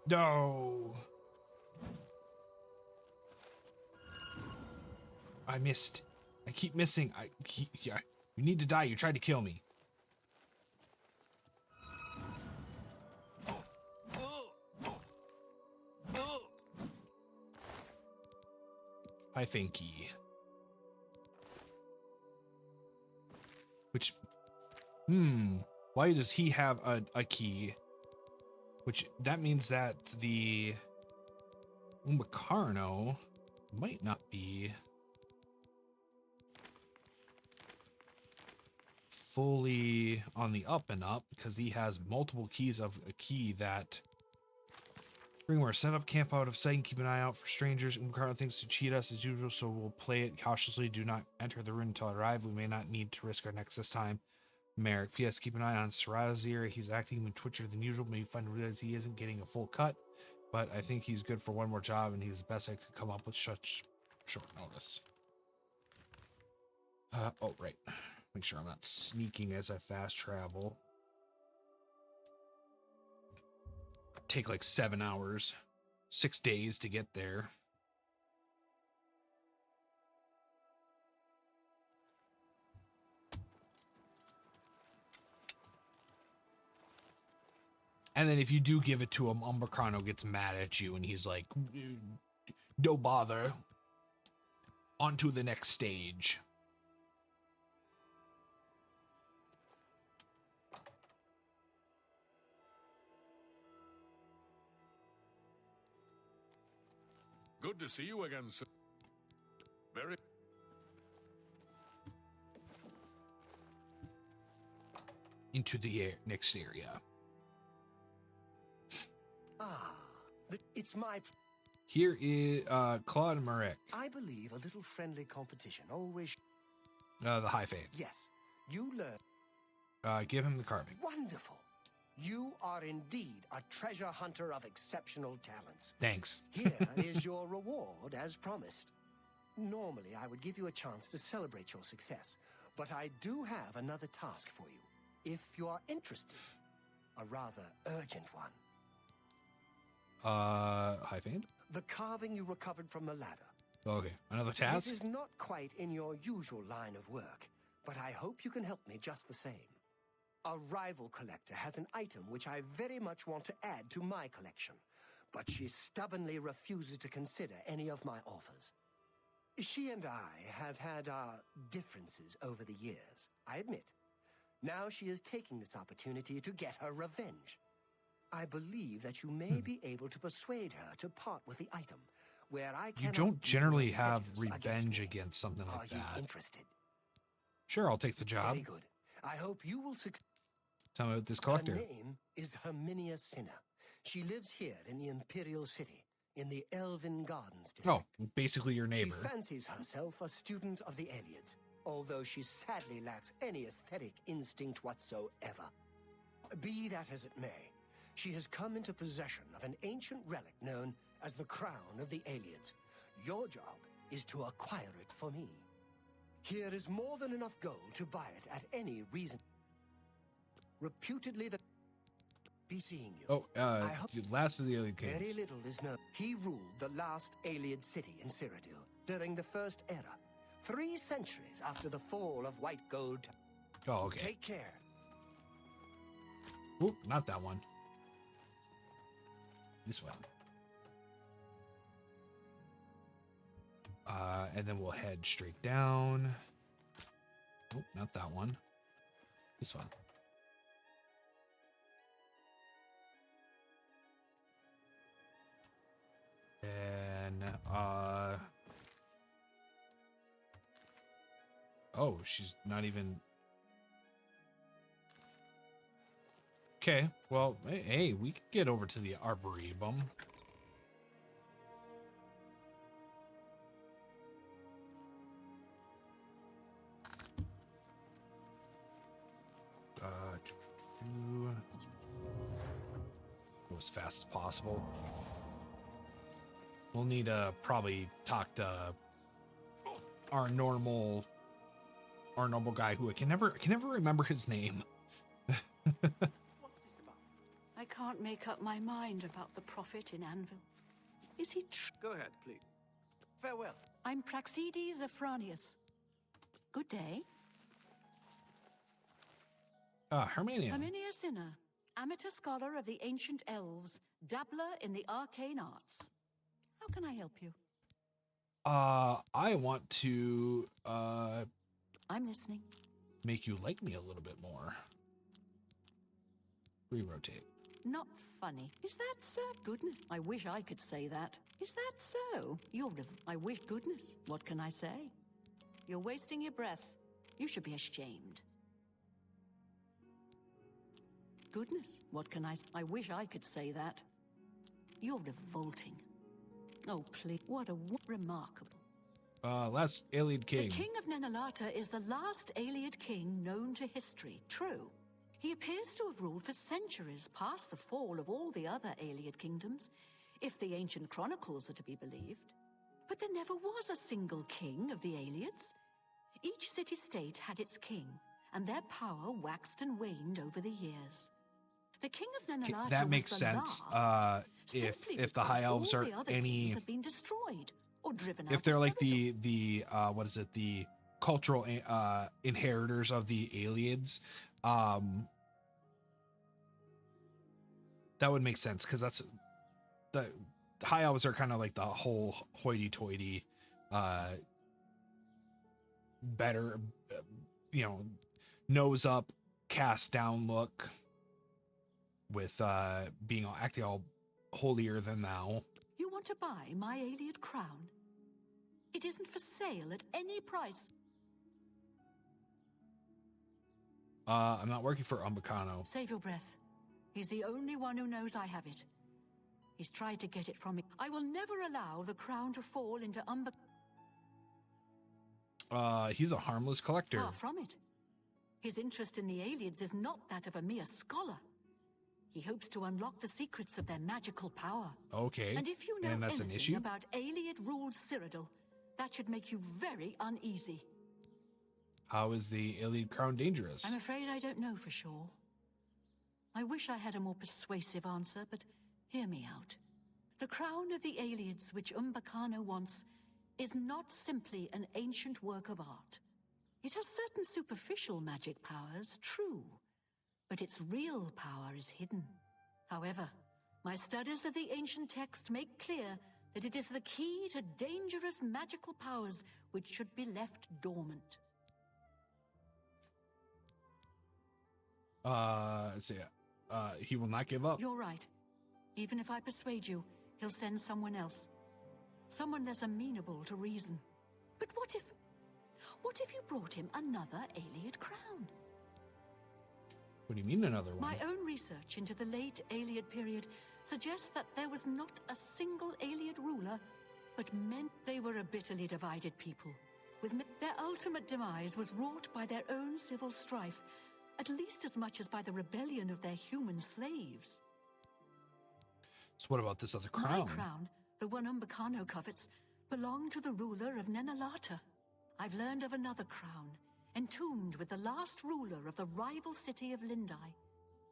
No. I missed. I keep missing. Yeah. You need to die. You tried to kill me. Hi, Finky. Which, why does he have a key? Which, that means that the Umbacarno might not be fully on the up and up, because he has multiple keys of a key that bring more set up camp out of sight and keep an eye out for strangers. Umbacarno thinks to cheat us as usual, so we'll play it cautiously. Do not enter the room until I arrive. We may not need to risk our necks this time. Merrick. P.S. Keep an eye on Srazir. He's acting even twitchier than usual. Maybe find realize he isn't getting a full cut, but I think he's good for one more job, and he's the best I could come up with such short notice. Oh, right. Make sure I'm not sneaking as I fast travel. Take like 7 hours, 6 days to get there. And then if you do give it to him, Umbracrano gets mad at you and he's like, no bother. On to the next stage. Good to see you again, sir. Very... Into the next area. Ah, it's my... Here is Claude Marek. I believe a little friendly competition always... The High Fate. Yes, you learn... Give him the carving. Wonderful. You are indeed a treasure hunter of exceptional talents. Thanks. Here is your reward as promised. Normally, I would give you a chance to celebrate your success, but I do have another task for you, if you are interested. A rather urgent one. High Fate? The carving you recovered from the ladder. Okay, another task? This is not quite in your usual line of work, but I hope you can help me just the same. A rival collector has an item which I very much want to add to my collection, but she stubbornly refuses to consider any of my offers. She and I have had our differences over the years, I admit. Now she is taking this opportunity to get her revenge. I believe that you may be able to persuade her to part with the item, where I cannot... You don't generally have prejudice revenge against something like Are you that. interested? Sure, I'll take the job. Very good. I hope you will succeed. Tell me about this collector. Her name is Herminia Cinna. She lives here in the Imperial City, in the Elven Gardens district. Oh, basically your neighbor. She fancies herself a student of the Aelids, although she sadly lacks any aesthetic instinct whatsoever. Be that as it may, she has come into possession of an ancient relic known as the Crown of the Aelids. Your job is to acquire it for me. Here is more than enough gold to buy it at any reason. Reputedly the... Be seeing you. Oh, you last of the Alien Kings. Very little is known. He ruled the last Aeliad city in Cyrodiil during the First Era, 3 centuries after the fall of White Gold. Oh, okay. Take care. Oop, not that one. This one. And then we'll head straight down. Oh, not that one. This one. And, oh, she's not even... Okay, well, hey, we can get over to the Arboretum. Go as fast as possible. We'll need to probably talk to our normal guy who I can never remember his name. I can't make up my mind about the prophet in Anvil. Is he Go ahead, please. Farewell. I'm Praxides Afranius. Good day. Herminia. Herminia Cinna, amateur scholar of the ancient elves, dabbler in the arcane arts. How can I help you? I want to I'm listening. make you like me a little bit more. Re-rotate. Not funny. Is that so? Goodness, I wish I could say that. Is that so? I wish goodness. What can I say? You're wasting your breath. You should be ashamed. Goodness, what can I wish I could say that. You're revolting. Oh, please. What a remarkable. Last Alien King. The King of Nenalata is the last Aeliad king known to history. True. He appears to have ruled for centuries past the fall of all the other Aeliad kingdoms, if the ancient chronicles are to be believed. But there never was a single king of the Aeliads. Each city-state had its king, and their power waxed and waned over the years. The King of Nenalata That makes was the sense. last, If the High Elves are any, have been destroyed or driven out if they're of like the what is it, the cultural inheritors of the Aeliads, That would make sense, because that's the high elves are kind of like the whole hoity-toity, better, you know, nose up, cast down look, with being acting all holier than thou. You want to buy my Ayleid crown? It isn't for sale at any price. I'm not working for Umbacano. Save your breath. He's the only one who knows I have it. He's tried to get it from me. I will never allow the crown to fall into He's a harmless collector. Far from it. His interest in the Ayleids is not that of a mere scholar. He hopes to unlock the secrets of their magical power. Okay. And if you know and that's an anything issue? about Ayleid-ruled Cyrodiil, that should make you very uneasy. How is the Ayleid crown dangerous? I'm afraid I don't know for sure. I wish I had a more persuasive answer, but hear me out. The crown of the Ayleids which Umbacano wants is not simply an ancient work of art. It has certain superficial magic powers, true, but its real power is hidden. However, my studies of the ancient text make clear that it is the key to dangerous magical powers which should be left dormant. Let's see. He will not give up. You're right. Even if I persuade you, he'll send someone else. Someone less amenable to reason. But what if you brought him another Ayleid crown? What do you mean another one? My own research into the late Ayleid period suggests that there was not a single Ayleid ruler, but meant they were a bitterly divided people. Their ultimate demise was wrought by their own civil strife, at least as much as by the rebellion of their human slaves. So what about this other crown? My crown, the one Umbacano covets, belonged to the ruler of Nenalata. I've learned of another crown, entombed with the last ruler of the rival city of Lindai.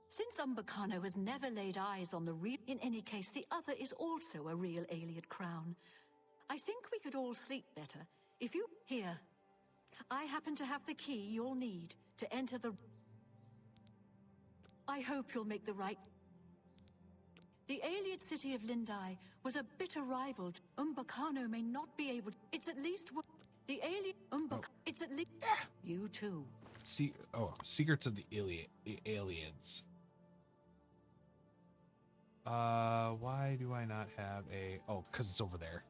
Since Umbacano has never laid eyes on the in any case, the other is also a real Ayleid crown. I think we could all sleep better if you... Here. I happen to have the key you'll need to enter the... I hope you'll make the right... The Ayleid city of Lindai was a bitter rival. Umbacano may not be able... It's at least... The Ayleid... It's at least... You too. Secrets of the Aliens. Why do I not have a... Oh, because it's over there.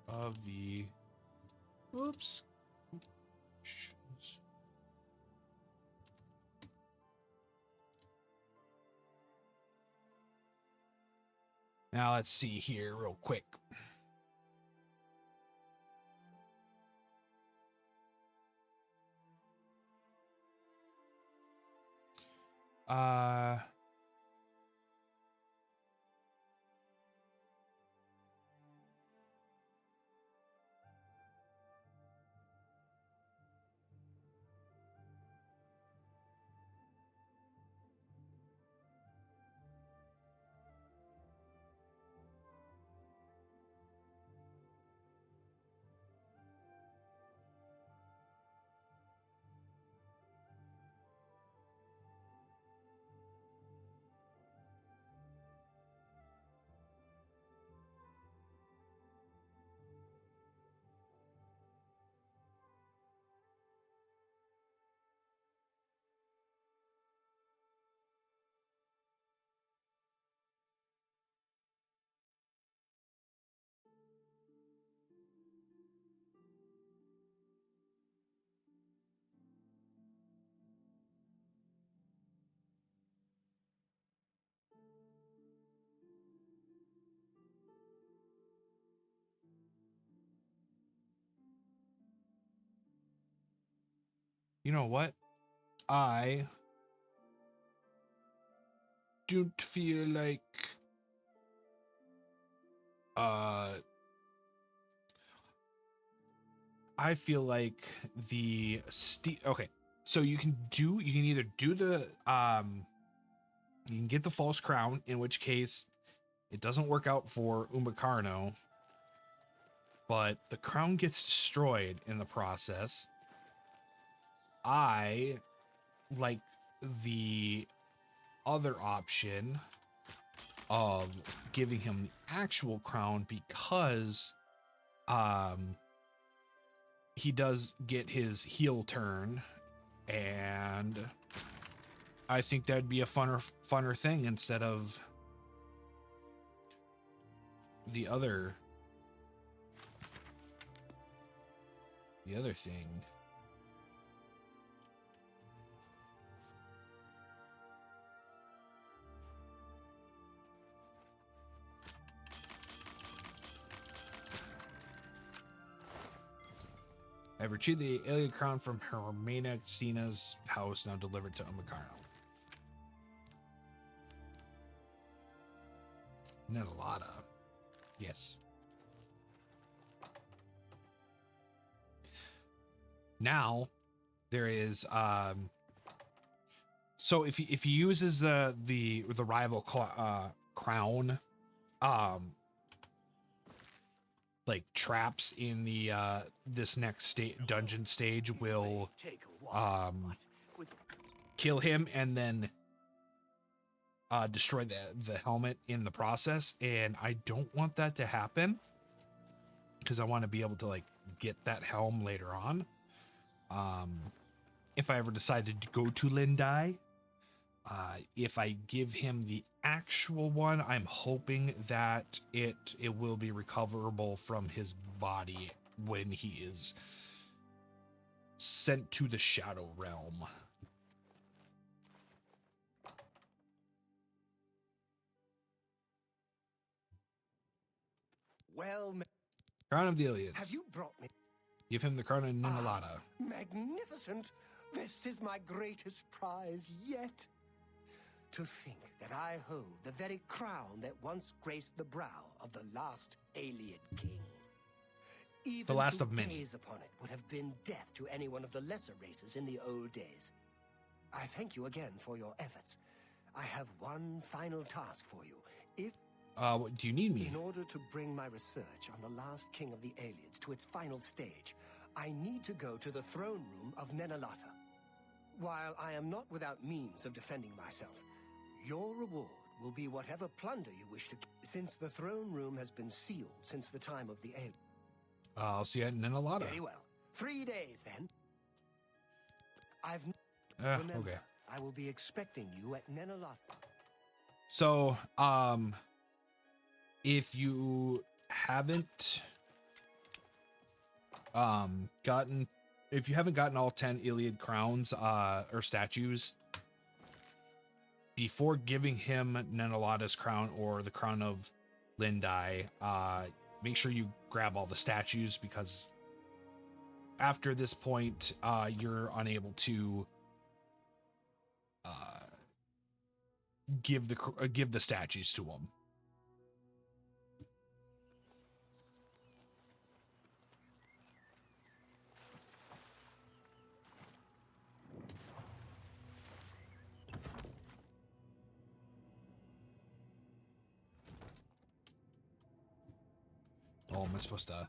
Of the... Oops. Now let's see here real quick. You know what? I don't feel like I feel like the okay, so you can either do the you can get the false crown, in which case it doesn't work out for Umbacano, but the crown gets destroyed in the process. I like the other option of giving him the actual crown because he does get his heel turn, and I think that'd be a funner thing instead of the other thing. I've retrieved the alien crown from Hermena Cena's house, now delivered to Umakaro. Nenalada. Yes. Now there is so if he uses the rival crown like traps in the this next dungeon stage will kill him and then destroy the helmet in the process, and I don't want that to happen because I want to be able to like get that helm later on. If I ever decided to go to Lindai, if I give him the actual one, I'm hoping that it will be recoverable from his body when he is sent to the Shadow Realm. Well, Crown of the Iliads. have you brought me? Give him the crown of Nenalada. Magnificent! This is my greatest prize yet. To think that I hold the very crown that once graced the brow of the last Iliad king. Even The last to of many. gaze upon it would have been death to any one of the lesser races in the old days. I thank you again for your efforts. I have one final task for you. What do you need me? In order to bring my research on the last king of the Aliens to its final stage, I need to go to the throne room of Nenalata. While I am not without means of defending myself, your reward will be whatever plunder you wish to keep, since the throne room has been sealed since the time of the Aliens. I'll see you at Nenalada. Very well. 3 days, then. Remember, okay. I will be expecting you at Nenalata. So, if you haven't gotten all 10 Iliad crowns or statues before giving him Nenalada's crown or the crown of Lindai, make sure you grab all the statues, because after this point you're unable to give the statues to him. Oh, am I supposed to?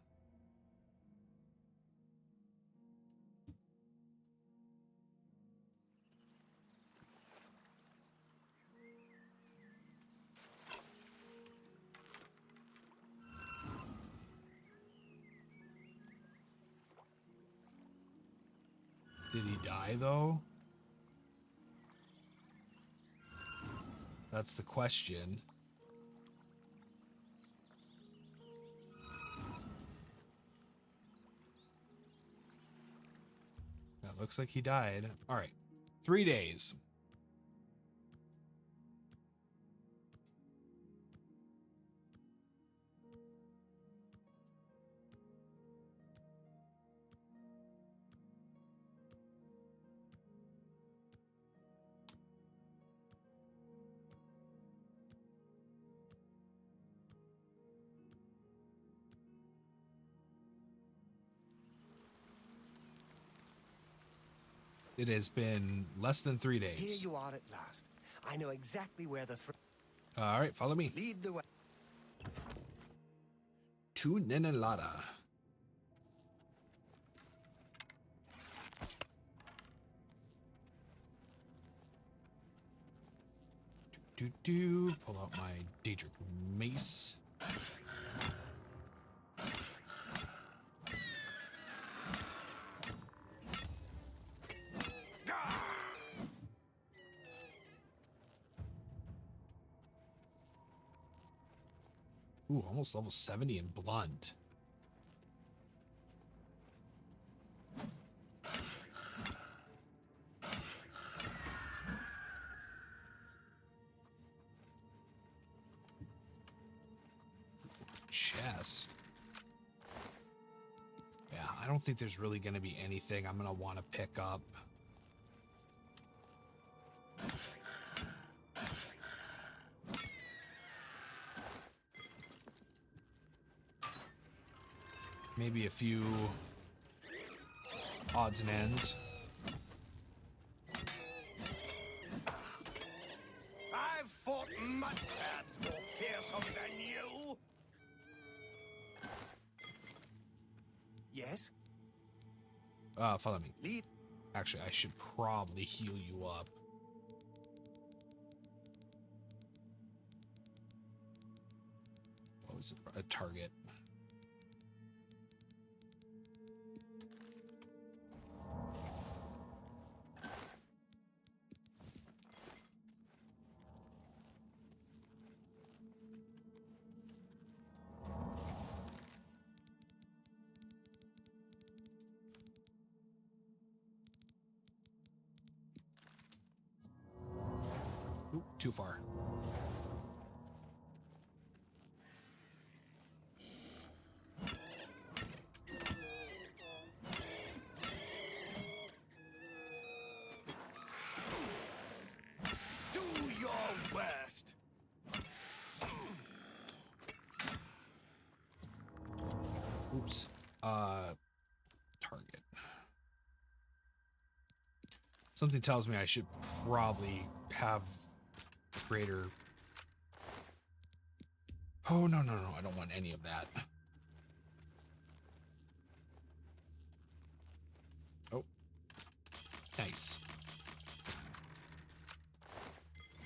Did he die, though? That's the question. That looks like he died. All right. 3 days. It has been less than 3 days. Here you are at last. I know exactly where the all right, follow me. Lead the way. To Nenalada. Pull out my Daedric Mace. Ooh, almost level 70 in Blunt. Chest. Yeah, I don't think there's really going to be anything I'm going to want to pick up. Maybe a few odds and ends. I've fought mud crabs more fearsome than you. Yes? Follow me. Lead. Actually, I should probably heal you up. What was it? A target. Oop, too far. Do your worst. Oops. Target. Something tells me I should probably have greater... Oh, no, I don't want any of that. Oh. Nice.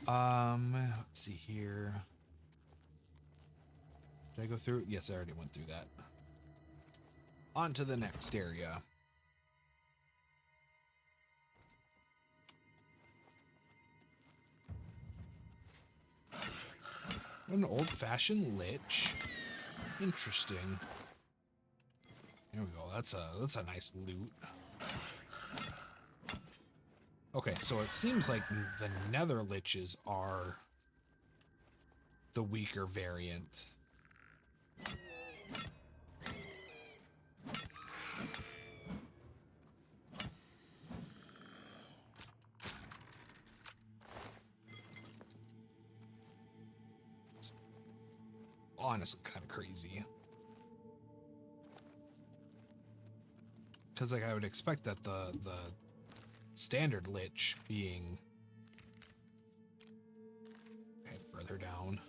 Let's see here. Did I go through? Yes, I already went through that. On to the next area. An old-fashioned lich. Interesting. There we go. That's a nice loot. Okay, so it seems like the nether liches are the weaker variant. Honestly kind of crazy, because like I would expect that the standard lich being further down,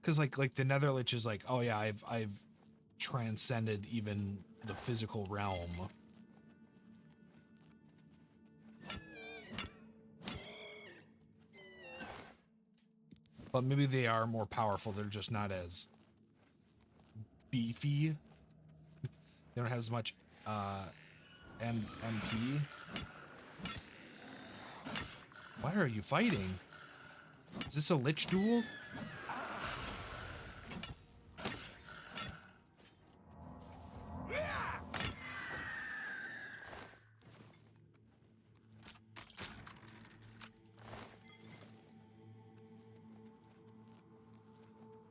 because like the nether lich is like, oh yeah, I've transcended even the physical realm. But maybe they are more powerful. They're just not as beefy. They don't have as much MP. Why are you fighting? Is this a lich duel?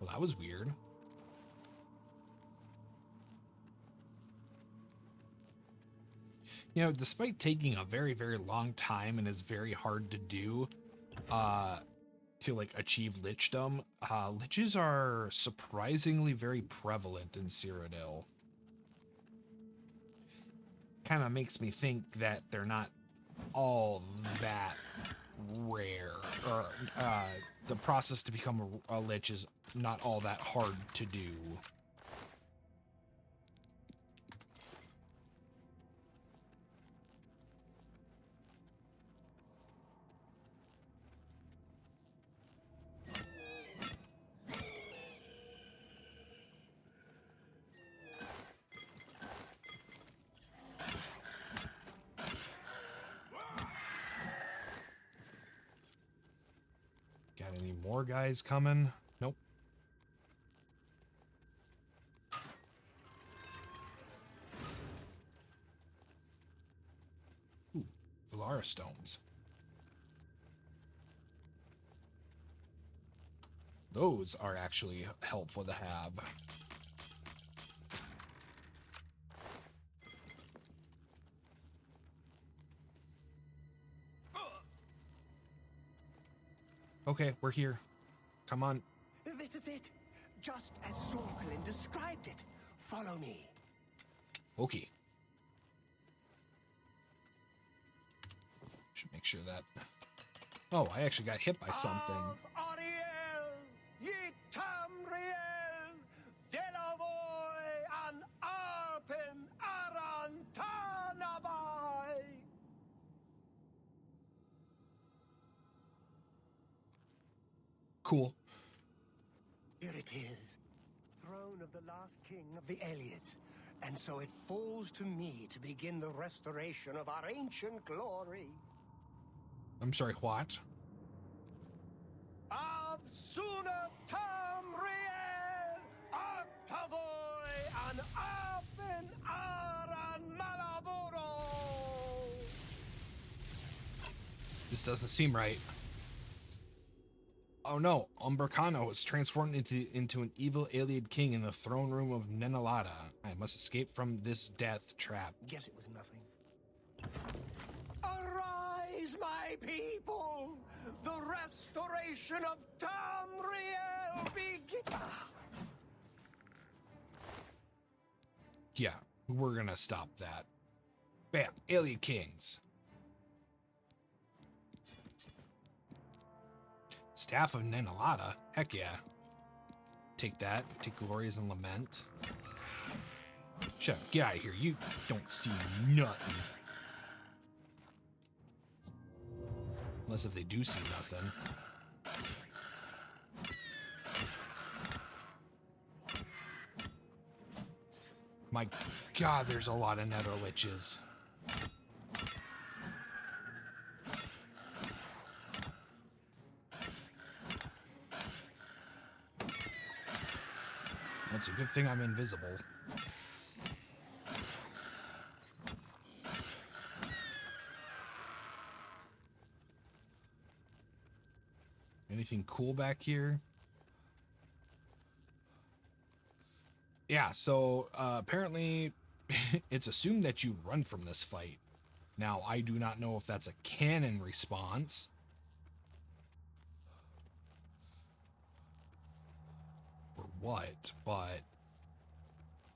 Well, that was weird. You know, despite taking a very, very long time and is very hard to do, to like achieve lichdom, liches are surprisingly very prevalent in Cyrodiil. Kind of makes me think that they're not all that rare, or the process to become a lich is not all that hard to do. Any more guys coming? Nope. Ooh, Valara stones. Those are actually helpful to have. Okay, we're here. Come on. This is it. Just as Sorkelin described it. Follow me. Okay. Should make sure that... Oh, I actually got hit by something. Ariel, Yitamriel, Delavoy, and Arpin Arantanabai. Cool. Here it is. Throne of the last king of the Eliads. And so it falls to me to begin the restoration of our ancient glory. I'm sorry, what? Of Suna Tamriel, Octavoy, and Arpin Aran Malaboro. This doesn't seem right. Oh no, Umbracano was transformed into an evil Iliad king in the throne room of Nenalada. I must escape from this death trap. Guess it was nothing. Arise, my people! The restoration of Tamriel begins! Yeah, we're gonna stop that. Bam, Iliad kings. Staff of Nenalada? Heck yeah. Take that. Take Glories and Lament. Shut up. Get out of here. You don't see nothing. Unless if they do see nothing. My God, there's a lot of Nether Liches. It's a good thing I'm invisible. Anything cool back here? Yeah, so apparently it's assumed that you run from this fight. Now, I do not know if that's a canon response. Or what, but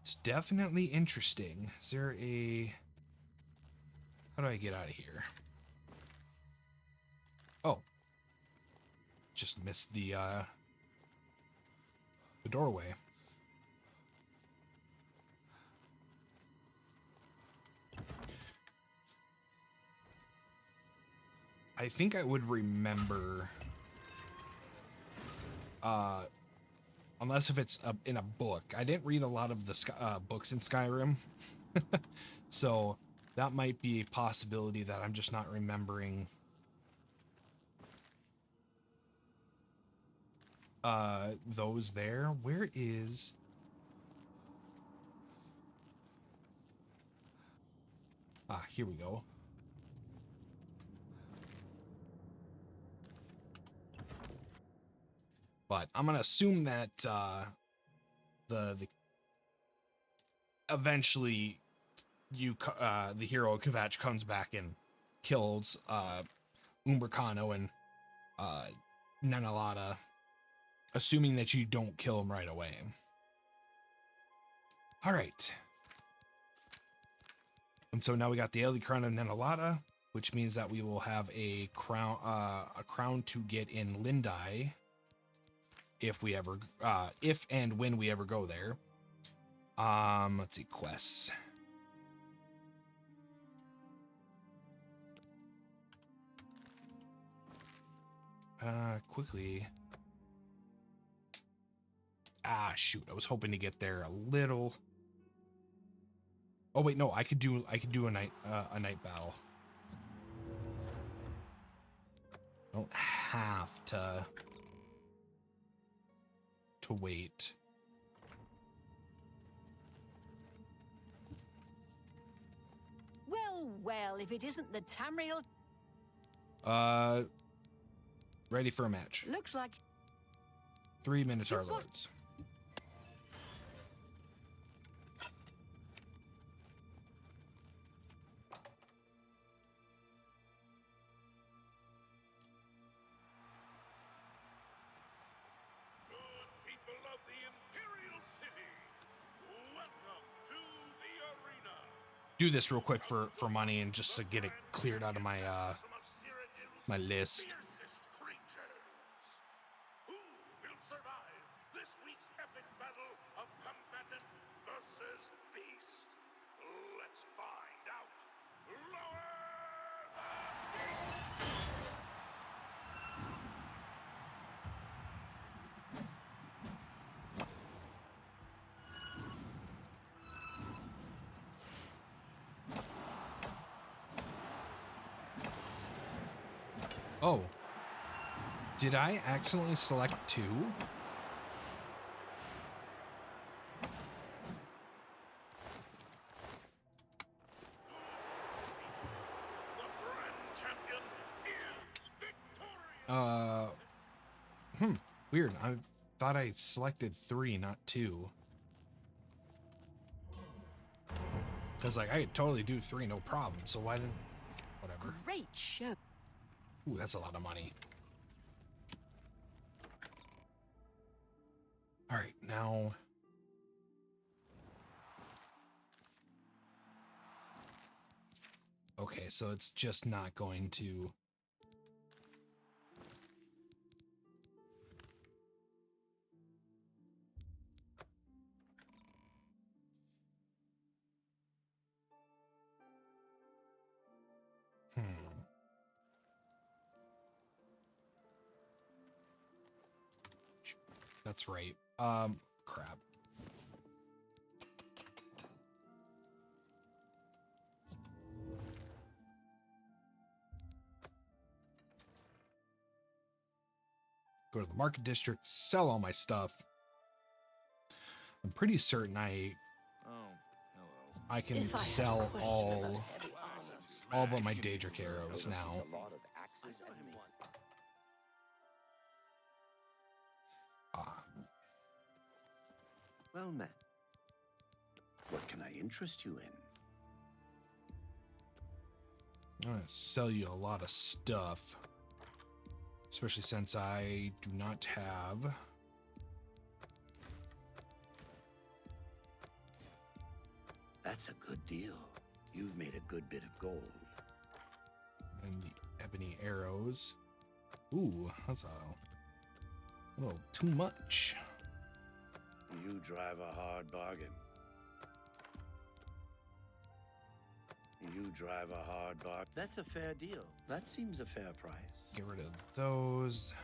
it's definitely interesting. Is there a... How do I get out of here? Oh. Just missed the doorway. I think I would remember, unless if it's in a book. I didn't read a lot of the books in Skyrim, so that might be a possibility that I'm just not remembering those there. Where is... Ah, here we go. But I'm gonna assume that the eventually the hero Kvatch comes back and kills Umbracano and Nenalada, assuming that you don't kill him right away. All right. And so now we got the Elite Crown of Nenalada, which means that we will have a crown to get in Lindai if we ever if and when we ever go there. Let's see, quests. Quickly. Ah, shoot. I was hoping to get there a little. Oh wait, no, I could do a night battle. Don't have to to wait. Well, well, if it isn't the Tamriel... Ready for a match. Looks like... 3 Minotaur Lords. Do this real quick for money and just to get it cleared out of my my list. Who will survive this week's epic battle of combatant versus beast? Let's find out. Lower the beast! Oh, did I accidentally select 2? Weird. I thought I selected 3, not 2. Because, like, I could totally do 3, no problem. So why didn't... Whatever. Great show. Ooh, that's a lot of money. All right, now... Okay, so it's just not going to... That's right. Crap. Go to the market district, sell all my stuff. I'm pretty certain I can sell all but my Daedric arrows now. Well met. What can I interest you in? I'm gonna sell you a lot of stuff, especially since I do not have That's a good deal. You've made a good bit of gold. and the ebony arrows. Ooh, that's a little too much. You drive a hard bargain. You drive a hard bargain. That's a fair deal. That seems a fair price. Get rid of those.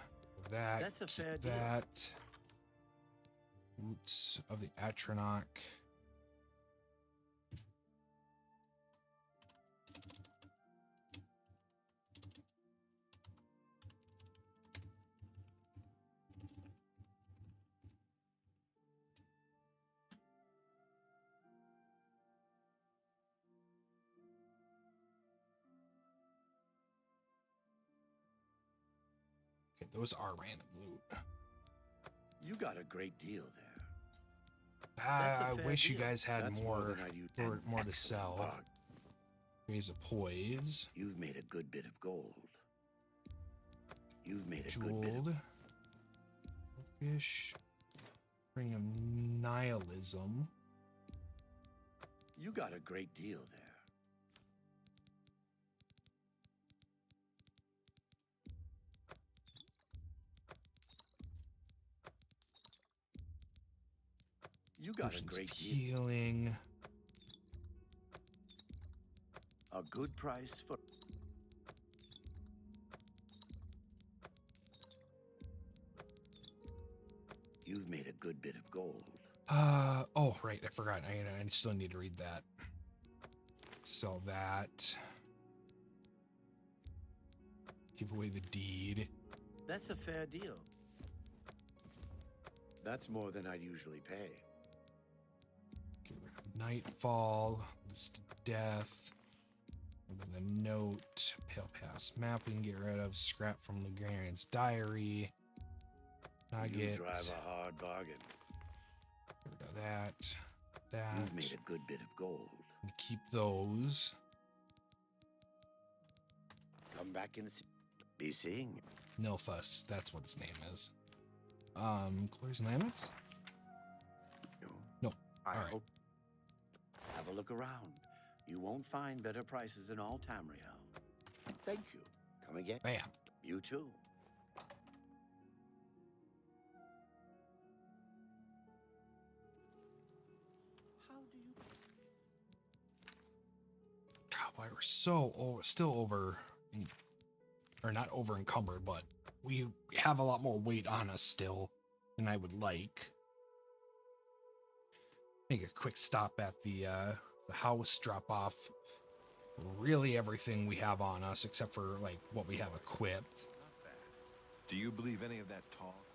That. That's a fair deal. That. Roots of the Atronach. Those are random loot. You got a great deal there. I wish you deal. guys had That's more than I do. more to Excellent sell. bargain. Raise a poise. You've made a good bit of gold. You've made a good bit of Jeweled. Fish. Ring of Nihilism. You got a great deal there. You got a Potions great of deal. healing. A good price for... You've made a good bit of gold. Oh, right, I forgot. I still need to read that. Sell that. Give away the deed. That's a fair deal. That's more than I'd usually pay. Get rid of Nightfall, List of Death, and then the note, Pale Pass map we can get rid of, scrap from Lugranian's diary, Nugget. You drive a hard bargain. Get rid of that. That. You've made a good bit of gold. And keep those. Come back and be seeing you. Nilfus, that's what his name is. Glorious Lamets? No. I All right. hope. Have a look around. You won't find better prices in all Tamriel. Thank you. Come again. Bam. You too. How do you? God, why we're still over, or not over encumbered, but we have a lot more weight on us still than I would like. Make a quick stop at the house, drop off really everything we have on us except for like what we have equipped. Do you believe any of that talk?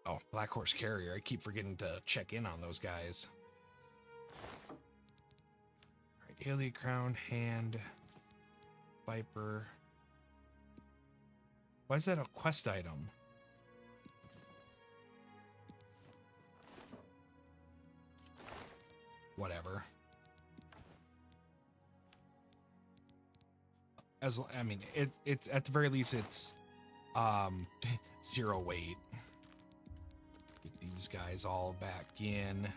Oh, Black Horse Carrier. I keep forgetting to check in on those guys. Alright, Alien Crown, Hand, Viper. Why is that a quest item? Whatever. I mean, it's at the very least it's 0 weight. Get these guys all back in.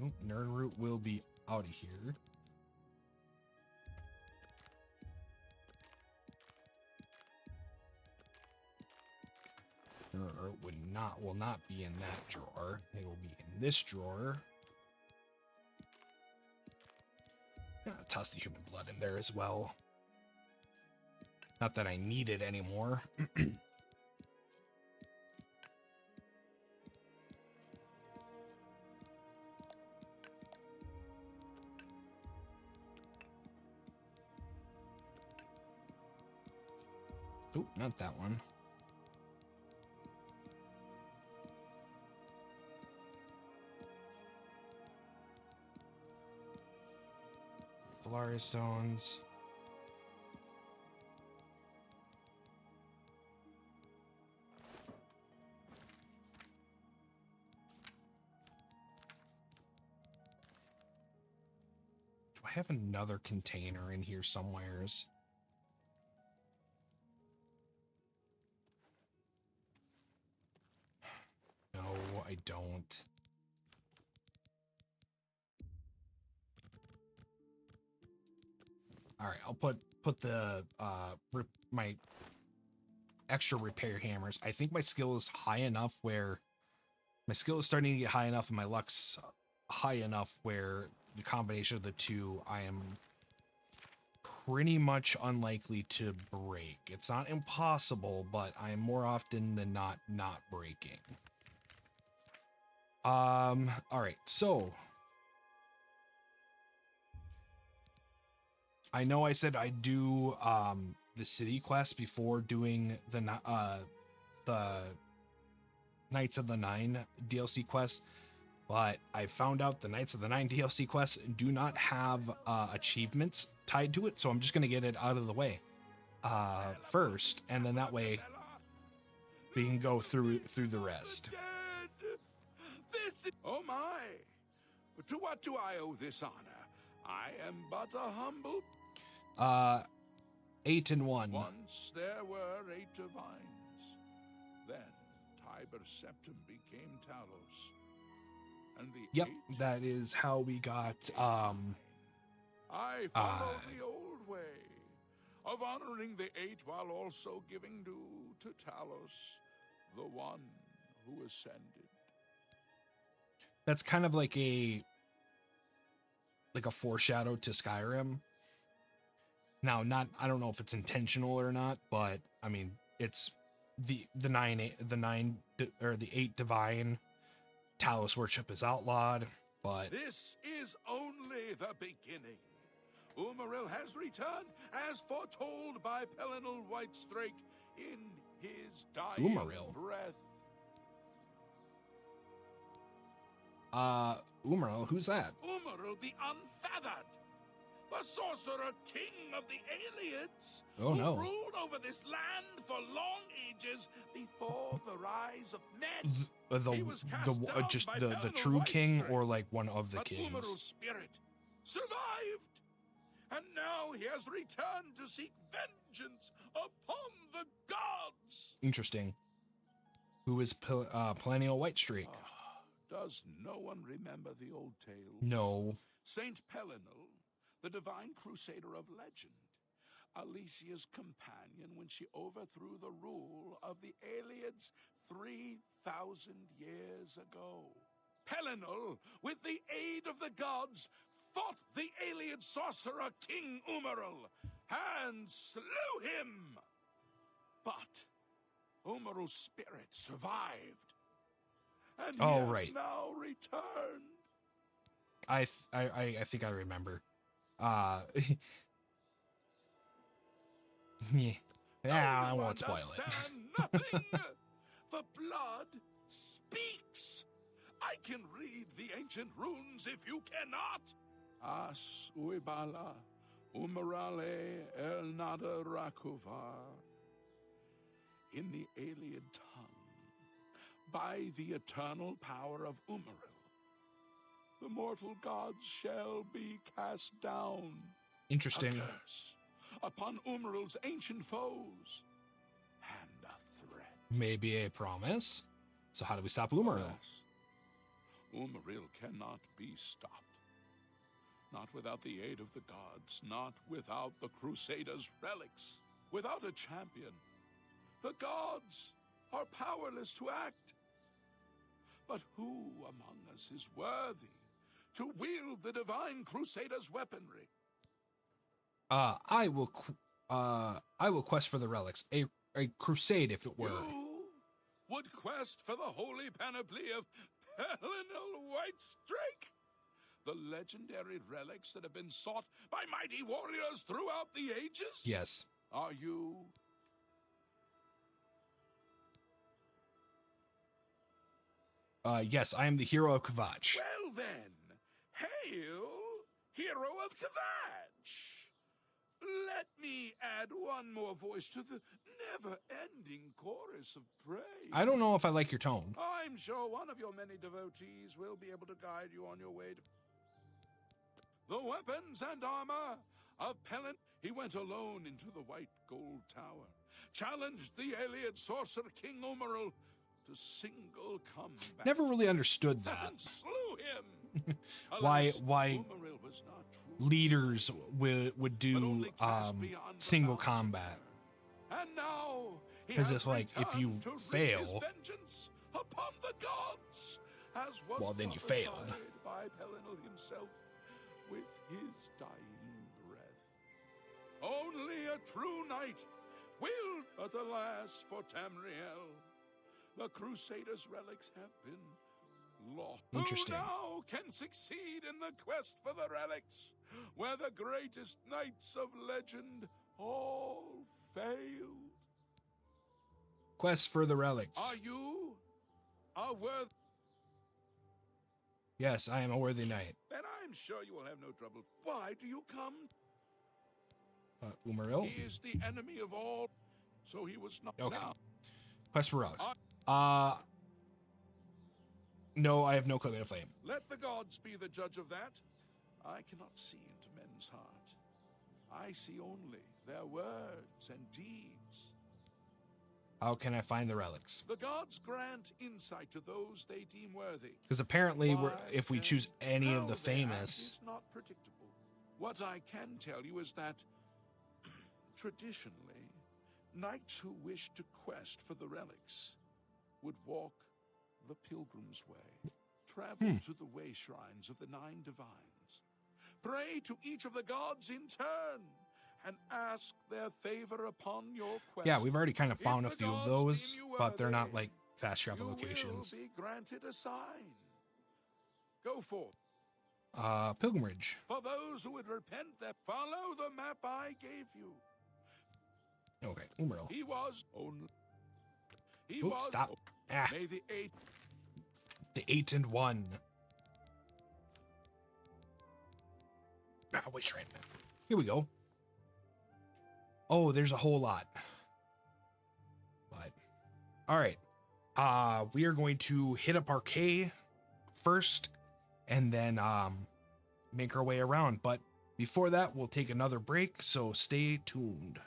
Oh, Nernroot will be out of here. Or will not be in that drawer. It will be in this drawer. Toss the human blood in there as well. Not that I need it anymore. Oh, not that one. Valaria stones. Do I have another container in here somewheres? No, I don't. All right, I'll put the my extra repair hammers. I think my skill is high enough where my skill is starting to get high enough and my luck's high enough where the combination of the two I am pretty much unlikely to break. It's not impossible, but I am more often than not breaking. All right, so I know I said I'd do the city quest before doing the Knights of the Nine DLC quest, but I found out the Knights of the Nine DLC quests do not have achievements tied to it, so I'm just gonna get it out of the way first, and then that way we can go through the rest. Oh my! To what do I owe this honor? I am but a humble... 8 and 1. Once there were 8 divines. Then Tiber Septim became Talos. And the Yep, 8... that is how we got I follow the old way of honoring the 8 while also giving due to Talos, the one who ascended. That's kind of like a foreshadow to Skyrim. Now, I don't know if it's intentional or not, but I mean, it's the 8 divine Talos worship is outlawed, but This is only the beginning. Umaril has returned as foretold by Pelinal Whitestrake in his dying breath. Umaril, who's that? Umaril the Unfeathered, the sorcerer king of the Aliens, Oh, who no. ruled over this land for long ages before the rise of men. He was cast down Just by the Pelinal true king, Whitestrake, or like one of the but kings? Umaril's spirit survived, and now he has returned to seek vengeance upon the gods. Interesting. Who is Perennial Whitestrake? Does no one remember the old tale? No. Saint Pelinal, the divine crusader of legend, Alicia's companion when she overthrew the rule of the Aliens 3,000 years ago. Pelinal, with the aid of the gods, fought the alien sorcerer King Umaril and slew him. But Umaril's spirit survived, and he has now returned. I think I remember. Yeah, I won't spoil it. Nothing. The blood speaks. I can read the ancient runes if you cannot. As uibala umarale el nada rakuva. In the alien tongue, by the eternal power of Umaril, the mortal gods shall be cast down. Interesting. A curse upon Umaril's ancient foes, and a threat. Maybe a promise. So how do we stop Umaril? Umaril cannot be stopped. Not without the aid of the gods, not without the Crusaders' relics, without a champion. The gods are powerless to act. But who among us is worthy to wield the divine Crusaders' weaponry? I will quest for the relics. A crusade, if it were. You would quest for the holy panoply of Pelinal Whitestrake? The legendary relics that have been sought by mighty warriors throughout the ages? Yes. Are you? Yes, I am the hero of Kvatch. Well then, hail, hero of Kvatch! Let me add one more voice to the never-ending chorus of praise. I don't know if I like your tone. I'm sure one of your many devotees will be able to guide you on your way to the weapons and armor of Pelin. He went alone into the white gold tower, challenged the alien sorcerer King Umaril to single combat. Never really understood that. And slew him. why Umaril was not true. Leaders would do single combat. And now because it's like if you fail, vengeance upon the gods, as was well, then you failed. prophesied by Pelinal himself with his dying breath. Only a true knight will, but alas for Tamriel, the Crusaders' relics have been lost. Interesting. Who now can succeed in the quest for the relics, where the greatest knights of legend all failed? Quest for the relics. Are you a worthy? Yes, I am a worthy knight. Then I'm sure you will have no trouble. Why do you come? Umaril? He is the enemy of all, so he was not. Okay. Now, Quest for relics. No, I have no clue of flame. let the gods be the judge of that. I cannot see into men's heart. I see only their words and deeds. How can I find the relics? The gods grant insight to those they deem worthy. Because apparently, Why if we choose any of the how they act famous, is not predictable. What I can tell you is that traditionally, knights who wish to quest for the relics would walk the pilgrim's way, travel to the way shrines of the 9 divines, pray to each of the gods in turn, and ask their favor upon your quest. Yeah, we've already kind of found a If the few of gods those, deem you but they're not worthy, like fast travel you locations. will be granted a sign. Go forth. Pilgrimage. For those who would repent, that follow the map I gave you. Okay, Umaril. He was only. He Oops, was. stop. Ah. May the 8. The 8 and 1. Wait, train. Here we go. Oh, there's a whole lot. But all right. We are going to hit up our K first and then make our way around. But before that, we'll take another break, so stay tuned.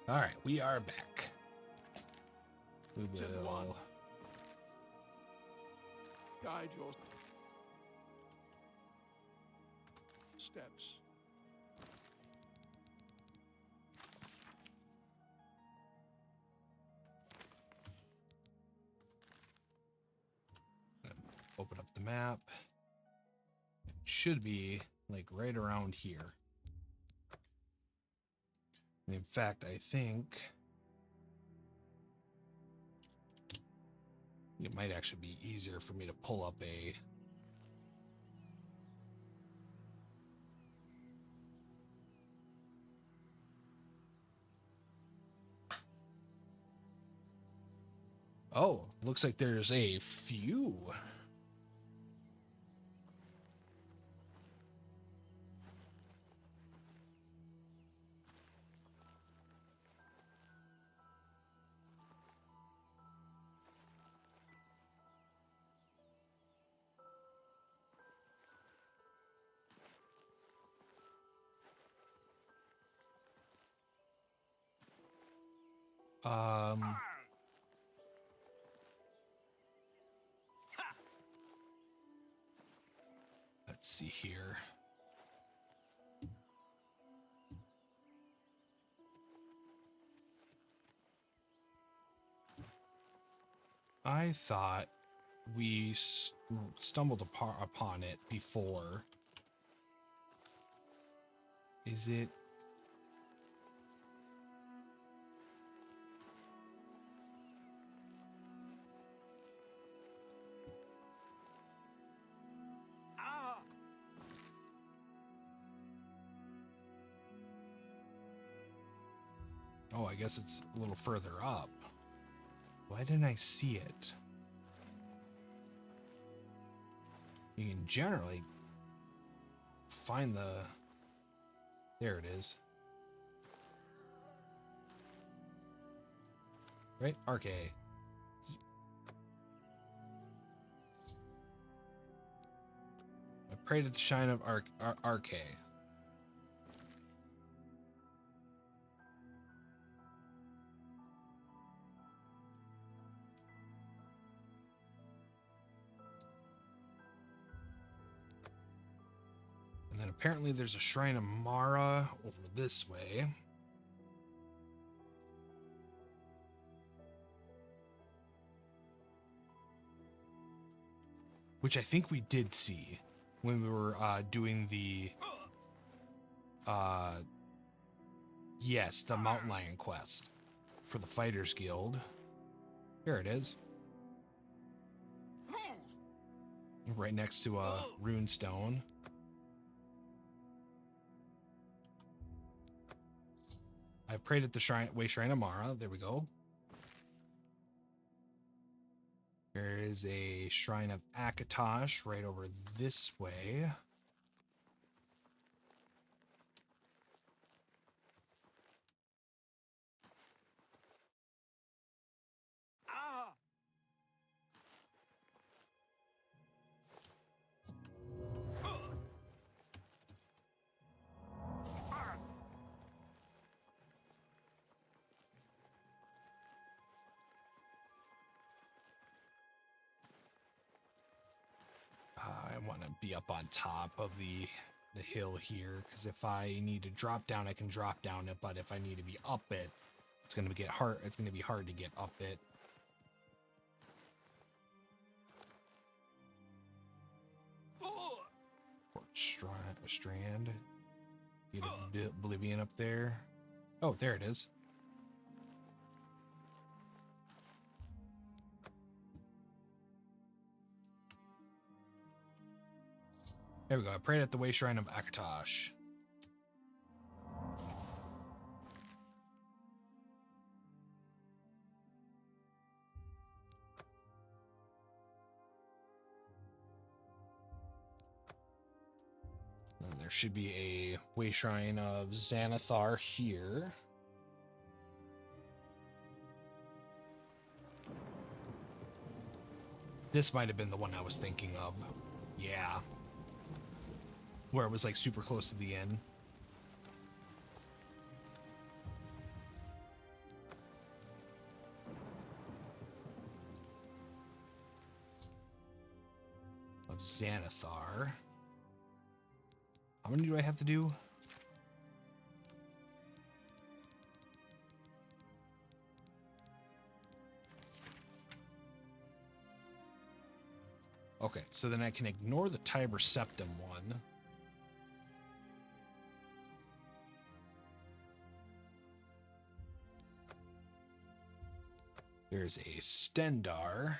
All right, we are back. We will Guide your steps. open up the map. It should be like right around here. And in fact, I think it might actually be easier for me to pull up a Oh, looks like there's a few. Let's see here. I thought we stumbled upon it before. Is it? Oh, I guess it's a little further up. Why didn't I see it? You can generally find the... There it is. Right? Arche. I prayed at the shine of Arche. apparently there's a Shrine of Mara over this way. Which I think we did see when we were doing the yes, the Mountain Lion quest for the Fighters Guild. Here it is. Right next to a rune stone. I prayed at the Shrine of Mara. There we go. There is a Shrine of Akatosh right over this way. I want to be up on top of the hill here, because if I need to drop down, I can drop down it. But if I need to be up it, it's gonna get hard. It's gonna be hard to get up it. Strand. Get Oblivion up there. Oh, there it is. There we go. I prayed at the Way Shrine of Akatosh. And there should be a Way Shrine of Xanathar here. This might have been the one I was thinking of. Yeah. Where it was like super close to the end. Of Xanathar. How many do I have to do? Okay, so then I can ignore the Tiber Septim one. There's a Stendar.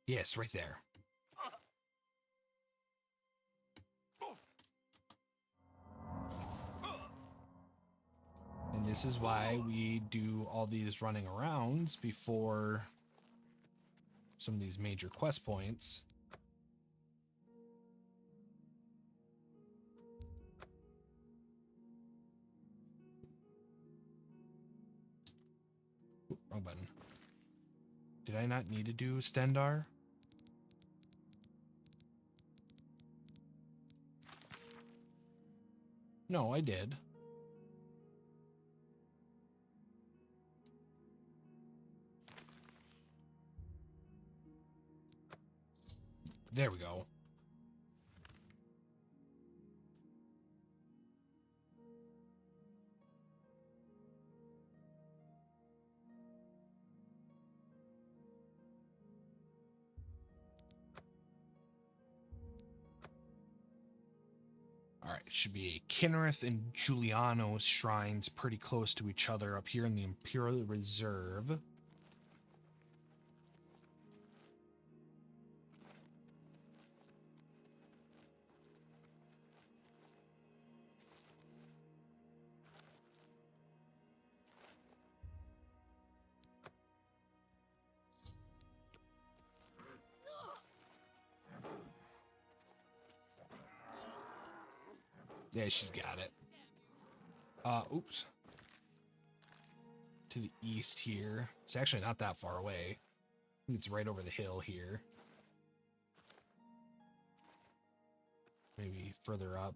Yes, right there. And this is why we do all these running arounds before some of these major quest points. Oop, wrong button. Did I not need to do Stendar? No, I did. There we go. All right, it should be a Kinnereth and Giuliano's shrines pretty close to each other up here in the Imperial Reserve. Yeah, she's got it. Oops. To the east here. It's actually not that far away. I think it's right over the hill here. Maybe further up.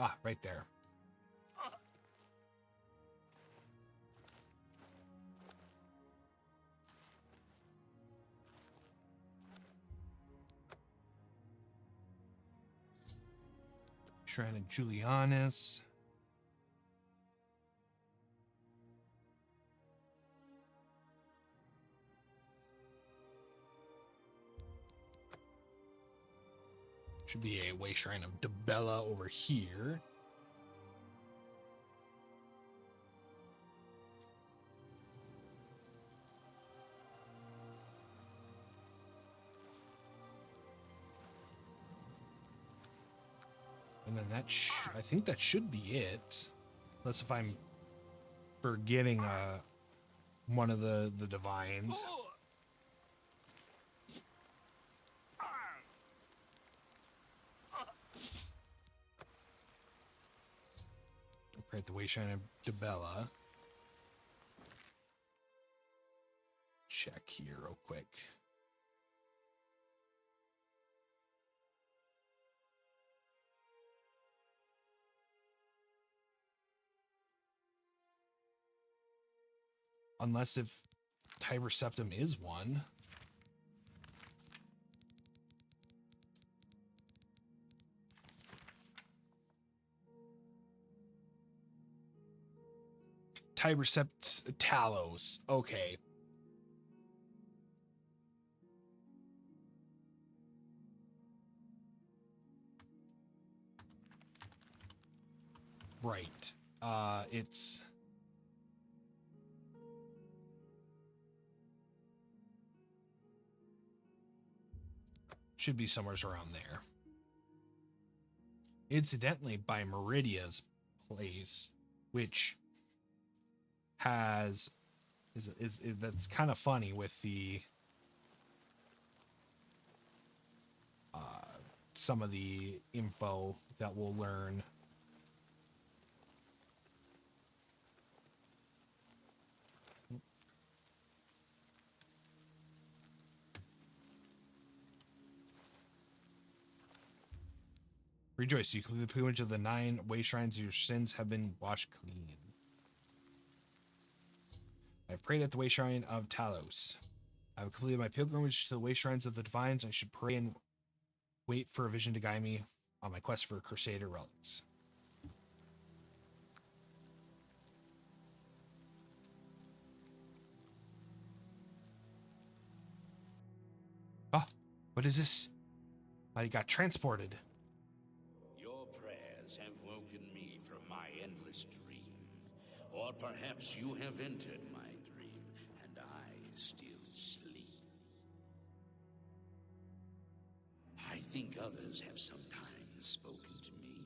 Ah, right there. Shrine of Julianus. Should be a way shrine of Debella over here. And then that I think that should be it. Unless if I'm forgetting one of the divines. Pray at the way shrine of Debella. Check here real quick. Unless if Tiber Septim is one. Tiber Talos. Okay. Right. It's should be somewhere around there. Incidentally, by Meridia's place, which has is that's kind of funny with the some of the info that we'll learn. Rejoice, you complete the pilgrimage of the 9 way shrines, your sins have been washed clean. I've prayed at the way shrine of Talos. I have completed my pilgrimage to the way shrines of the divines. I should pray and wait for a vision to guide me on my quest for Crusader relics. Ah, what is this? I got transported. Your prayers have woken me from my endless dream. Or perhaps you have entered my dream, and I still sleep. I think others have sometimes spoken to me.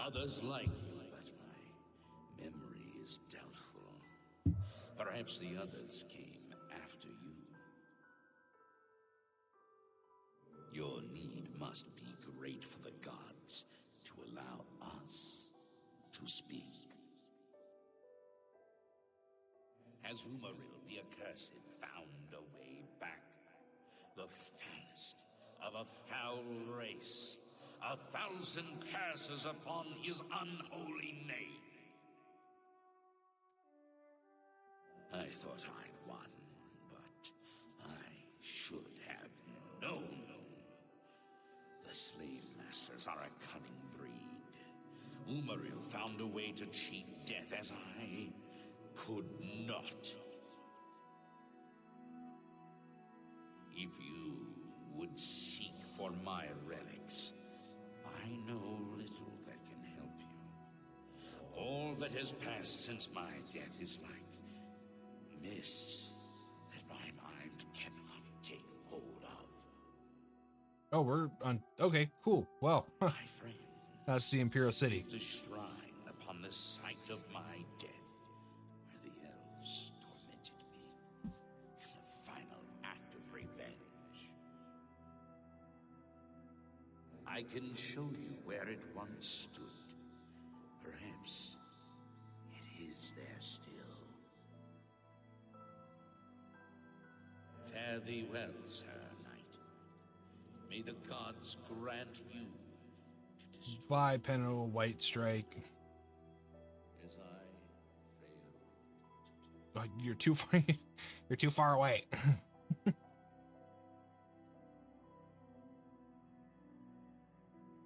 Others like you, but my memory is doubtful. Perhaps the others came after you. Your need must be great for the gods to allow us to speak. Has Umaril the Accursed found a way back? The foulest of a foul race. 1,000 curses upon his unholy name. I thought I'd won, but I should have known. The slave masters are a cunning breed. Umaril found a way to cheat death as I could not. If you would seek for my relics, I know little that can help you. All that has passed since my death is like mist that my mind cannot take hold of. Oh, we're on. Okay, cool. Well, My friend, that's the Imperial City. the shrine upon the site of my death, where the elves tormented me in a final act of revenge. I can show you where it once stood. Perhaps it is there still. Fare thee well, Sir Knight. May the gods grant you to Bye, Penal White Strike. As I failed. You're too far. You're too far away.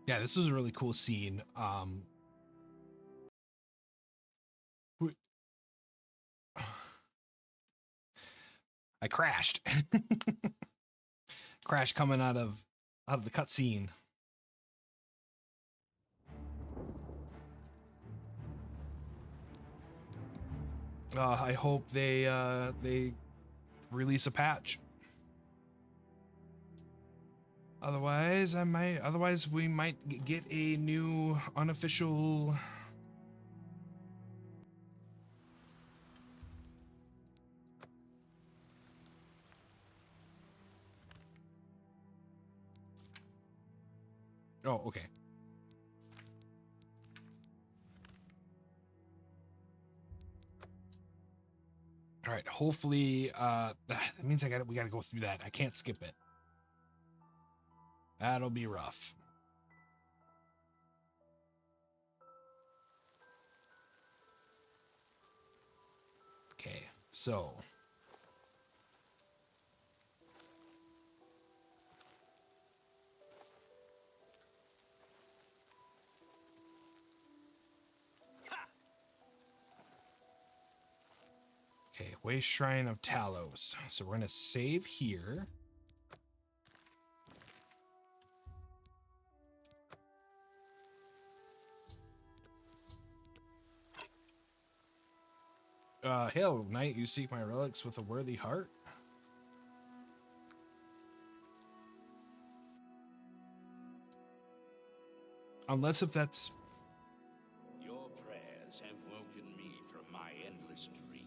Yeah, this was a really cool scene. I crashed. Crash coming out of the cutscene. I hope they release a patch. Otherwise, we might get a new unofficial. Oh, okay. All right. Hopefully, that means we gotta go through that. I can't skip it. That'll be rough. Okay, so. Okay, Way Shrine of Talos. So we're gonna save here. Hail, knight, you seek my relics with a worthy heart. Unless if that's... Your prayers have woken me from my endless dream.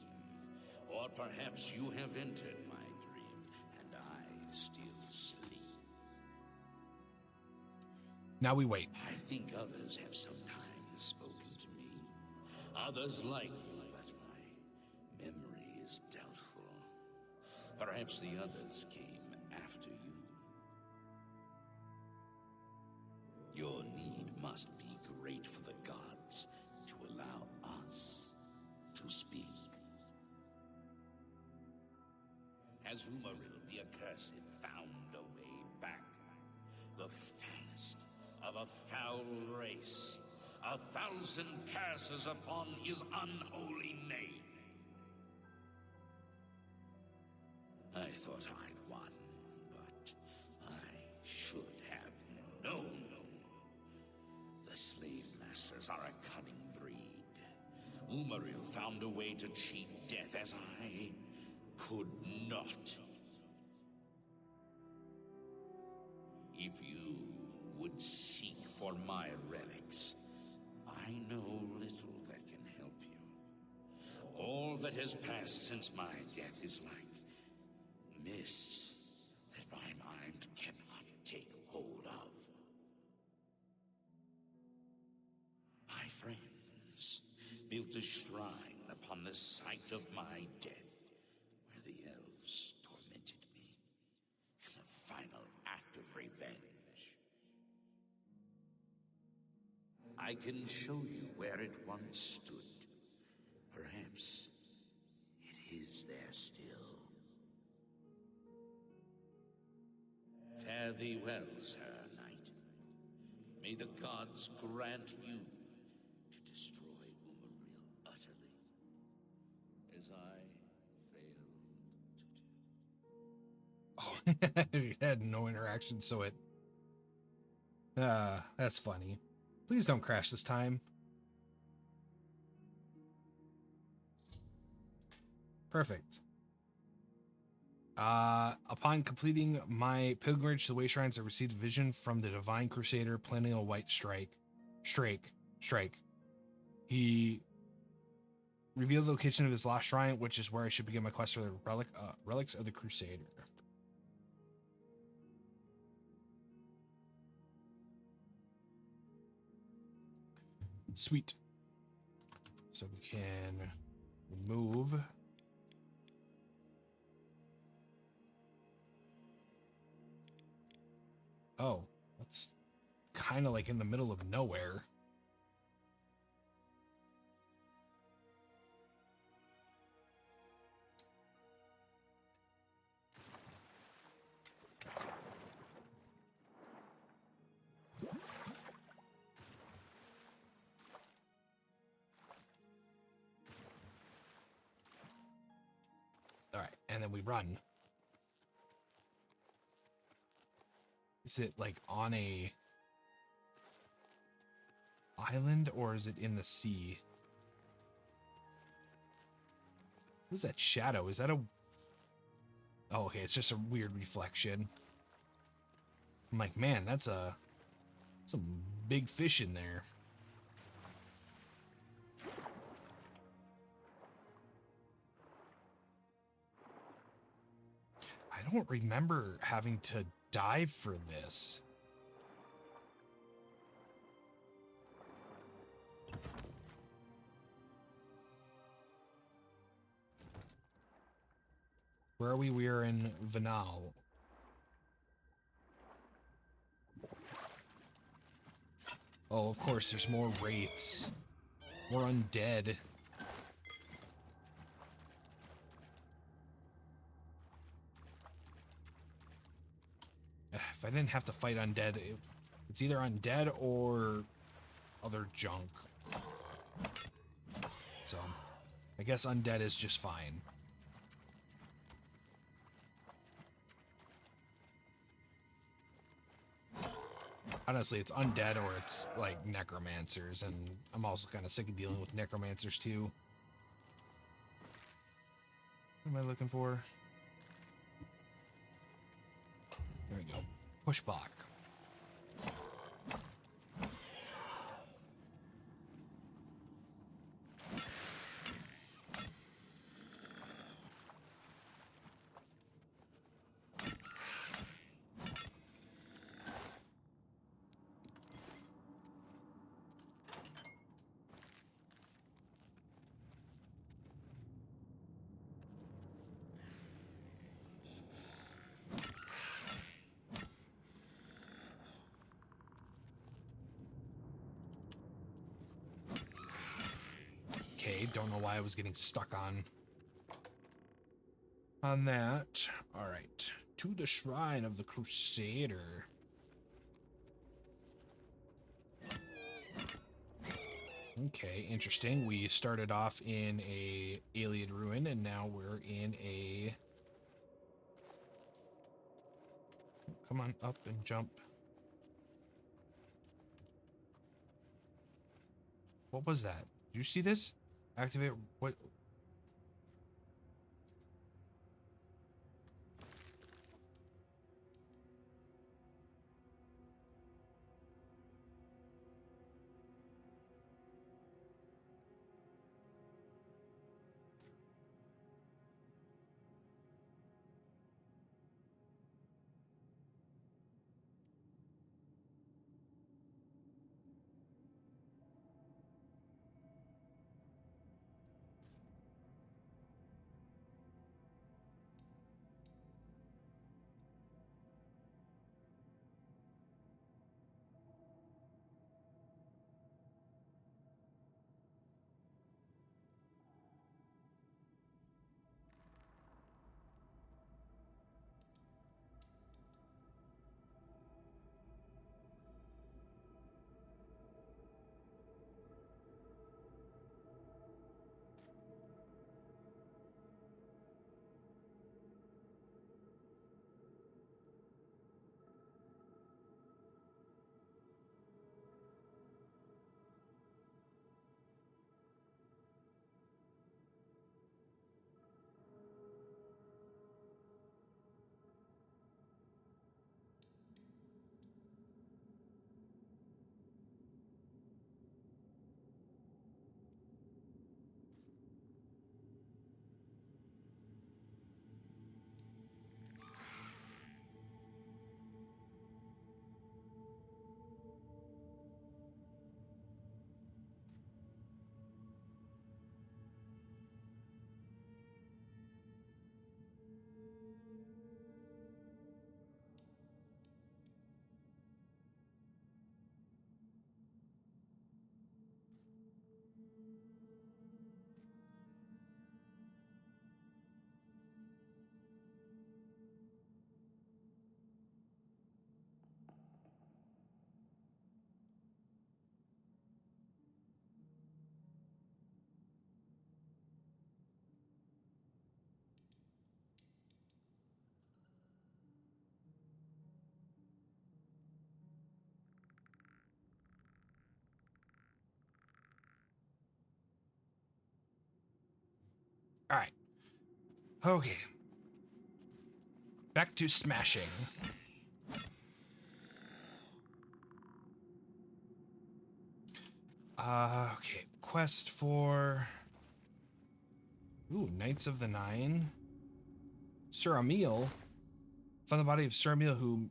Or perhaps you have entered my dream, and I still sleep. Now we wait. I think others have sometimes spoken to me. Others like you, but my memory is doubtful. Perhaps the others came after you. Your need must be great for the gods to allow us to speak. Has Umaril the Accursed found a way back? The foulest of a foul race. 1,000 curses upon his unholy name. I thought I'd won, but I should have known. The slave masters are a cunning breed. Umaril found a way to cheat death as I could not. If you would seek for my relics, I know little that can help you. All that has passed since my death is like mist that my mind cannot take hold of. My friends built a shrine upon the site of my death, where the elves tormented me in a final act of revenge. I can show you where it once stood. Perhaps it is there still. Fare thee well, Sir Knight. May the gods grant you to destroy Umaril utterly, as I failed to do. Oh, it had no interaction, so it... that's funny. Please don't crash this time. Perfect. Upon completing my pilgrimage to the Way Shrines, I received a vision from the Divine Crusader, Perennial White Strike. He revealed the location of his lost shrine, which is where I should begin my quest for the relics of the Crusader. Sweet. So we can remove. Oh, that's kind of like in the middle of nowhere. All right, and then we run. Is it like on a island or is it in the sea? What is that shadow? Is that a... Oh, okay, it's just a weird reflection. I'm like, man, that's some big fish in there. I don't remember having to dive for this. Where are we? We are in Vanal. Oh, of course, there's more wraiths. More undead. If I didn't have to fight undead, it's either undead or other junk. So, I guess undead is just fine. Honestly, it's undead or it's like necromancers, and I'm also kind of sick of dealing with necromancers too. What am I looking for? There we go. Push block. Okay, don't know why I was getting stuck on that. All right, to the Shrine of the Crusader. Okay, interesting. We started off in a alien ruin, and now we're in a... Come on, up and jump. What was that? Did you see this? Activate what? All right. Okay. Back to smashing. Okay. Quest for... Ooh, Knights of the Nine. Sir Emil. Found the body of Sir Emil, who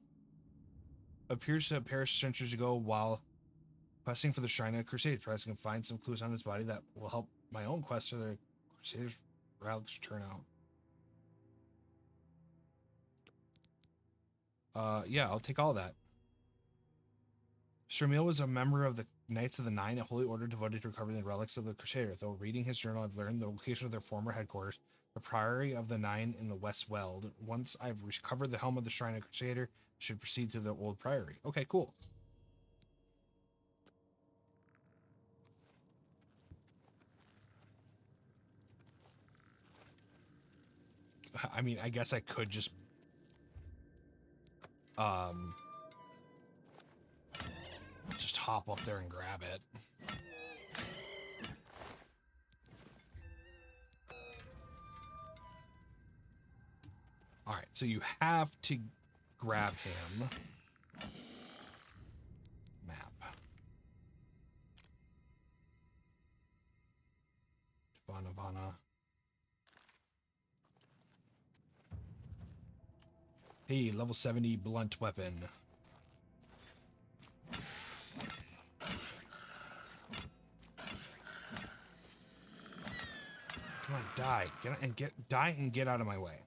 appears to have perished centuries ago while questing for the Shrine of Crusade. Perhaps I can find some clues on his body that will help my own quest for the Crusaders' relics turn out. Yeah, I'll take all that. Sir Emil was a member of the Knights of the Nine, a holy order devoted to recovering the relics of the Crusader. Though reading his journal, I've learned the location of their former headquarters, the Priory of the Nine in the West Weld. Once I've recovered the helm of the Shrine of Crusader, I should proceed to the old Priory. Okay, cool. I mean, I guess I could just hop up there and grab it. All right, so you have to grab him. Map. Vana. Hey, level 70 blunt weapon. Come on, die. Die and get out of my way.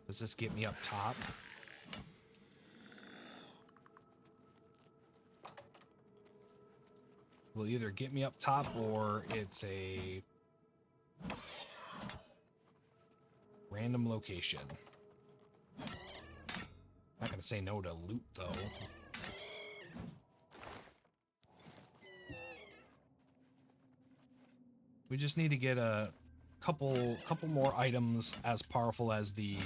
Does this get me up top? Will either get me up top or it's a random location. Not gonna say no to loot though. We just need to get a couple more items as powerful as the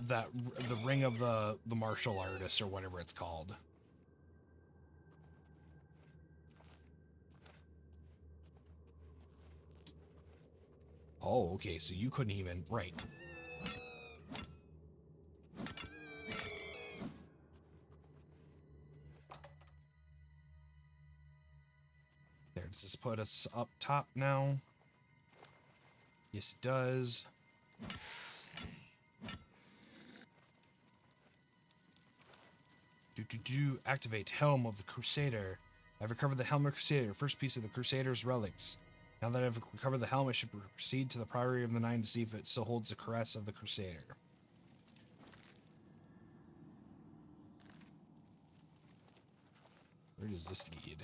the ring of the martial artist or whatever it's called. Oh, okay, so you couldn't even, right. There, does this put us up top now? Yes, it does. Activate Helm of the Crusader. I've recovered the Helm of the Crusader, first piece of the Crusader's relics. Now that I've recovered the helm, I should proceed to the Priory of the Nine to see if it still holds the caress of the Crusader. Where does this lead?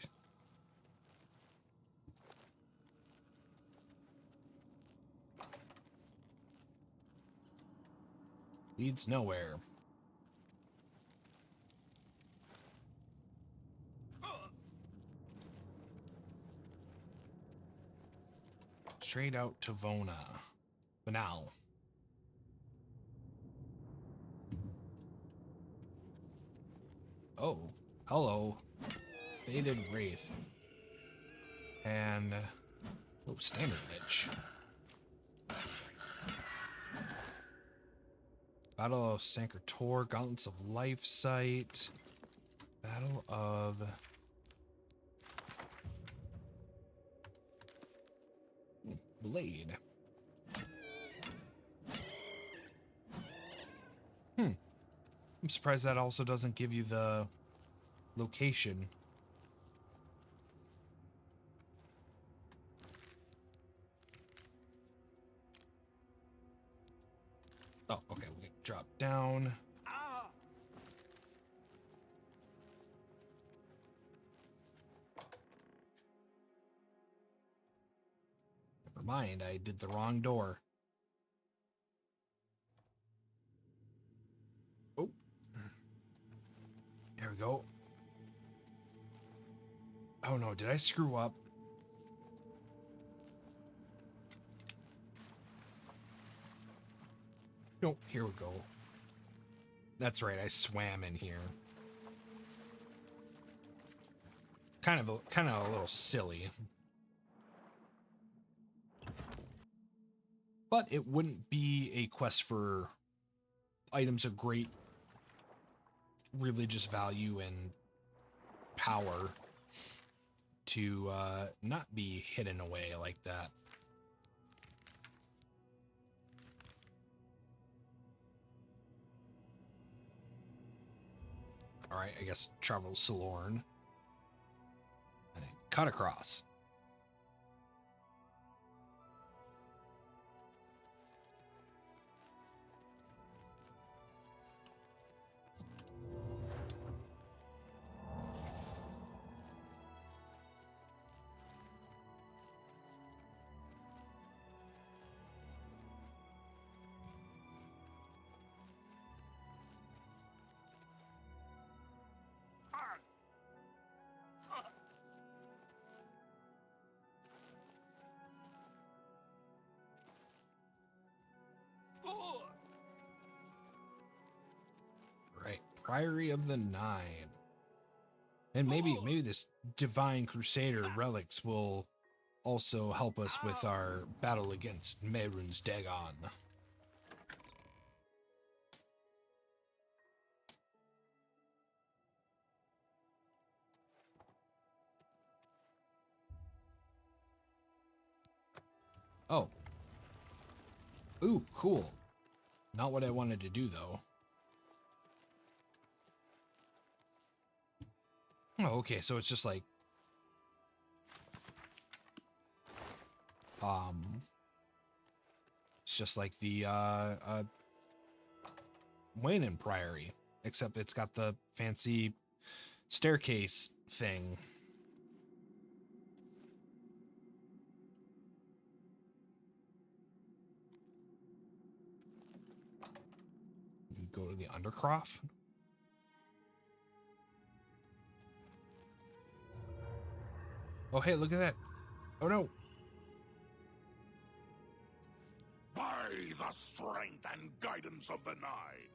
Leads nowhere. Straight out to Vona. Banal. Oh, hello. Faded Wraith. And... oh, Standard Lich. Battle of Sancretor, Gauntlets of Life Sight. Battle of... Blade. I'm surprised that also doesn't give you the location. Oh, okay, we drop down. Never mind, I did the wrong door. go. Oh no, did I screw up? Nope, here we go. That's right, I swam in here. Kind of a little silly. But it wouldn't be a quest for items of great religious value and power to not be hidden away like that. All right, I guess travel Salorn and then cut across. Right, Priory of the Nine. And maybe this Divine Crusader relics will also help us with our battle against Mehrunes Dagon. Oh. Ooh, cool. Not what I wanted to do, though. Oh, okay, so it's just like... It's just like the, Wayne Priory, except it's got the fancy staircase thing. You go to the Undercroft. Oh, hey, look at that. Oh, no. By the strength and guidance of the Nine,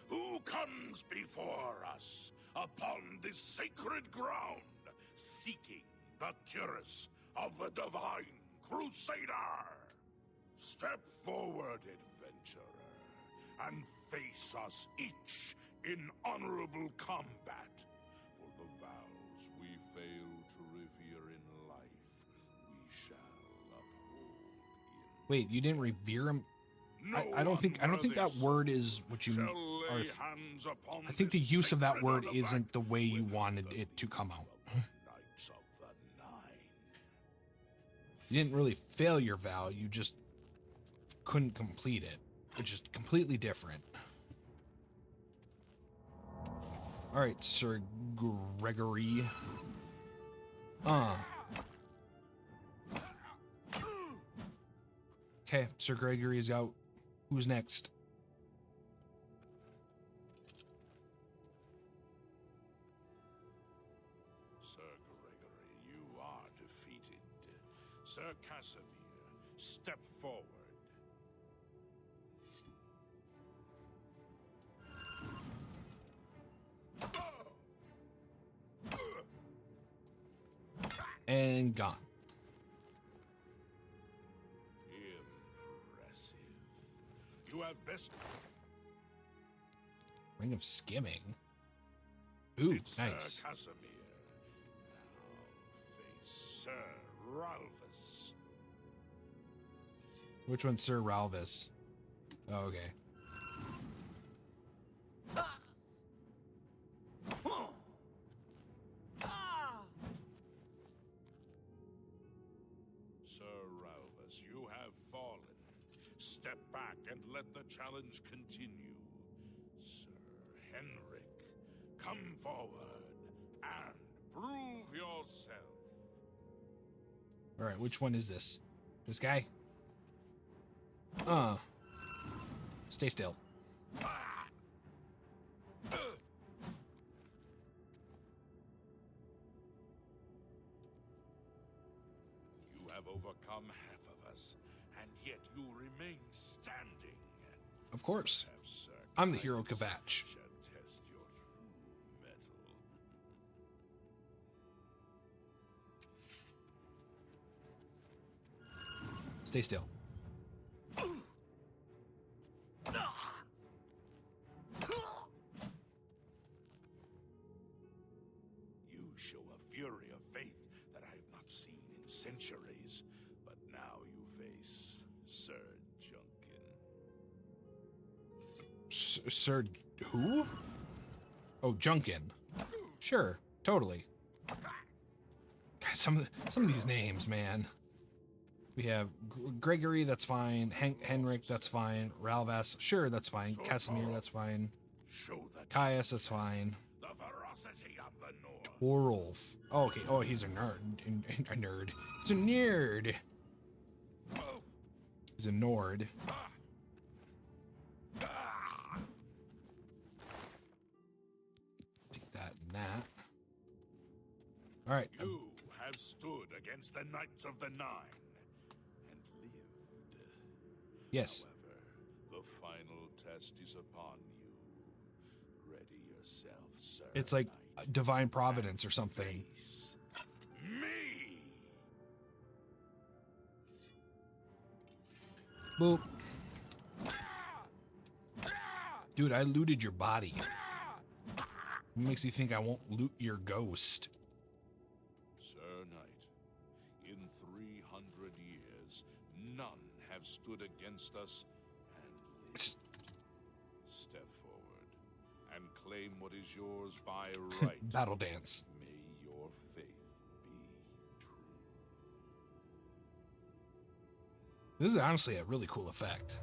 who comes before us upon this sacred ground, seeking the cuirass of the Divine Crusader? Step forward, adventurer, and face us each in honorable combat. For the vows we fail to revere in life, we shall uphold in... Wait, you didn't revere him? I don't think that word is what you are. I think the use of that word isn't the way you wanted it to come out. You didn't really fail your vow, you just couldn't complete it, which is completely different. All right, Sir Gregory. Okay, Sir Gregory is out. Who's next? Sir Gregory, you are defeated. Sir Casimir, step forward. And gone. Impressive. You have best... Ring of Skimming. Ooh, nice. Sir Casimir. Now face Sir Ralphus. Which one's Sir Ralphus? Oh, okay. Sir Ralphus, you have fallen. Step back and let the challenge continue. Sir Henrik, come forward and prove yourself. All right, which one is this? This guy? Stay still. us, and yet you remain standing. Of course. Perhaps Sir I'm the hero Caius Kvatch. shall test your true mettle. Stay still. You show a fury of faith that I have not seen in centuries, but now you face Sir Junkin. Sir who? Oh, Junkin. Sure, totally. God, some of these names, man. We have Gregory, that's fine. Henrik, that's fine. Ralvas, sure, that's fine. Casimir, that's fine. Caius, that's fine. The ferocity of the North. Torolf. Oh, okay. Oh, he's a nerd. A nerd. He's a nerd. He's a Nord. Take that and that. All right. You have stood against the Knights of the Nine and lived. Yes. However, the final test is upon you. Ready yourself, sir. It's like divine providence or something. Me. Boop. Dude, I looted your body. What makes you think I won't loot your ghost? Sir Knight, in 300 years, none have stood against us and lived. Step forward and claim what is yours by right. Battle dance. May your faith be true. This is honestly a really cool effect.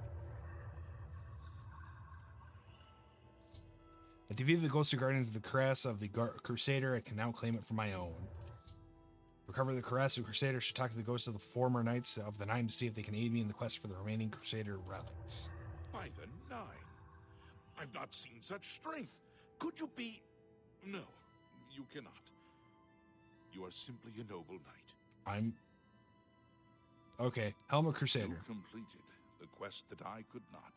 I defeated the ghostly guardians of the caress of the Crusader. I can now claim it for my own. Recover the caress of Crusader should talk to the ghosts of the former knights of the Nine to see if they can aid me in the quest for the remaining Crusader relics. By the Nine, I've not seen such strength. Could you be? No, you cannot. You are simply a noble knight. I'm... Okay, Helm of Crusader. You completed the quest that I could not.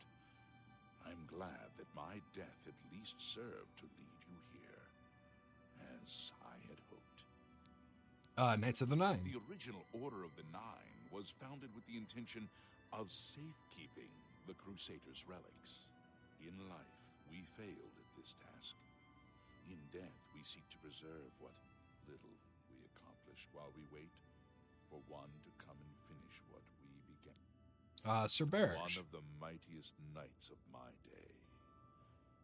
I'm glad that my death at least served to lead you here, as I had hoped. Knights of the Nine. The original Order of the Nine was founded with the intention of safekeeping the Crusaders' relics. In life, we failed at this task. In death, we seek to preserve what little we accomplished while we wait for one to come and finish what we began. Sir Barish. One of the mightiest knights of my day.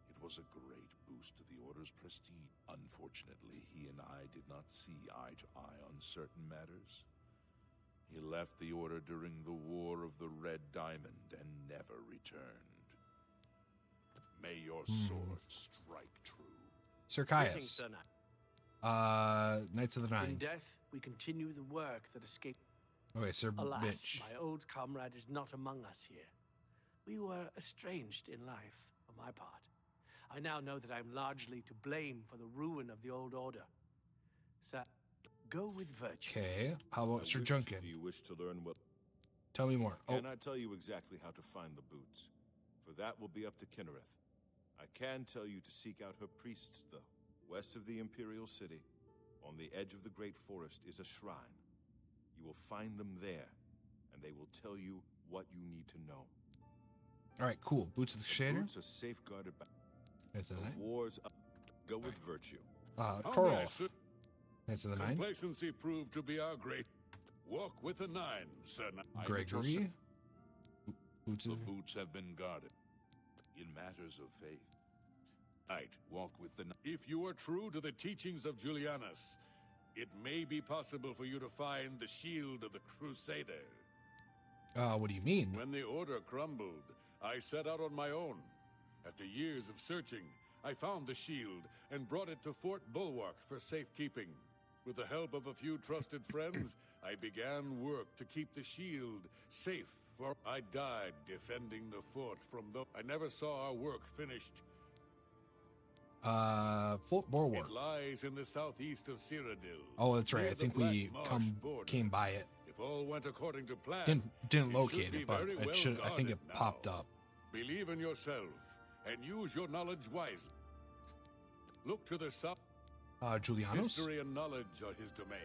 It was a great boost to the Order's prestige. Unfortunately, he and I did not see eye to eye on certain matters. He left the Order during the War of the Red Diamond and never returned. May your sword strike true. Sir Greetings, Caius. Sir Knight. Knights of the In Nine. death, we continue the work that escaped. Okay, Sir Alas, Bitch. my old comrade is not among us here. We were estranged in life, for my part. I now know that I'm largely to blame for the ruin of the old order. Sir, go with virtue. Okay, how about Sir Junkin? Do you wish to learn what? Tell me more. Oh, Can I tell you exactly how to find the boots? For that will be up to Kinnereth. I can tell you to seek out her priests, though. West of the Imperial City, on the edge of the Great Forest, is a shrine. You will find them there, and they will tell you what you need to know. all right, cool. Boots of the Crusader. Boots are safeguarded by Knights of the Nine. wars. Go with virtue. Torolf. Knights of the Nine. Complacency proved to be our great. Walk with the Nine, Sir Knight. Gregory. Boots The of... boots have been guarded. In matters of faith, Knight, walk with the If you are true to the teachings of Julianus, it may be possible for you to find the shield of the Crusader. What do you mean? When the Order crumbled, I set out on my own. After years of searching, I found the shield and brought it to Fort Bulwark for safekeeping. With the help of a few trusted friends, I began work to keep the shield safe. For I died defending the fort from those. I never saw our work finished. Fort Bulwark. It lies in the southeast of Cyrodiil. Oh, that's right. near I think the we Black Marsh border. came by it. If all went according to plan, Didn't it locate should be it, but very it well should. I think it guarded now. popped up. Believe in yourself and use your knowledge wisely. Look to the south. Julianos? History and knowledge are his domain.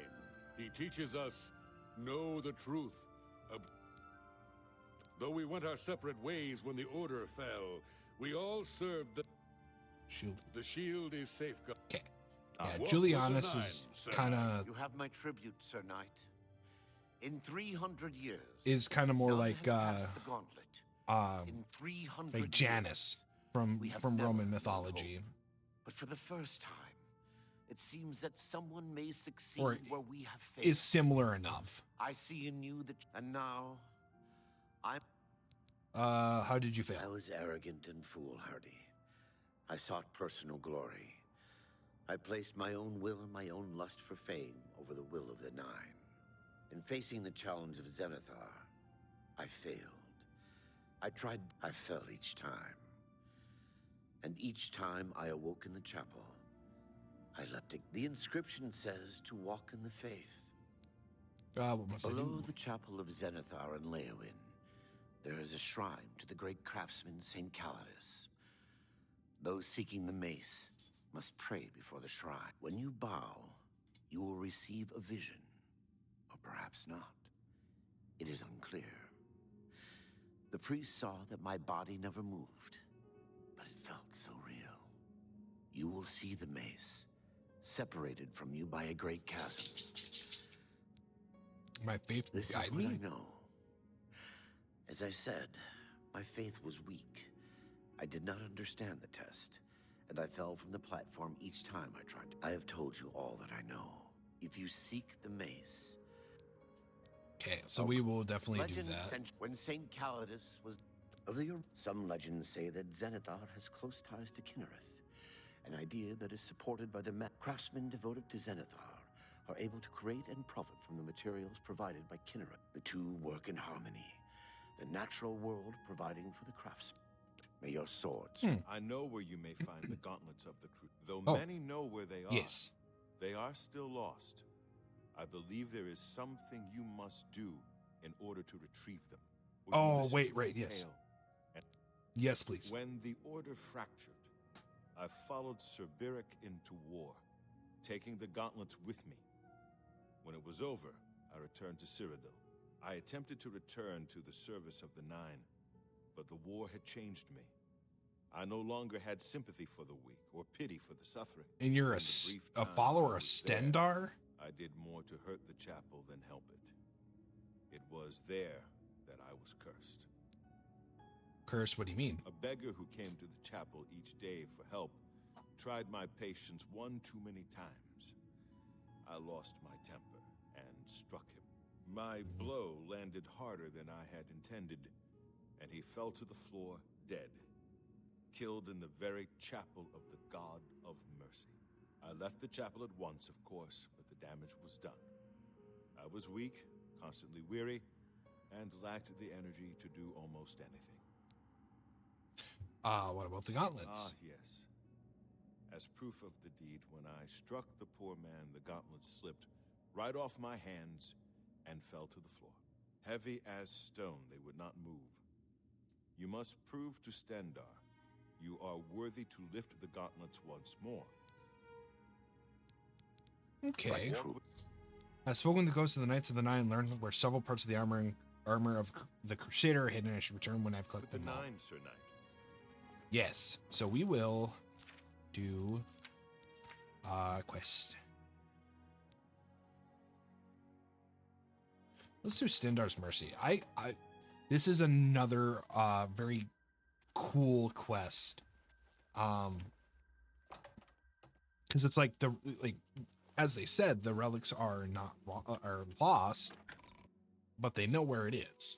He teaches us, know the truth. Though we went our separate ways when the order fell, we all served the shield. The shield is safeguard. Okay. Walk Yeah, with Julianus the is nine, Sir kind Knight. of You have my tribute, Sir Knight. In 300 years, is kind of more none like have passed the gauntlet. In 300 like Janus from never Roman known mythology. hope. But for the first time, it seems that someone may succeed Or where we have failed. is similar enough. I see in you that, and now, I'm. How did you fail? I was arrogant and foolhardy. I sought personal glory. I placed my own will and my own lust for fame over the will of the Nine. In facing the challenge of Zenithar, I failed. I tried, I fell each time. And each time I awoke in the chapel, I leapt it. The inscription says to walk in the faith. What must I Below do? the chapel of Zenithar and Leowin, there is a shrine to the great craftsman St. Calidus. Those seeking the mace must pray before the shrine. When you bow, you will receive a vision, or perhaps not. It is unclear. The priest saw that my body never moved, but it felt so real. You will see the mace, separated from you by a great chasm. My faith This is guide what me. I know. As I said, my faith was weak. I did not understand the test, and I fell from the platform each time I tried. I have told you all that I know. If you seek the mace... Okay, so we will definitely do that. When St. Calidus was... Some legends say that Zenithar has close ties to Kinnereth, an idea that is supported by the craftsmen devoted to Zenithar are able to create and profit from the materials provided by Kinnereth. The two work in harmony, the natural world providing for the craftsmen. May your swords... I know where you may find the gauntlets of the crew. Though Oh. many know where they are, Yes. they are still lost. I believe there is something you must do in order to retrieve them. Will you Oh, listen wait, to right, my yes. tale? And Yes, please. when the order fractured, I followed Sir Beric into war, taking the gauntlets with me. When it was over, I returned to Cyrodiil. I attempted to return to the service of the Nine, but the war had changed me. I no longer had sympathy for the weak or pity for the suffering. And you're In the brief a time follower I of was there, Stendar? I did more to hurt the chapel than help it. It was there that I was cursed. Curse, what do you mean? A beggar who came to the chapel each day for help tried my patience one too many times. I lost my temper and struck him. My blow landed harder than I had intended, and he fell to the floor dead, killed in the very chapel of the God of Mercy. I left the chapel at once, of course, but the damage was done. I was weak, constantly weary, and lacked the energy to do almost anything. What about the gauntlets? Yes. As proof of the deed, when I struck the poor man, the gauntlets slipped right off my hands and fell to the floor. Heavy as stone, they would not move. You must prove to Stendar you are worthy to lift the gauntlets once more. Okay. I've spoken to the ghosts of the Knights of the Nine, learned where several parts of the armor of the Crusader are hidden. I should return when I've With collected the them all. Nine, Sir Knight. Yes. So we will do quest. Let's do Stendar's Mercy. This is another very cool quest. Because it's like as they said, the relics are are lost, but they know where it is.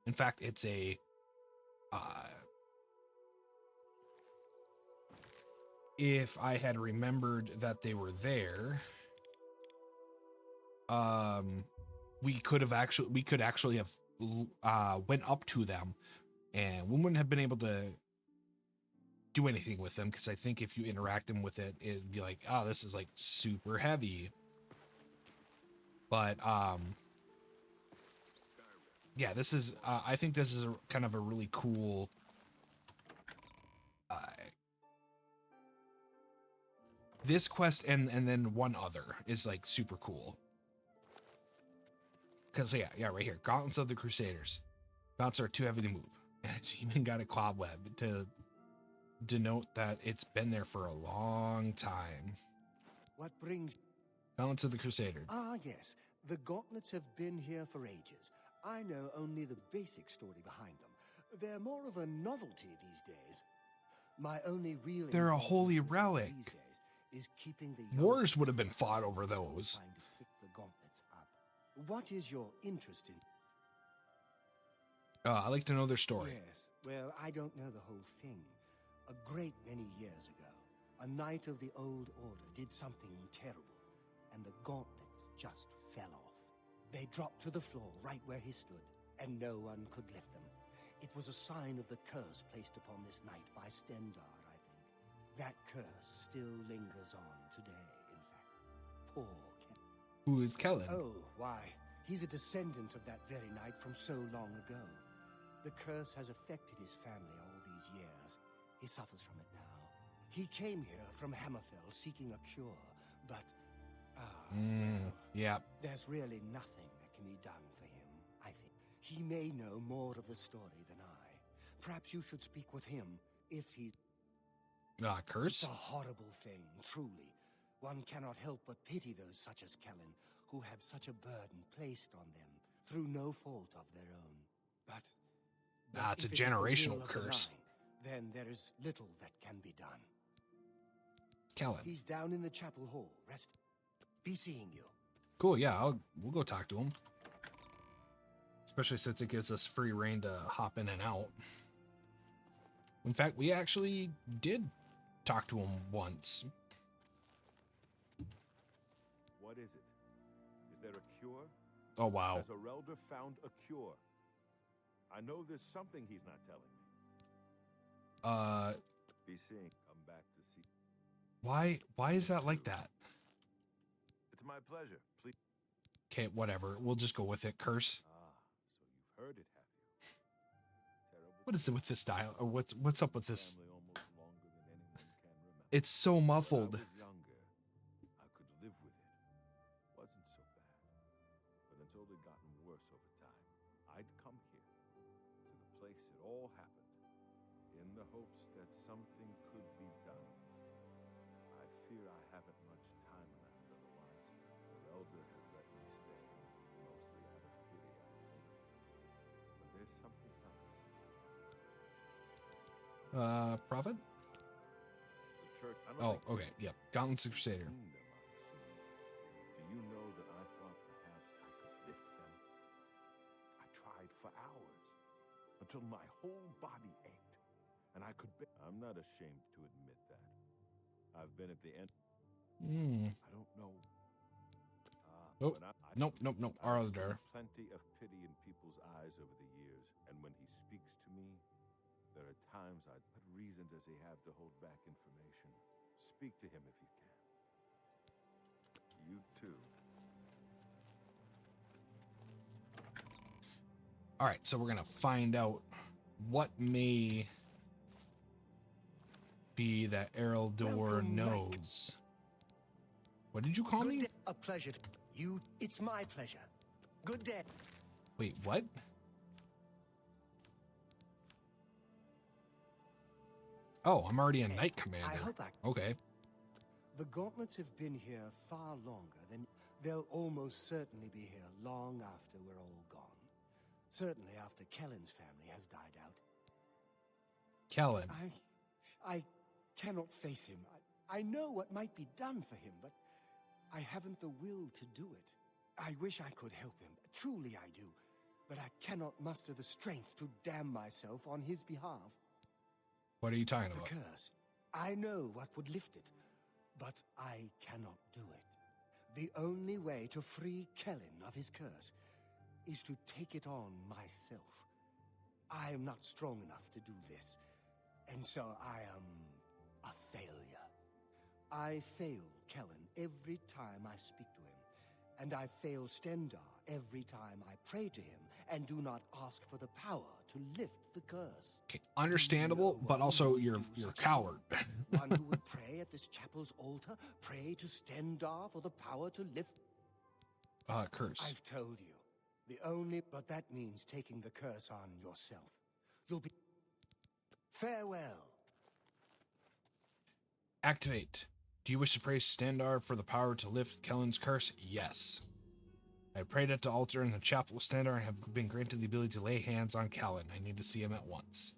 In fact, it's a if I had remembered that they were there, we could actually have went up to them, and we wouldn't have been able to do anything with them, because I think if you interact them with it, it'd be like, oh, this is like super heavy. But yeah, this is, I think this is a kind of a really cool, this quest and then one other is like super cool. Cause yeah, right here, Gauntlets of the Crusaders. Gauntlets are too heavy to move. And it's even got a cobweb to denote that it's been there for a long time. What brings... Gauntlets of the Crusader. Ah, yes. The gauntlets have been here for ages. I know only the basic story behind them. They're more of a novelty these days. My only real... They're a holy relic. These days is keeping the Wars would have been fought over those. trying to pick the gauntlets up. What is your interest in... I'd like to know their story. Yes. Well, I don't know the whole thing. A great many years ago, a knight of the old order did something terrible, and the gauntlets just fell off. They dropped to the floor right where he stood, and no one could lift them. It was a sign of the curse placed upon this knight by Stendard, I think. That curse still lingers on today, in fact. Poor Kellen. Who is Kellen? Oh, why? He's a descendant of that very knight from so long ago. The curse has affected his family all these years. He suffers from it now. He came here from Hammerfell seeking a cure, but... yeah. There's really nothing that can be done for him, I think. He may know more of the story than I. Perhaps you should speak with him, if he's... Curse? It's a horrible thing, truly. One cannot help but pity those such as Kellen, who have such a burden placed on them, through no fault of their own. But it's a if it is the generational will of the curse. line, then there is little that can be done. Kellen. He's down in the chapel hall, resting. Be seeing you. Cool, yeah, we'll go talk to him. Especially since it gives us free reign to hop in and out. In fact, we actually did talk to him once. What is it? Is there a cure? Oh, wow. Has Arelder found a cure? I know there's something he's not telling me. Be seeing. Come back to see. Why is that like that? It's my pleasure. Please. Okay, whatever. We'll just go with it. Curse. So you've heard it, have you? Terrible. What is it with this dial? Or what's up with this? Family almost longer than anyone can remember. It's so muffled. When I was younger, I could live with it. Wasn't so bad. But it's only gotten worse over time. I'd come here, to the place it all happened, in the hopes that something could be done. I fear I haven't much time left otherwise. The elder has let me stay, mostly out of pity, I think. But there's something else. Prophet? The church. I don't Oh, think okay, yep. Gauntlets of the Crusader. kingdom, I assume. Do you know that I thought perhaps I could lift them? I tried for hours, until my whole body ached, and I could I'm not ashamed to admit that. I've been at the end. I don't know. Oh, but nope. I've Arlder. seen plenty of pity in people's eyes over the years, and when he speaks to me, there are times what reason does he have to hold back information? Speak to him if you can. You too. All right, so we're gonna find out what may be that Eraldor knows. What did you call Good me? day. A pleasure. You. It's my pleasure. Good day. Wait, what? Oh, I'm already a knight commander. I hope Okay. The gauntlets have been here far longer than... They'll almost certainly be here long after we're all gone. Certainly after Kellen's family has died out. Kellen. I cannot face him. I know what might be done for him, but I haven't the will to do it. I wish I could help him. Truly I do. But I cannot muster the strength to damn myself on his behalf. What are you talking The about? curse. I know what would lift it, but I cannot do it. The only way to free Kellen of his curse is to take it on myself. I am not strong enough to do this, and so I am a failure. I fail Kellen every time I speak to him, and I fail Stendard every time I pray to him and do not ask for the power to lift the curse. Okay, understandable, but also you're a coward. One who would pray at this chapel's altar, pray to Stendar for the power to lift... Curse. I've told you. But that means taking the curse on yourself. You'll be... Farewell. Activate. Do you wish to praise Stendar for the power to lift Kellen's curse? Yes. I prayed at the altar in the chapel of Stendar and have been granted the ability to lay hands on Kellen. I need to see him at once.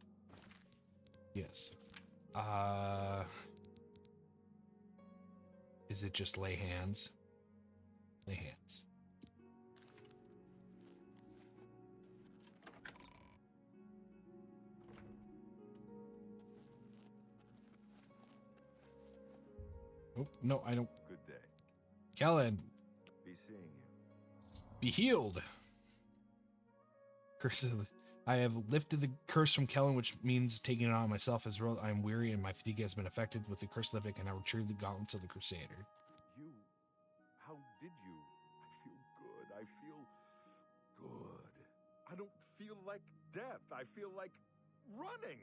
Yes. Is it just lay hands? Lay hands. Oh, no, I don't. Good day. Kellen. Be seeing you. Be healed. Curse of I have lifted the curse from Kellen, which means taking it on myself as well. I am weary and my fatigue has been affected with the curse lifting, and I retrieve the gauntlets of the Crusader. How did you? I feel good. I feel good. I don't feel like death. I feel like running.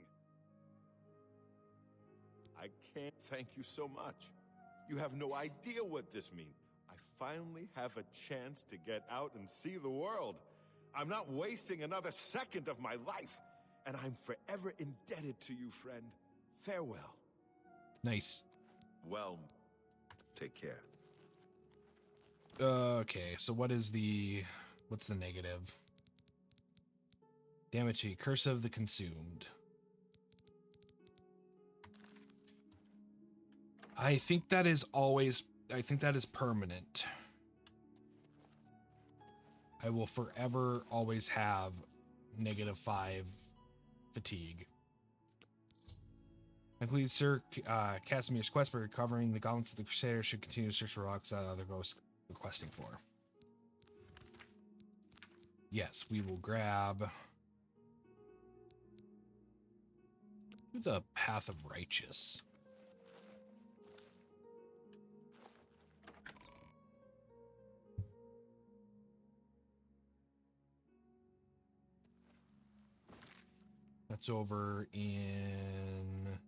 I can't thank you so much. You have no idea what this means. I finally have a chance to get out and see the world. I'm not wasting another second of my life, and I'm forever indebted to you, friend. Farewell. Nice. Well, take care. Okay, so what's the negative? Damage to Curse of the Consumed. I think that is permanent. I will forever always have -5 fatigue. Concludes Sir Casimir's quest for recovering the gauntlets of the Crusader. Should continue to search for rocks that other ghosts requesting for. Yes, we will grab the Path of Righteous. That's over in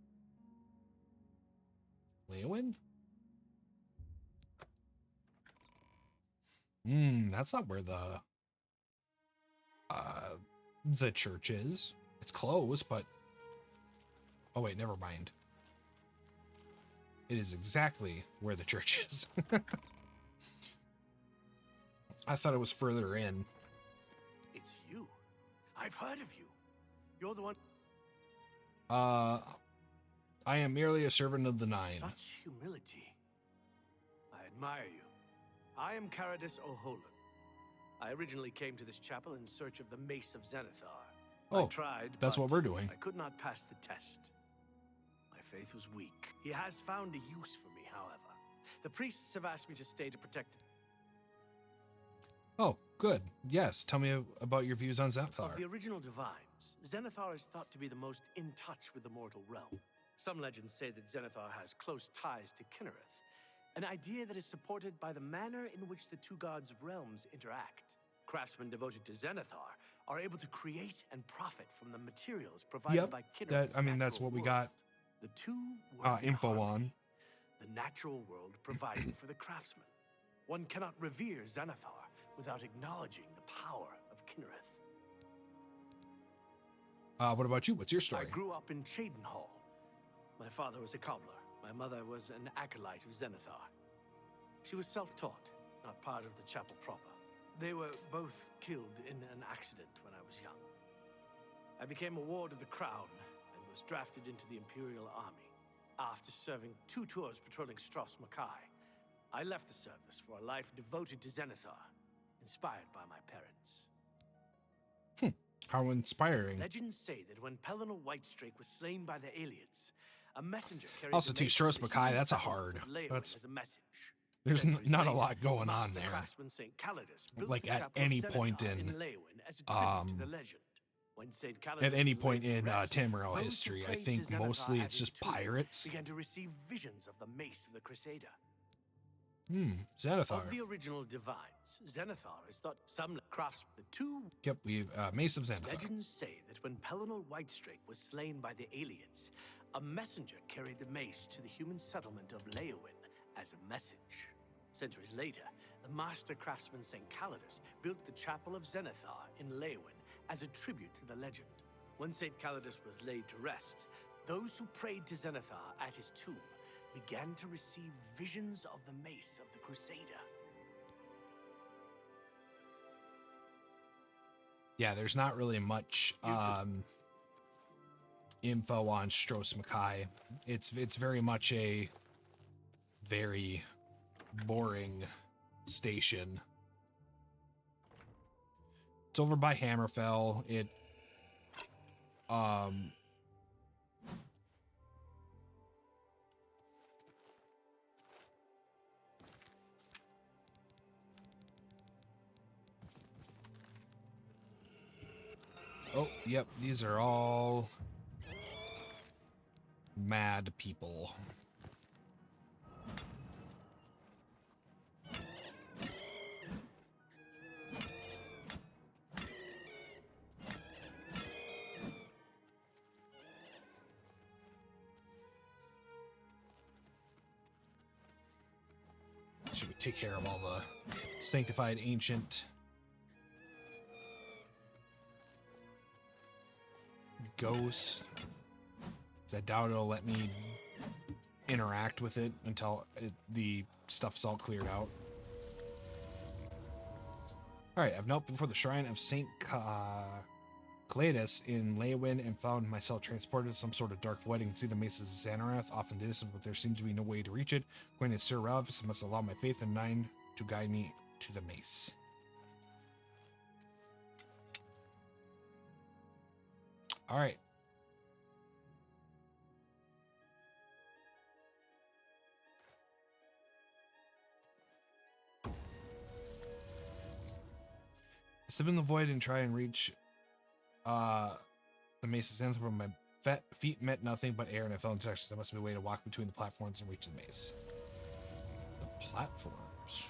Leowin? That's not where the church is. It's close, but oh wait, never mind. It is exactly where the church is. I thought it was further in. It's you. I've heard of you. You're the one. I am merely a servant of the Nine. Such humility. I admire you. I am Caradus O'Holan. I originally came to this chapel in search of the Mace of Zenithar. Oh, I tried, that's what we're doing. I could not pass the test. My faith was weak. He has found a use for me, however. The priests have asked me to stay to protect the... Oh, good. Yes, tell me about your views on Zenithar. Of the original divines, Zenithar is thought to be the most in touch with the mortal realm. Some legends say that Zenithar has close ties to Kinnereth, an idea that is supported by the manner in which the two gods' realms interact. Craftsmen devoted to Zenithar are able to create and profit from the materials provided by Kinnereth's that's what we got the two info on. The natural world providing for the craftsman. One cannot revere Zenithar without acknowledging the power of Kinnereth. What about you? What's your story? I grew up in Cheydinhall. My father was a cobbler. My mother was an acolyte of Zenithar. She was self-taught, not part of the chapel proper. They were both killed in an accident when I was young. I became a ward of the crown and was drafted into the Imperial Army. After serving 2 tours patrolling Stros Makai, I left the service for a life devoted to Zenithar, inspired by my parents. How inspiring. Legends say that when Pelennor Whitestrake was slain by the aliens, a messenger carried Also, the too, mace Stros to the Makai, huge that's a settlement hard. of Leywin That's as a message. there's Centuries not a later, lot going on Master there. Craftsman St. Calidus built Like the at chapel of any Zenithar point in Leywin as a tribute to the legend. When St. Calidus at any was point laid to in rest, Tamriel those who history, I prayed to think Zenithar mostly at it's his just tomb pirates. began to receive visions of the Mace of the Crusader. Zenithar. Of the original divines, Zenithar is thought some crafts the two. Yep, we Mace of Zenithar. Legends say that when Pelennor Whitestrake was slain by the Aliens, a messenger carried the mace to the human settlement of Leowin as a message. Centuries later, the master craftsman St. Calidus built the Chapel of Zenithar in Leowin as a tribute to the legend. When St. Calidus was laid to rest, those who prayed to Zenithar at his tomb began to receive visions of the mace of the Crusader. Yeah, there's not really much info on Stros Mackay. It's very much a very boring station. It's over by Hammerfell. It oh, yep, these are all mad people. Should we take care of all the sanctified ancient ghosts? 'Cause I doubt it'll let me interact with it until the stuff's all cleared out. Alright, I've knelt before the shrine of St. Calidus in Leowin and found myself transported to some sort of dark void. I can see the maces of Xanarath off in the distance, but there seems to be no way to reach it. According to Sir Ralphus, I must allow my faith in Nine to guide me to the mace. Alright. Step in the void and try and reach the mace of Xanthar, but my feet met nothing but air and I fell into darkness. There must be a way to walk between the platforms and reach the mace. The platforms.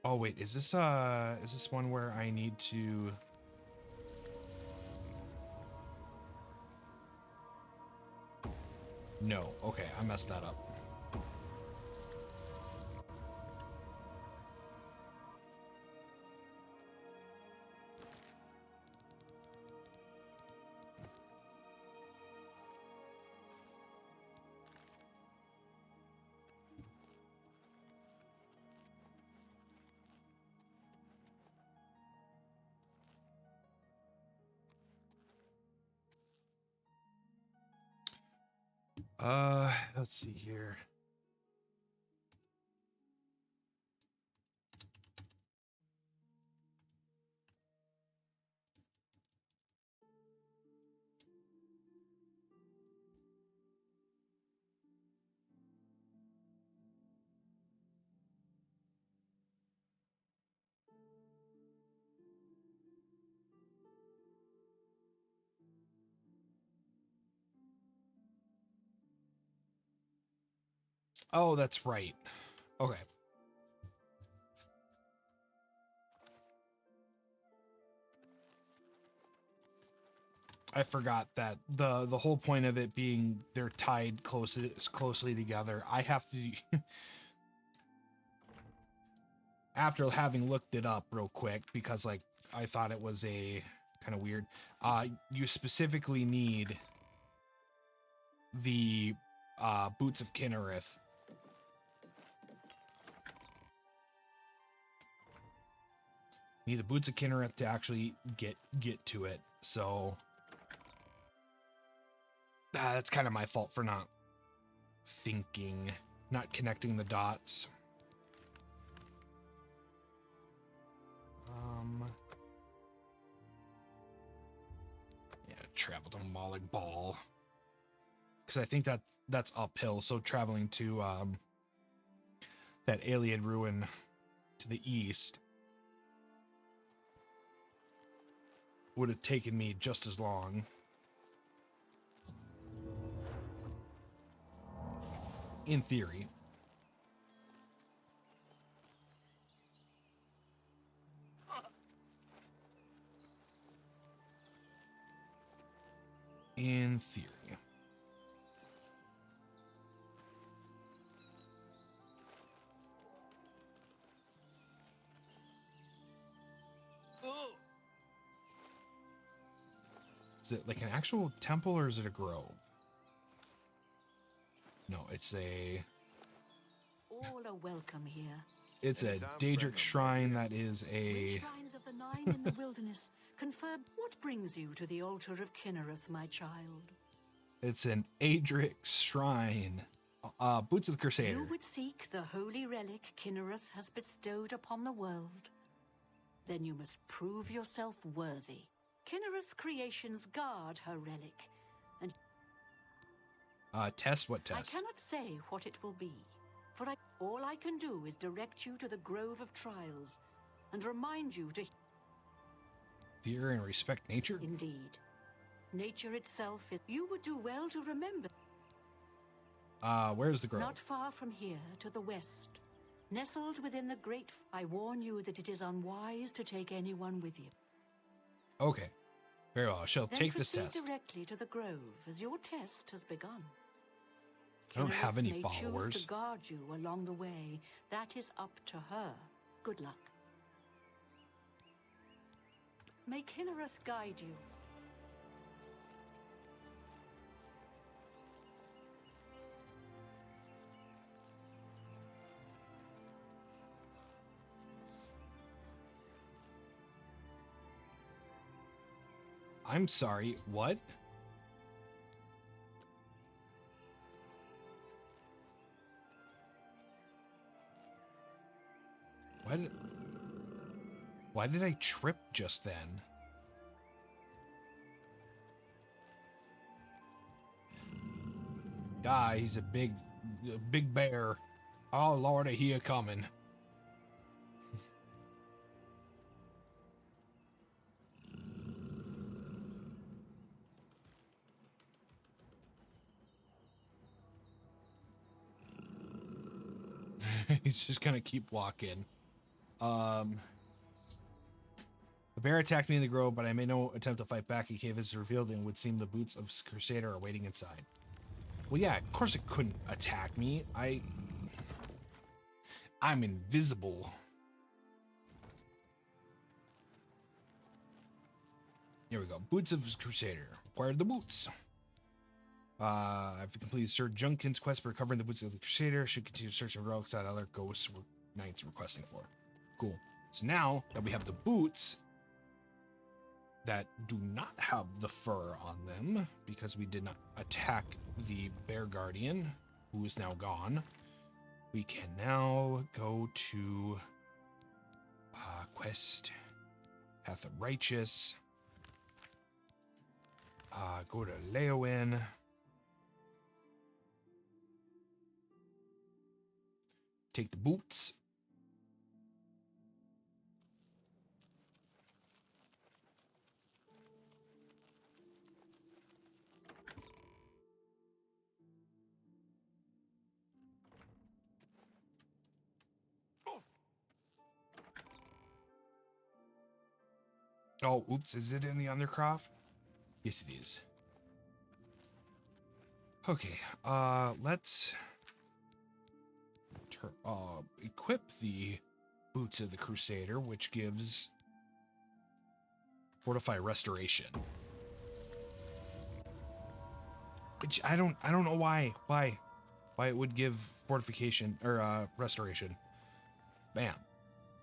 Oh wait, is this one where I need to No, okay, I messed that up. Let's see here. Oh, that's right. Okay. I forgot that the whole point of it being they're tied closely together. I have to after having looked it up real quick because like I thought it was a kind of weird. You specifically need the boots of Kinnereth. Need the boots of Kinnereth to actually get to it. So that's kind of my fault for not connecting the dots. Yeah, travel to Maulig Ball. Because I think that's uphill, so traveling to that Alien ruin to the east would have taken me just as long. in theory. In theory. Is it like an actual temple or is it a grove? No, it's a... All are welcome here. It's a Daedric shrine that is a... Shrines of the Nine in the wilderness confer. What brings you to the altar of Kinnereth, my child? It's an Daedric shrine. Boots of the Crusader. You would seek the holy relic Kinnereth has bestowed upon the world. Then you must prove yourself worthy. Kinnereth's creations guard her relic, and test? What test? I cannot say what it will be, for all I can do is direct you to the Grove of Trials, and remind you to Fear and respect nature? Indeed. Nature itself is... You would do well to remember. Where's the grove? Not far from here, to the west. Nestled within the great... I warn you that it is unwise to take anyone with you. Okay. Very well. I shall take this test. Proceed directly to the grove, as your test has begun. I don't have any May followers. choose to guard you along the way. That is up to her. Good luck. May Kinnereth guide you. I'm sorry, what? Why did I trip just then? Guy, he's a big bear. Oh Lord, I hear coming. He's just gonna keep walking. The bear attacked me in the grove, but I made no attempt to fight back. A cave is revealed, and it would seem the boots of Crusader are waiting inside. Well, yeah, of course it couldn't attack me. I'm invisible. Here we go. Boots of Crusader. Acquired the boots. I've completed Sir Junkin's quest for recovering the boots of the Crusader. Should continue searching for relics that other ghosts or knights requesting for. Cool. So now that we have the boots that do not have the fur on them because we did not attack the bear guardian, who is now gone, we can now go to quest Path of Righteous. Go to Leowin. Take the boots. Oh, oops, is it in the Undercroft? Yes, it is. Okay, let's equip the Boots of the Crusader, which gives Fortify Restoration. Which I don't know why it would give fortification or restoration. Bam.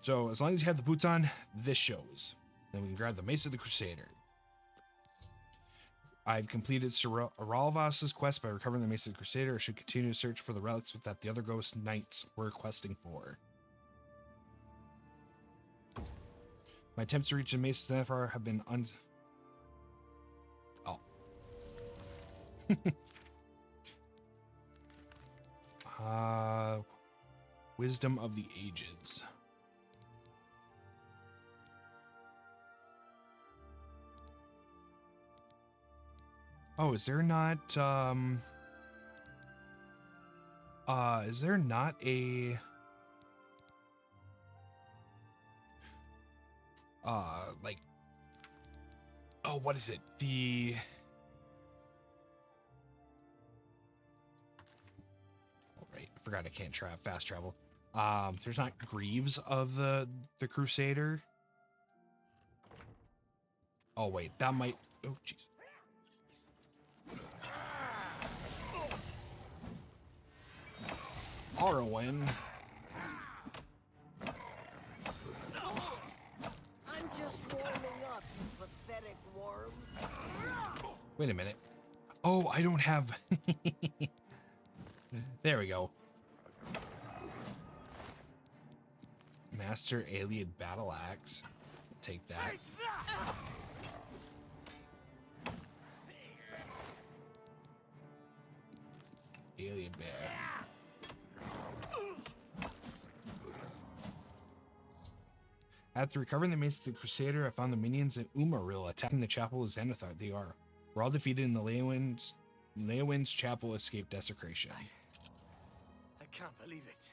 So as long as you have the boots on, this shows. Then we can grab the Mace of the Crusader. I've completed Sir Aralvas's quest by recovering the Mace of the Crusader. I should continue to search for the relics that the other ghost knights were questing for. My attempts to reach the Mace of Zephyr have been Wisdom of the Ages. Oh, is there not, Is there not a like, oh, what is it? Oh, right, I forgot I can't fast travel. There's not Greaves of the Crusader. Oh wait, that might, oh jeez. Arwen. I'm just warming up, you pathetic worm. Wait a minute. Oh, I don't have. There we go. Master Alien Battle Axe. Take that. Alien Bear. After recovering the mace of the Crusader, I found the minions in Umaril attacking the chapel of Xanathar. They were all defeated in the Leowin's chapel escaped desecration. I can't believe it.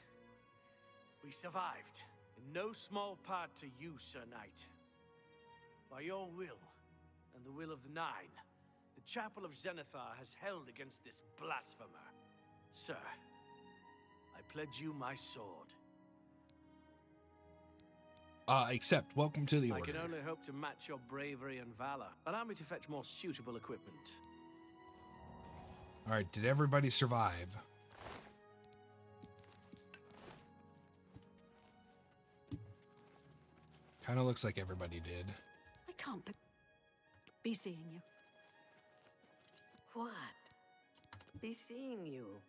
We survived. In no small part to you, Sir Knight. By your will, and the will of the Nine, the chapel of Xanathar has held against this blasphemer. Sir, I pledge you my sword. Accept. Welcome to the I order. can only hope to match your bravery and valor. Allow me to fetch more suitable equipment. All right, did everybody survive? Kind of looks like everybody did. I can't be seeing you. What? Be seeing you.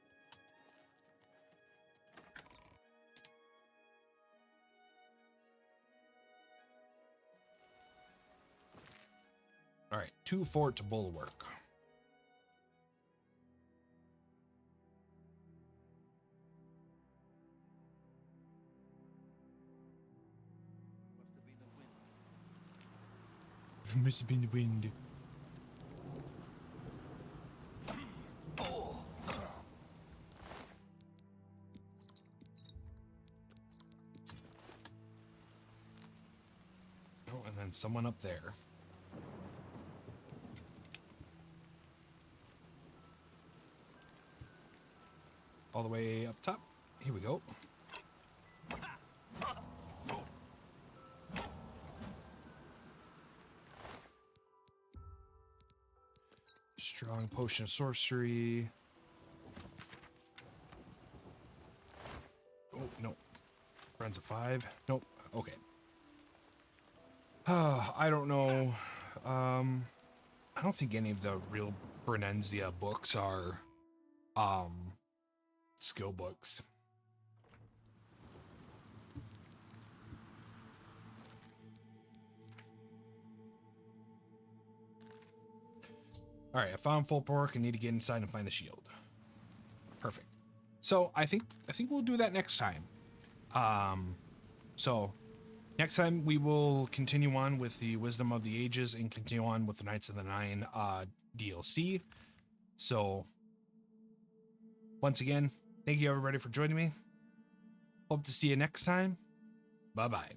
All right, 2 fort bulwark. Must have been the wind. Oh, and then someone up there. All the way up top. Here we go. Strong potion of sorcery. Oh, no. Friends of 5. Nope. Okay. I don't know. I don't think any of the real Brunenzia books are skill books. All right, I found full pork. I need to get inside and find the shield. Perfect. So I think we'll do that next time. So next time we will continue on with the Wisdom of the Ages and continue on with the Knights of the Nine DLC. So once again, thank you everybody for joining me. Hope to see you next time. Bye-bye.